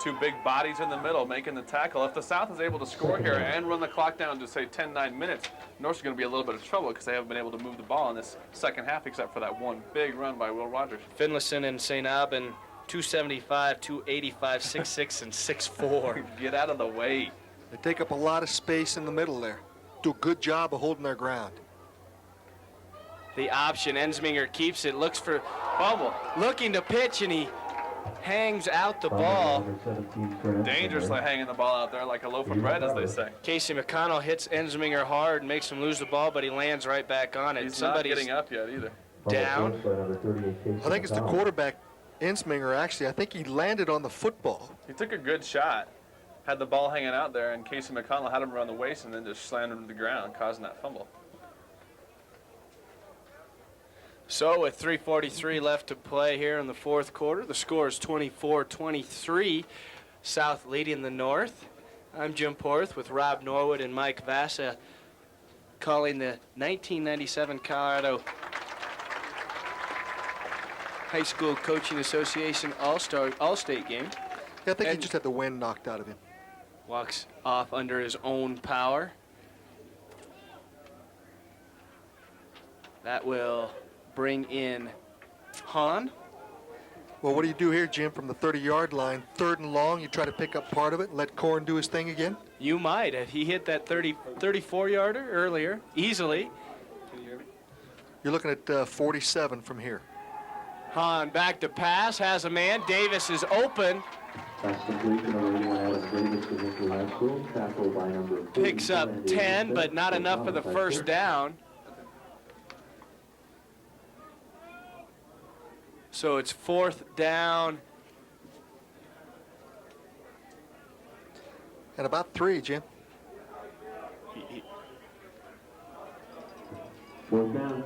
2 big bodies in the middle making the tackle. If the South is able to score here and run the clock down to, say, 10-9 minutes, North's going to be a little bit of trouble because they haven't been able to move the ball in this second half except for that one big run by Will Rogers. Finlayson and St. Aubin, 275, 285, 6'6", and 6'4". Get out of the way. They take up a lot of space in the middle there. Do a good job of holding their ground. The option, Ensminger keeps it, looks for fumble, looking to pitch, and he hangs out the ball. Dangerously hanging the ball out there like a loaf of bread, as they say. Casey McConnell hits Ensminger hard and makes him lose the ball, but he lands right back on it. He's not getting up yet either. Down. I think it's the quarterback, Ensminger, actually. I think he landed on the football. He took a good shot, had the ball hanging out there, and Casey McConnell had him around the waist and then just slammed him to the ground, causing that fumble. So with 3:43 left to play here in the fourth quarter, the score is 24-23. South leading the North. I'm Jim Porth with Rob Norwood and Mike Vassa calling the 1997 Colorado High School Coaching Association All-State game. Yeah, I think he just had the wind knocked out of him. Walks off under his own power. That will bring in Hahn. Well, what do you do here, Jim, from the 30-yard line? 3rd and long, you try to pick up part of it and let Korn do his thing again? You might. He hit that 34-yarder earlier, easily. You're looking at 47 from here. Hahn back to pass, has a man. Davis is open. Picks up 10, but not enough for the first down. So it's 4th down. And about 3, Jim. 4th down.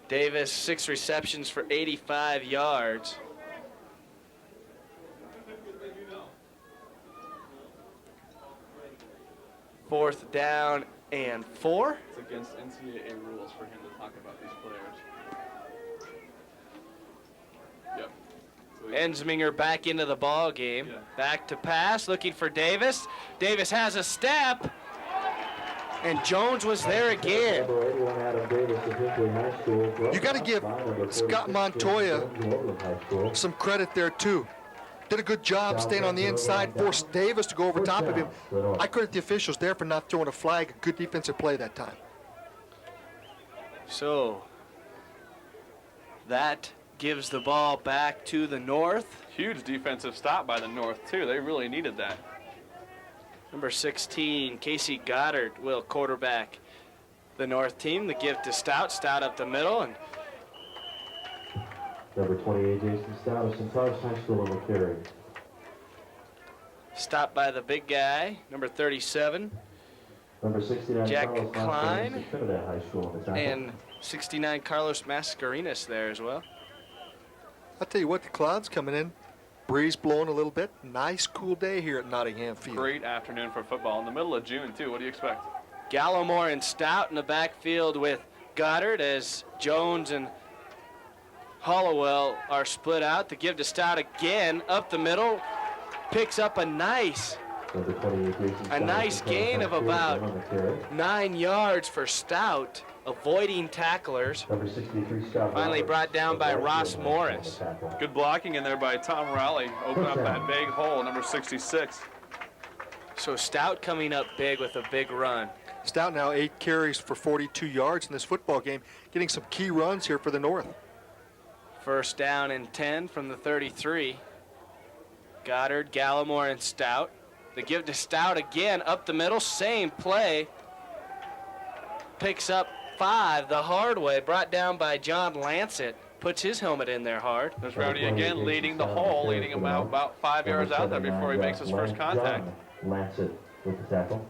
Davis, 6 receptions for 85 yards. 4th down and 4. It's against NCAA rules for him to talk about these players. Yep. So Ensminger back into the ball game. Yeah. Back to pass, looking for Davis. Davis has a step. And Jones was there again. You got to give Scott Montoya some credit there, too. Did a good job staying on the inside, forced Davis to go over top of him. I credit the officials there for not throwing a flag. A good defensive play that time. So that gives the ball back to the North. huge defensive stop by the North, too. They really needed that. Number 16, Casey Goddard will quarterback the North team. The give to Stout. Stout up the middle. And Number 28, Jason Stout of Centaurus High School on the carry. stopped by the big guy, number 37. Number 69, Jack Carlos Klein. Mascarenas of Trinidad High School on the tackle. And 69, Carlos Mascarenas there as well. I'll tell you what, the clouds coming in. Breeze blowing a little bit. Nice, cool day here at Nottingham Field. Great afternoon for football in the middle of June, too. What do you expect? Gallimore and Stout in the backfield with Goddard as Jones and Hollowell are split out. The give to Stout again up the middle. Picks up a nice gain of about 9 yards for Stout, avoiding tacklers. Number 63, Scott Finally Roberts brought down of by Whitefield Ross on the Morris. tackle. Good blocking in there by Tom Rowley. Open up that big hole, number 66. So Stout coming up big with a big run. Stout now 8 carries for 42 yards in this football game, getting some key runs here for the North. First down and 10 from the 33. Goddard, Gallimore, and Stout. The give to Stout again, up the middle, same play. Picks up 5 the hard way, brought down by John Lancet. Puts his helmet in there hard. There's Rowdy again leading the hole, leading him out about 5 yards out there before he makes his first contact. Lancet with the tackle.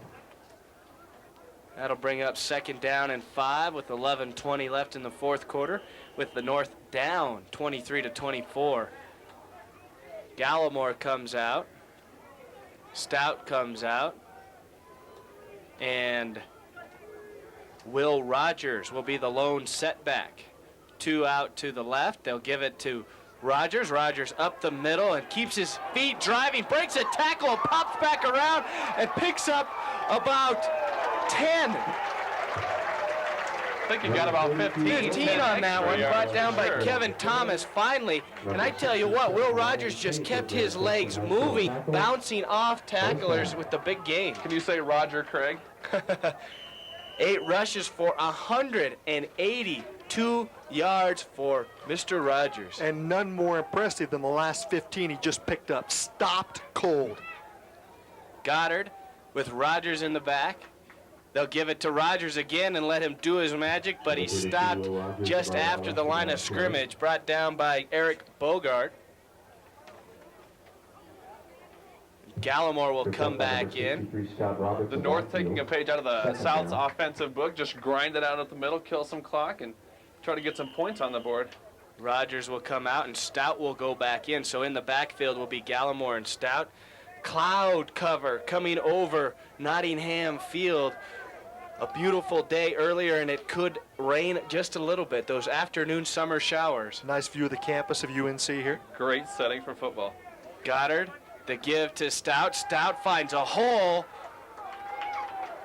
That'll bring up second down and 5 with 11:20 left in the fourth quarter, with the North down 23-24. Gallimore comes out. Stout comes out. And Will Rogers will be the lone setback. 2 out to the left. They'll give it to Rogers. Rogers up the middle and keeps his feet driving, breaks a tackle, and pops back around and picks up about 10. I think he got about 15. 15 on that one, brought down by Kevin Thomas finally. And I tell you what, Will Rogers just kept his legs moving, bouncing off tacklers with the big gain. Can you say Roger Craig? 8 rushes for 182 yards for Mr. Rogers. And none more impressive than the last 15 he just picked up. Stopped cold. Goddard with Rogers in the back. They'll give it to Rogers again and let him do his magic, but he stopped just after the line of scrimmage, brought down by Eric Bogart. Gallimore will come back in. The North taking a page out of the South's offensive book, just grind it out at the middle, kill some clock, and try to get some points on the board. Rogers will come out and Stout will go back in. So in the backfield will be Gallimore and Stout. Cloud cover coming over Nottingham Field. A beautiful day earlier, and it could rain just a little bit. Those afternoon summer showers. Nice view of the campus of UNC here. Great setting for football. Goddard, the give to Stout. Stout finds a hole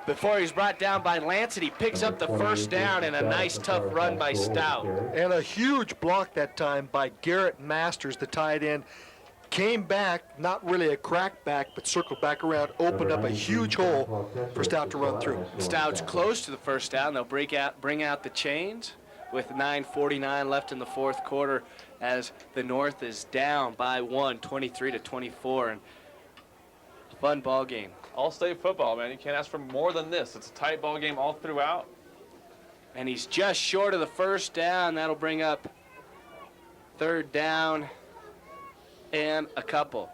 before he's brought down by Lancet. He picks up the first down and a nice tough run by Stout. And a huge block that time by Garrett Masters, the tight end. Came back, not really a crack back, but circled back around, opened up a huge hole for Stout to run through. Stout's close to the first down. They'll bring out the chains with 9:49 left in the fourth quarter as the North is down by 1, 23-24. And fun ball game. All-state football, man. You can't ask for more than this. It's a tight ball game all throughout. And he's just short of the first down. That'll bring up third down and a couple.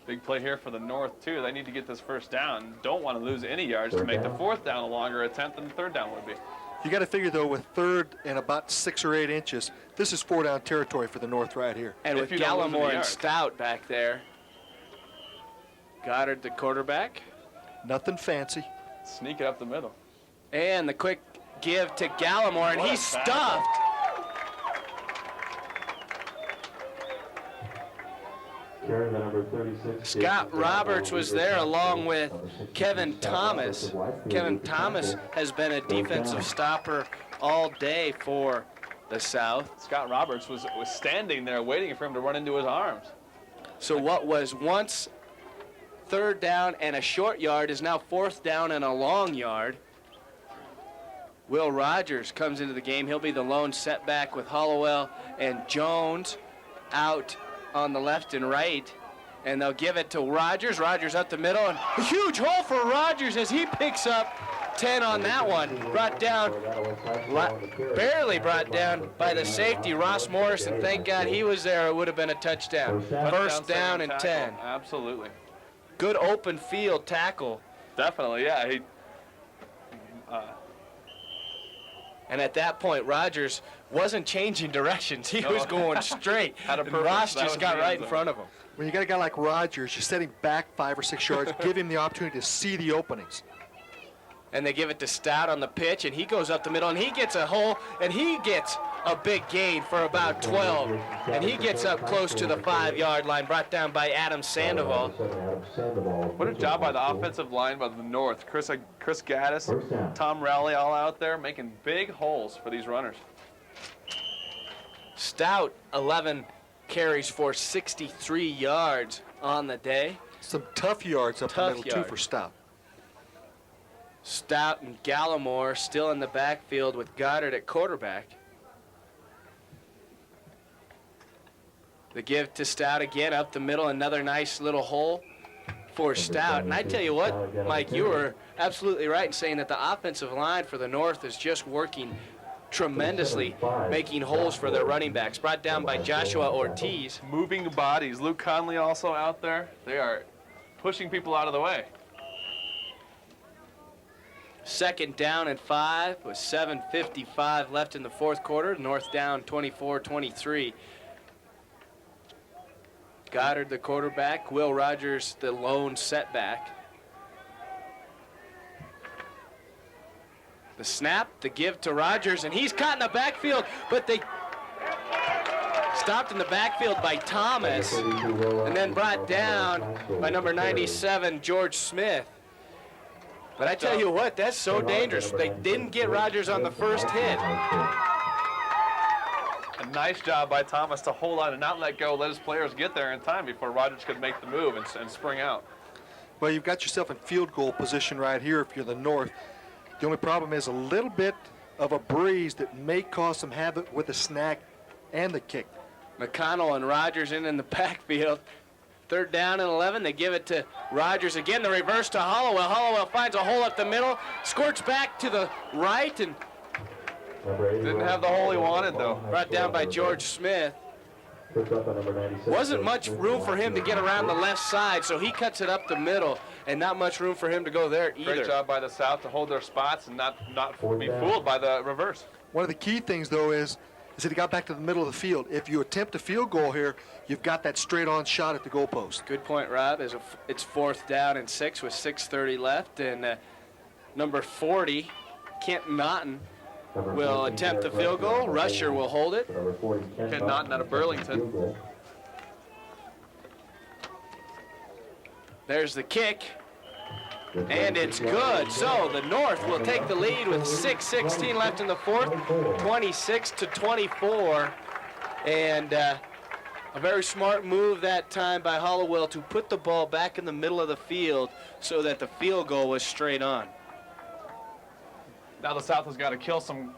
Big play here for the North, too. They need to get this first down. Don't want to lose any yards to make the fourth down a longer attempt than the third down would be. You got to figure, though, with third and about 6 or 8 inches, this is 4-down territory for the North right here. And with Gallimore and Stout back there. Goddard, the quarterback. Nothing fancy. Sneak it up the middle. And the quick give to Gallimore, and he's stuffed. Carrying the number 36. Scott Roberts was there along with Kevin Thomas. Kevin Thomas has been a defensive stopper all day for the South. Scott Roberts was standing there waiting for him to run into his arms. So what was once 3rd down and a short yard is now 4th down and a long yard. Will Rogers comes into the game. He'll be the lone setback with Hollowell and Jones out on the left and right, and they'll give it to Rogers. Rogers up the middle, and a huge hole for Rogers as he picks up 10 on that one. Brought down, barely brought down by the safety, Ross Morrison. Thank God he was there. It would have been a touchdown. First down and 10. Absolutely. Good open field tackle. Definitely, yeah. And at that point, Rogers wasn't changing directions. He was going straight. And Ross just got right in front of him. When you got a guy like Rogers, you set him back 5 or 6 yards, give him the opportunity to see the openings. And they give it to Stout on the pitch, and he goes up the middle, and he gets a hole, and he gets a big gain for about 12. And he gets up close to the 5-yard line, brought down by Adam Sandoval. What a job by the offensive line by the North. Chris Gaddis, Tom Rowley all out there making big holes for these runners. Stout, 11 carries for 63 yards on the day. Some tough yards up the middle, too, for Stout. Stout and Gallimore still in the backfield with Goddard at quarterback. The give to Stout again up the middle, another nice little hole for Stout. And I tell you what, Mike, you were absolutely right in saying that the offensive line for the North is just working tremendously, making holes for their running backs. Brought down by Joshua Ortiz. Moving bodies. Luke Conley also out there. They are pushing people out of the way. 2nd down and 5 with 7:55 left in the 4th quarter. North down 24-23. Goddard, the quarterback. Will Rogers, the lone setback. The snap, the give to Rogers, and he's caught in the backfield, but they stopped in the backfield by Thomas, and then brought down by number 97, George Smith. But I tell you what, that's so dangerous. They didn't get Rogers on the first hit. A nice job by Thomas to hold on and not let go, let his players get there in time before Rogers could make the move and spring out. Well, you've got yourself in field goal position right here if you're the North. The only problem is a little bit of a breeze that may cause some havoc with the snack and the kick. McConnell and Rogers in the backfield. 3rd down and 11. They give it to Rogers again. The reverse to Hollowell. Hollowell finds a hole up the middle, squirts back to the right, and didn't have the hole he wanted, though. Brought down by George Smith. Wasn't much room for him to get around the left side, so he cuts it up the middle, and not much room for him to go there either. Great job by the South to hold their spots and not be fooled by the reverse. One of the key things, though, is that he got back to the middle of the field. If you attempt a field goal here, you've got that straight-on shot at the goalpost. Good point, Rob. It's 4th down and 6 with 6:30 left, and number 40, Kent Naughton, will attempt the field goal. Rusher will hold it. Kent Naughton out of Burlington. There's the kick, and it's good. So the North will take the lead with 6:16 left in the 4th, 26-24. And a very smart move that time by Hollowell to put the ball back in the middle of the field so that the field goal was straight on. Now the South has got to kill some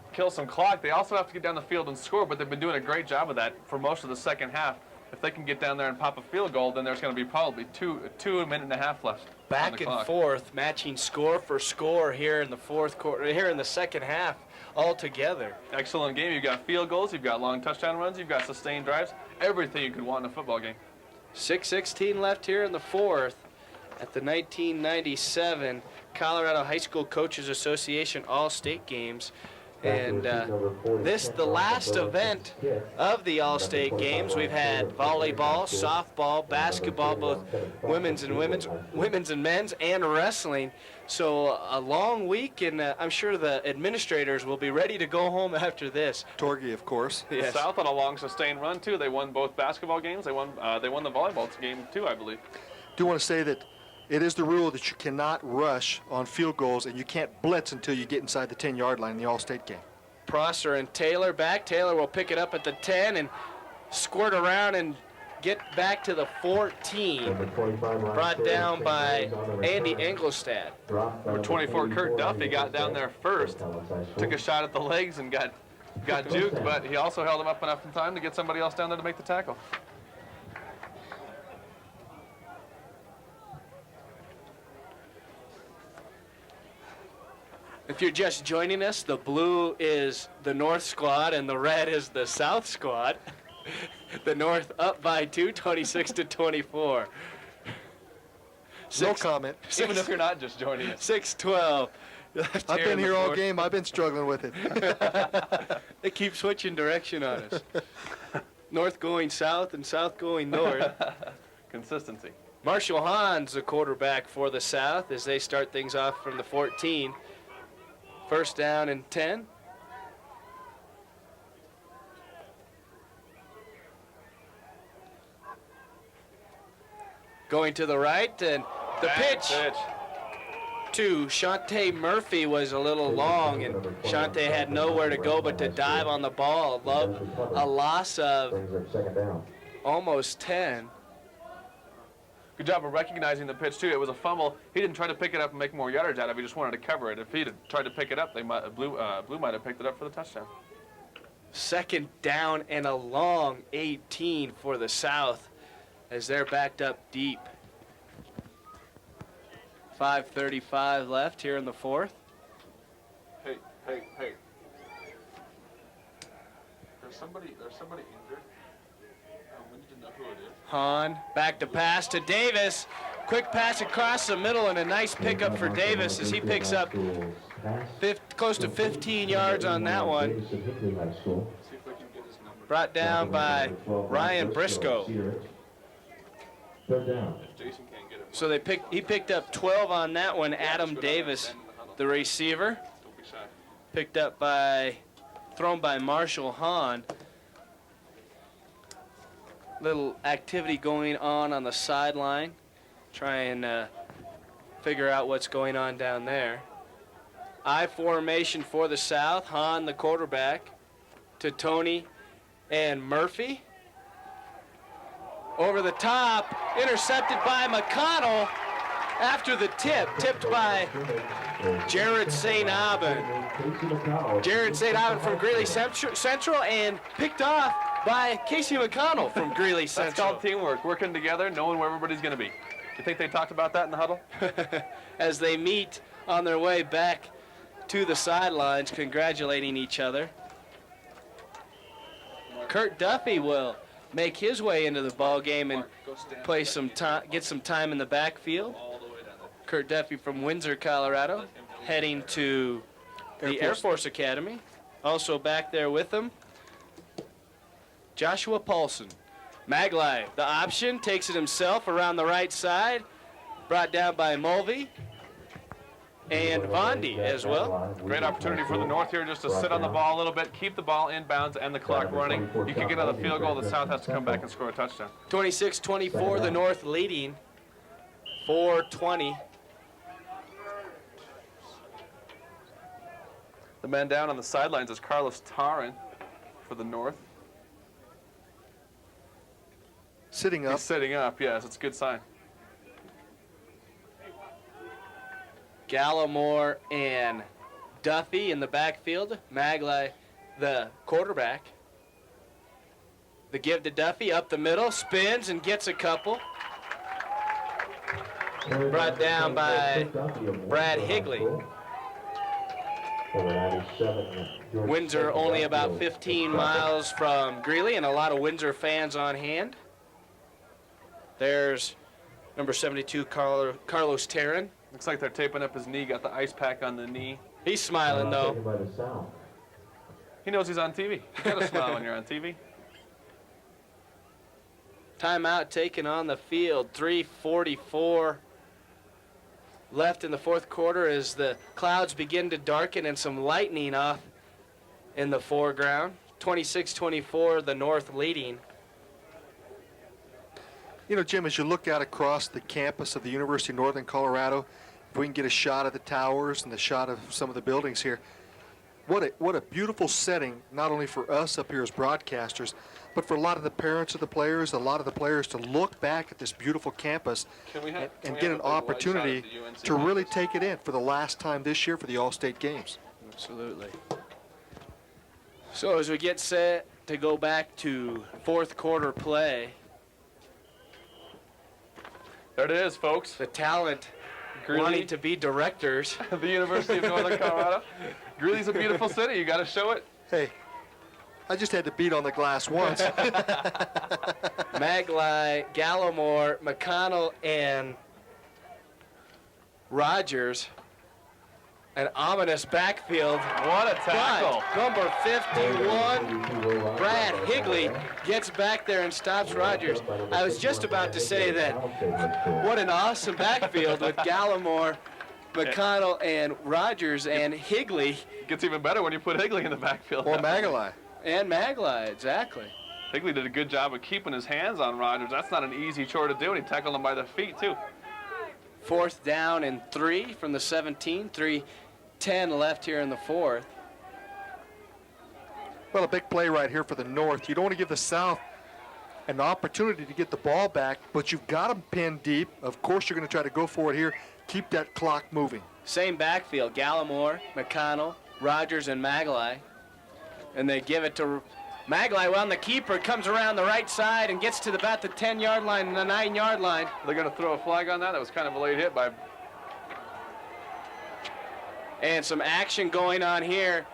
clock. They also have to get down the field and score, but they've been doing a great job of that for most of the second half. If they can get down there and pop a field goal, then there's going to be probably a minute and a half left. Back and forth, matching score for score here in the 4th quarter, here in the second half altogether. Excellent game. You've got field goals, you've got long touchdown runs, you've got sustained drives, everything you could want in a football game. 6:16 left here in the 4th at the 1997 Colorado High School Coaches Association All-State Games. And this, the last event of the All-State Games. We've had volleyball, softball, basketball, both women's and men's, and wrestling. So a long week, and I'm sure the administrators will be ready to go home after this. Torgey, of course. Yes. South on a long sustained run too. They won both basketball games. They won the volleyball game too, I believe. Do want to say that it is the rule that you cannot rush on field goals and you can't blitz until you get inside the 10-yard line in the All-State game. Prosser and Taylor back. Taylor will pick it up at the 10 and squirt around and get back to the 14. Brought down by Andy Engelstad. Number 24, Kurt Duffy, got down there first. Took a shot at the legs and got juked, but he also held him up enough in time to get somebody else down there to make the tackle. If you're just joining us, the blue is the North squad and the red is the South squad. The North up by 2, 26-24. No comment. Even if you're not just joining us. 6-12. I've been here all game. I've been struggling with it. They keep switching direction on us. North going south and south going north. Consistency. Marshall Hahn's the quarterback for the South as they start things off from the 14. First down and 10. Going to the right, and the pitch to Shante Murphy was a little long, and Shante had nowhere to go but to dive on the ball. A loss of almost 10. Good job of recognizing the pitch, too. It was a fumble. He didn't try to pick it up and make more yardage out of it. He just wanted to cover it. If he'd have tried to pick it up, Blue might have picked it up for the touchdown. Second down and a long 18 for the South as they're backed up deep. 5:35 left here in the fourth. Hey. There's somebody injured. We need to know who it is. Hahn, back to pass to Davis. Quick pass across the middle and a nice pickup for Davis as he picks up close to 15 yards on that one. Brought down by Ryan Briscoe. So he picked up 12 on that one. Adam Davis, the receiver, thrown by Marshall Hahn. Little activity going on the sideline. Try and figure out what's going on down there. I formation for the South. Hahn, the quarterback, to Tony and Murphy. Over the top, intercepted by McConnell after the tipped by Jared St. Aubin. Jared St. Aubin from Greeley Central and picked off by Casey McConnell from Greeley Central. That's called teamwork, working together, knowing where everybody's going to be. You think they talked about that in the huddle? As they meet on their way back to the sidelines, congratulating each other. Kurt Duffy will make his way into the ball game and play some time, get some time in the backfield. Kurt Duffy from Windsor, Colorado, heading to the Air Force Academy. Also back there with him, Joshua Paulson. Maglai, the option, takes it himself around the right side, brought down by Mulvey and Vondi as well. Great opportunity for the North here just to sit on the ball a little bit, keep the ball in bounds and the clock running. You can get another field goal. The South has to come back and score a touchdown. 26-24, the North leading. 4:20. The man down on the sidelines is Carlos Tarin for the North. Sitting up. He's sitting up, yes. It's a good sign. Gallimore and Duffy in the backfield. Maglai, the quarterback. The give to Duffy up the middle, spins and gets a couple. Brought down by Brad Higley. Windsor only about 15 miles from Greeley, and a lot of Windsor fans on hand. There's number 72, Carlos Terran. Looks like they're taping up his knee, got the ice pack on the knee. He's smiling, though. He knows he's on TV. You got to smile when you're on TV. Timeout taken on the field. 3:44 left in the fourth quarter as the clouds begin to darken and some lightning off in the foreground. 26-24, the North leading. You know, Jim, as you look out across the campus of the University of Northern Colorado, if we can get a shot of the towers and a shot of some of the buildings here, what a beautiful setting, not only for us up here as broadcasters, but for a lot of the parents of the players, a lot of the players to look back at this beautiful campus and get an opportunity to really take it in for the last time this year for the All-State games. Absolutely. So as we get set to go back to fourth quarter play, there it is, folks. The talent Greeley, wanting to be directors. The University of Northern Colorado. Greeley's a beautiful city. You got to show it. Hey, I just had to beat on the glass once. Maglai, Gallimore, McConnell, and Rogers. An ominous backfield. What a tackle. But number 51, Brad Higley, gets back there and stops Rogers. I was just about to say that. What an awesome backfield with Gallimore, McConnell, and Rogers, and Higley. It gets even better when you put Higley in the backfield. Or Maglai. And Maglai, exactly. Higley did a good job of keeping his hands on Rogers. That's not an easy chore to do, and he tackled him by the feet, too. Fourth down and 3 from the 17. 3:10 left here in the fourth. Well, a big play right here for the North. You don't want to give the South an opportunity to get the ball back, but you've got them pinned deep. Of course, you're going to try to go for it here. Keep that clock moving. Same backfield, Gallimore, McConnell, Rogers, and Maglai. And they give it to Maglai. Well, the keeper comes around the right side and gets to about the 10-yard line and the 9-yard line. They're going to throw a flag on that. That was kind of a late hit by... And some action going on here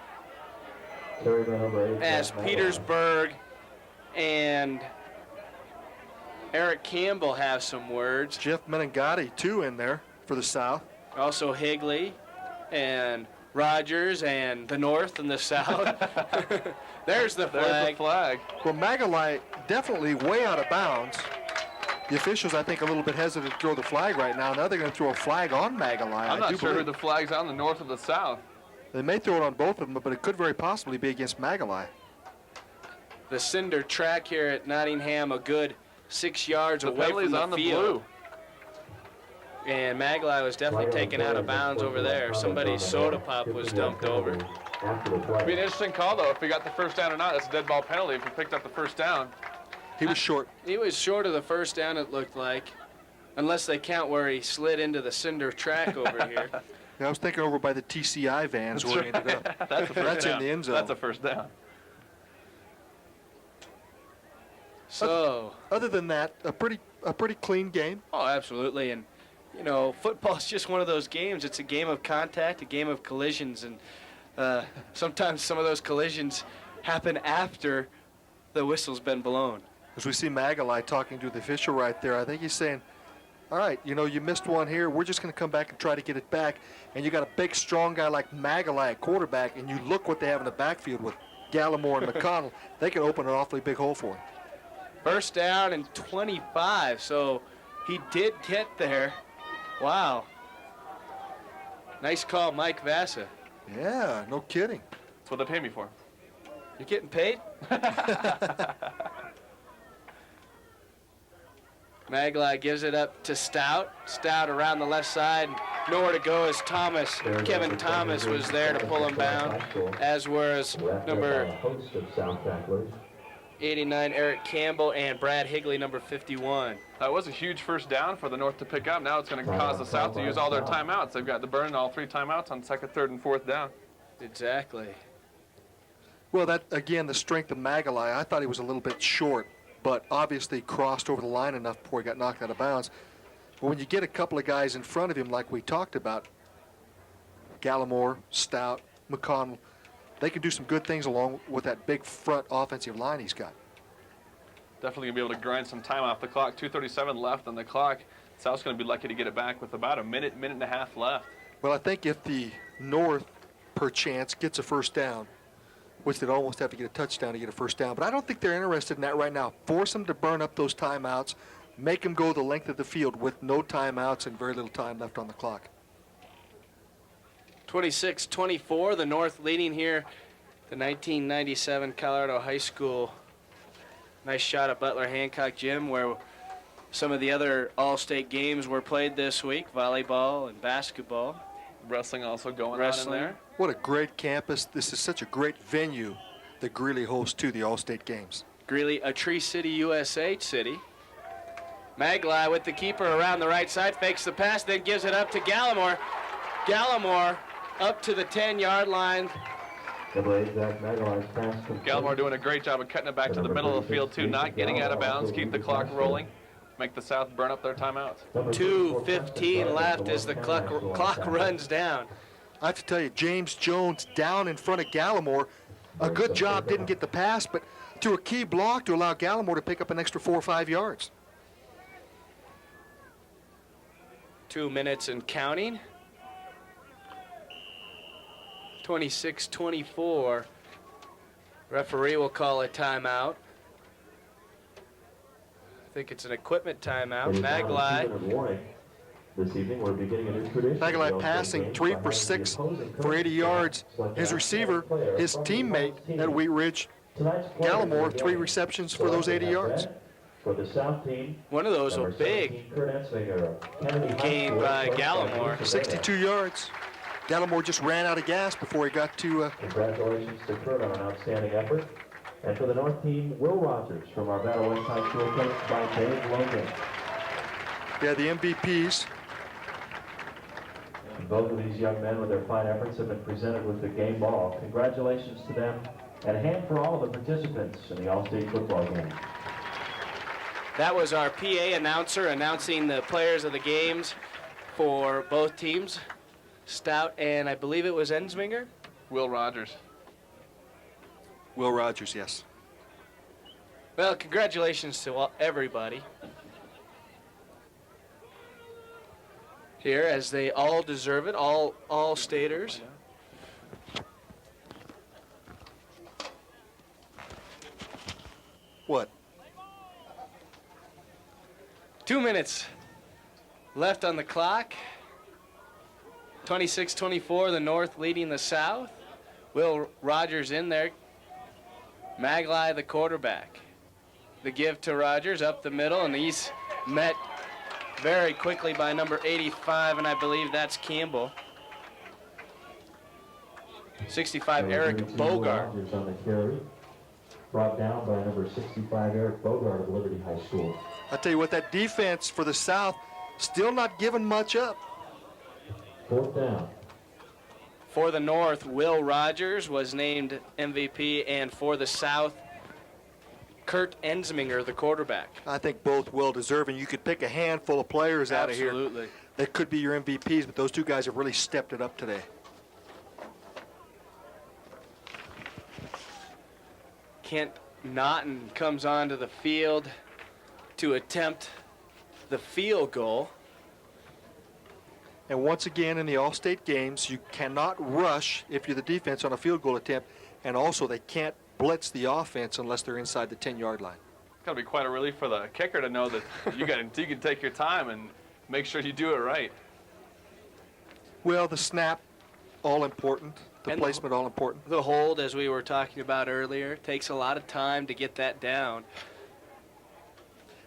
as Petersburg and Eric Campbell have some words. Jeff Meningati, too, in there for the South. Also Higley and Rogers and the North and the South. There's the flag. There's the flag. Well, Maglai definitely way out of bounds. The officials, I think, a little bit hesitant to throw the flag right now. Now they're going to throw a flag on Maglai. I'm not sure who the flag's on, the North or the South. They may throw it on both of them, but it could very possibly be against Maglai. The cinder track here at Nottingham, a good 6 yards away from the on field. The blue. And Maglai was definitely taken out of bounds over there. Somebody's soda pop was dumped over. It'd be an interesting call, though, if he got the first down or not. That's a dead ball penalty if he picked up the first down. He was short. He was short of the first down, it looked like, unless they count where he slid into the cinder track over here. Yeah, I was thinking over by the TCI vans where he ended up. That's in the end zone. That's a first down. So, other than that, a pretty clean game. Oh, absolutely. And you know, football's just one of those games. It's a game of contact, a game of collisions, and sometimes some of those collisions happen after the whistle's been blown. As we see Maglai talking to the official right there, I think he's saying, all right, you know, you missed one here. We're just going to come back and try to get it back. And you got a big, strong guy like Maglai at quarterback, and you look what they have in the backfield with Gallimore and McConnell. They can open an awfully big hole for him. First down and 25, so he did get there. Wow. Nice call, Mike Vassa. Yeah, no kidding. That's what they pay me for. You're getting paid? Maglai gives it up to Stout. Stout around the left side. Nowhere to go as Thomas. Kevin Thomas was there to pull him down, as was number 89, Eric Campbell, and Brad Higley, number 51. That was a huge first down for the North to pick up. Now it's going to cause the South to use all their timeouts. They've got to burn all 3 timeouts on second, third, and fourth down. Exactly. Well, that, again, the strength of Maglai, I thought he was a little bit short, but obviously crossed over the line enough before he got knocked out of bounds. But when you get a couple of guys in front of him like we talked about, Gallimore, Stout, McConnell, they can do some good things along with that big front offensive line he's got. Definitely going to be able to grind some time off the clock. 2:37 left on the clock. South's going to be lucky to get it back with about a minute and a half left. Well, I think if the North, perchance, gets a first down, which they'd almost have to get a touchdown to get a first down. But I don't think they're interested in that right now. Force them to burn up those timeouts, make them go the length of the field with no timeouts and very little time left on the clock. 26-24, the North leading here, the 1997 Colorado High School. Nice shot at Butler Hancock Gym, where some of the other all-state games were played this week, volleyball and basketball. Wrestling also going Wrestling. on in there. What a great campus. This is such a great venue that Greeley hosts to the All-State Games. Greeley, a Tree City, USA city. Maglai with the keeper around the right side, fakes the pass, then gives it up to Gallimore. Gallimore up to the 10-yard line. Gallimore doing a great job of cutting it back to the middle of the field, too, not getting out of bounds, keep the clock rolling, make the South burn up their timeouts. 2:15 left as the clock runs down. I have to tell you, James Jones down in front of Gallimore. A good job, didn't get the pass, but threw a key block to allow Gallimore to pick up an extra 4 or 5 yards. 2 minutes and counting. 26-24. Referee will call a timeout. I think it's an equipment timeout. Maglai. This evening, we're beginning a new tradition. Maglai passing 3 for 6 for 80 yards. His receiver, his teammate at Wheat Ridge, Gallimore, 3 receptions for those 80 yards. For the South team, one of those was big gain by Gallimore. 62 yards. Gallimore just ran out of gas before he got to... Congratulations to Kurt on an outstanding effort. And for the North team, Will Rogers from our Battle West High School, coached by Dave Logan. Yeah, the MVPs. And both of these young men with their fine efforts have been presented with the game ball. Congratulations to them, and a hand for all of the participants in the All-State football game. That was our PA announcer announcing the players of the games for both teams. Stout and I believe it was Ensminger? Will Rogers. Will Rogers, yes. Well, congratulations to everybody here, as they all deserve it, all staters. What? 2 minutes left on the clock. 26-24, the North leading the South. Will Rogers in there. Maglai, the quarterback. The give to Rogers up the middle, and he's met very quickly by number 85, and I believe that's Campbell. 65, Eric Bogart. Rogers on the carry, brought down by number 65, Eric Bogart of Liberty High School. I tell you what, that defense for the South still not giving much up. 4th down. For the North, Will Rogers was named MVP, and for the South, Kurt Ensminger, the quarterback. I think both well deserving. You could pick a handful of players out of here. Absolutely. That could be your MVPs, but those two guys have really stepped it up today. Kent Naughton comes onto the field to attempt the field goal. And once again, in the All-State games, you cannot rush if you're the defense on a field goal attempt, and also they can't blitz the offense unless they're inside the 10-yard line. It's got to be quite a relief for the kicker to know that you can take your time and make sure you do it right. Well, the snap, all important. The And placement, all important. The hold, as we were talking about earlier, takes a lot of time to get that down.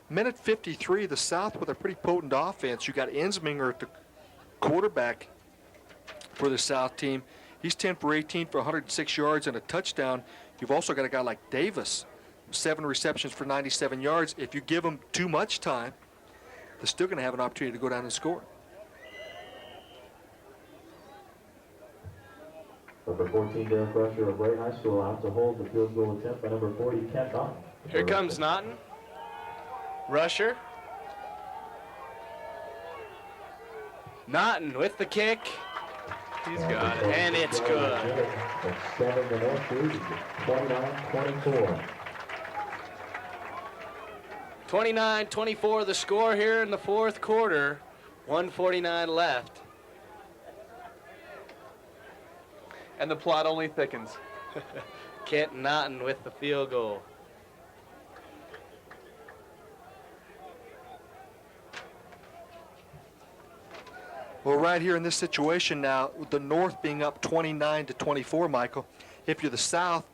Minute 53, the South with a pretty potent offense. You got Ensminger at the quarterback for the South team. He's 10 for 18 for 106 yards and a touchdown. You've also got a guy like Davis, 7 receptions for 97 yards. If you give them too much time, they're still going to have an opportunity to go down and score. Number 14, Derek Rusher of Ray High School, out to hold the field goal attempt by number 40, Kent Naughton. Here comes Naughton. Rusher. Naughton with the kick. He's got it. And it's good. Extending the North lead, 29-24. 29-24 the score here in the fourth quarter. 1:49 left. And the plot only thickens. Kent Naughton with the field goal. Well, right here in this situation now, with the North being up 29-24, Michael, if you're the South,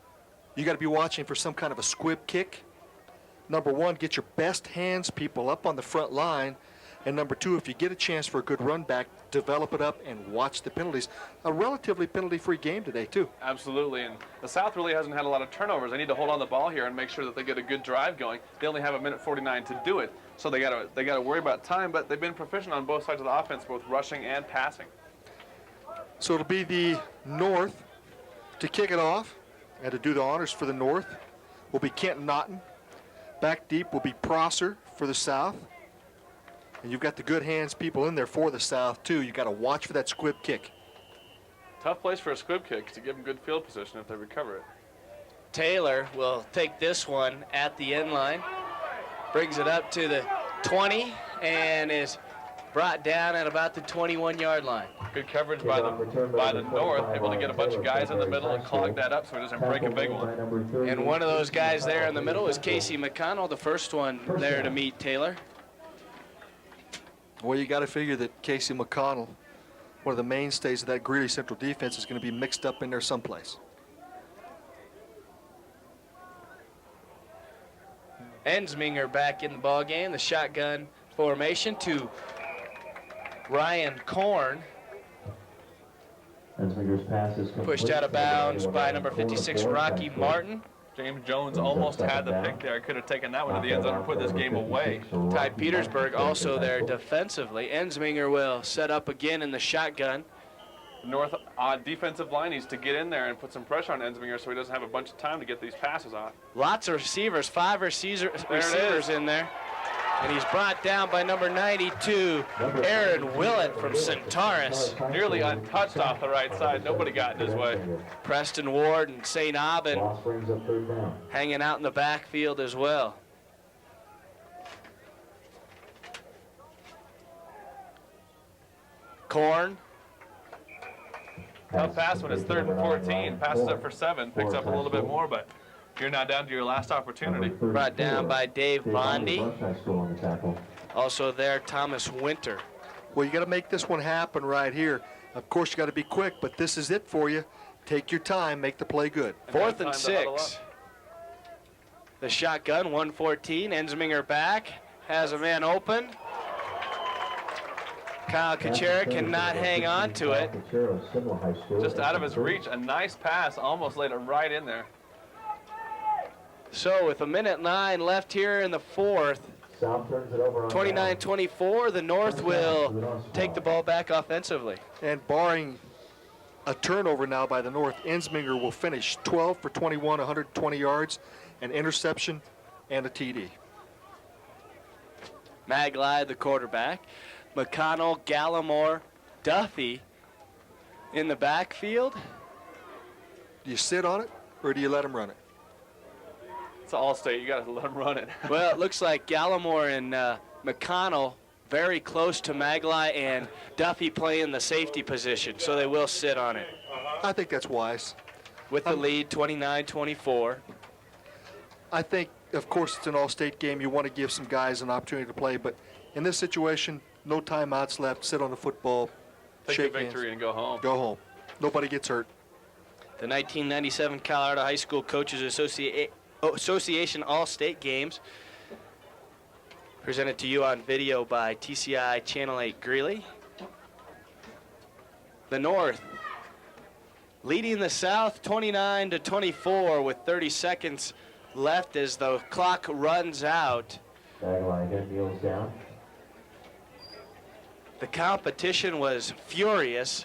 you got to be watching for some kind of a squib kick. Number one, get your best hands people up on the front line. And number two, if you get a chance for a good run back, develop it up and watch the penalties. A relatively penalty-free game today, too. Absolutely, and the South really hasn't had a lot of turnovers. They need to hold on the ball here and make sure that they get a good drive going. They only have 1:49 to do it, so they gotta worry about time. But they've been proficient on both sides of the offense, both rushing and passing. So it'll be the North to kick it off, and to do the honors for the North will be Kent Naughton. Back deep will be Prosser for the South. And you've got the good hands people in there for the South, too. You've got to watch for that squib kick. Tough place for a squib kick to give them good field position if they recover it. Taylor will take this one at the end line, brings it up to the 20, and is brought down at about the 21-yard line. Good coverage by the North, able to get a bunch of guys in the middle and clog that up so he doesn't break a big one. And one of those guys there in the middle is Casey McConnell, the first one there to meet Taylor. Well, you got to figure that Casey McConnell, one of the mainstays of that Greeley Central defense, is going to be mixed up in there someplace. Ensminger back in the ball game. The shotgun formation to Ryan Korn. Ensminger's pass is complete. Pushed out of bounds by number 56, Rocky Martin. James Jones almost had the pick there. Could have taken that one to the end zone and put this game away. Ty Petersburg also there defensively. Ensminger will set up again in the shotgun. North defensive line needs to get in there and put some pressure on Ensminger so he doesn't have a bunch of time to get these passes off. Lots of receivers, 5 receivers in there. And he's brought down by number 92, Aaron Willett from Centaurus. Nearly untouched off the right side. Nobody got in his way. Preston Ward and St. Aubin hanging out in the backfield as well. Korn. Tough pass when it's 3rd and 14. Passes up for 7. Picks up a little bit more, but you're now down to your last opportunity. Brought down by Dave Bondi. Also there, Thomas Winter. Well, you got to make this one happen right here. Of course, you got to be quick, but this is it for you. Take your time, make the play good. 4th and 6. The shotgun, 114. Ensminger back, has a man open. Kyle Kuchera cannot hang on to it. Just out of his reach, a nice pass, almost laid it right in there. So with 1:09 left here in the 4th, 29-24, the North will take the ball back offensively. And barring a turnover now by the North, Ensminger will finish 12 for 21, 120 yards, an interception, and a TD. Maglide, the quarterback. McConnell, Gallimore, Duffy in the backfield. Do you sit on it, or do you let him run it? It's All-State. You got to let him run it. Well, it looks like Gallimore and McConnell very close to Maglai, and Duffy playing the safety position, so they will sit on it. I think that's wise. With the lead, 29-24. I think, of course, it's an all-state game. You want to give some guys an opportunity to play, but in this situation, no timeouts left. Sit on the football, take shake the victory hands, and go home. Go home. Nobody gets hurt. The 1997 Colorado High School Coaches Association All-State Games presented to you on video by TCI Channel 8 Greeley. The North leading the South 29-24 with 30 seconds left as the clock runs out. Kneels down. The competition was furious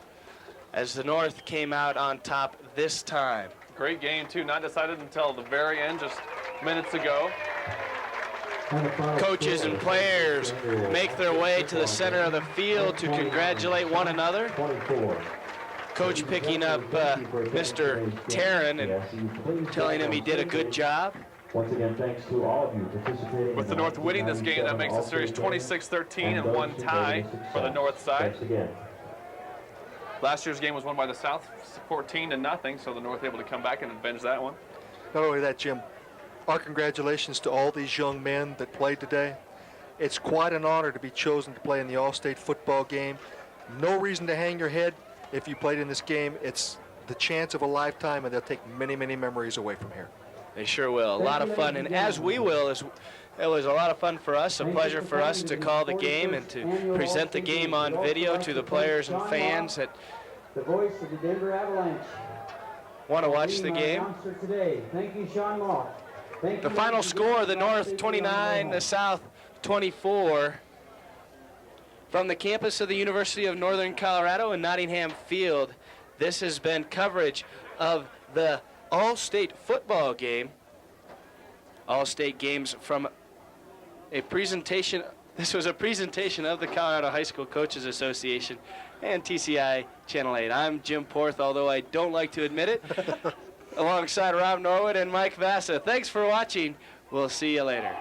as the North came out on top this time. Great game, too. Not decided until the very end, just minutes ago. Coaches and players make their way to the center of the field to congratulate one another. Coach picking up Mr. Taryn and telling him he did a good job. Once again, thanks to all of you participating. With the North winning this game, that makes the series 26-13 and one tie for the North side. Last year's game was won by the South 14-0, so the North able to come back and avenge that one. Not only that, Jim, our congratulations to all these young men that played today. It's quite an honor to be chosen to play in the All-State football game. No reason to hang your head if you played in this game. It's the chance of a lifetime, and they'll take many, many memories away from here. They sure will. A lot of fun, and as we will, it was a lot of fun for us, a pleasure for us to call the game and to present the game on video to the players and fans that The voice of the Denver Avalanche. want to watch the game. Today. Thank you, Sean Moss. Thank The you, final score, the North 29, the South 24. From the campus of the University of Northern Colorado in Nottingham Field, this has been coverage of the All-State football game. All-State games from a presentation. This was a presentation of the Colorado High School Coaches Association and TCI Channel 8. I'm Jim Porth, although I don't like to admit it, alongside Rob Norwood and Mike Vassa. Thanks for watching. We'll see you later.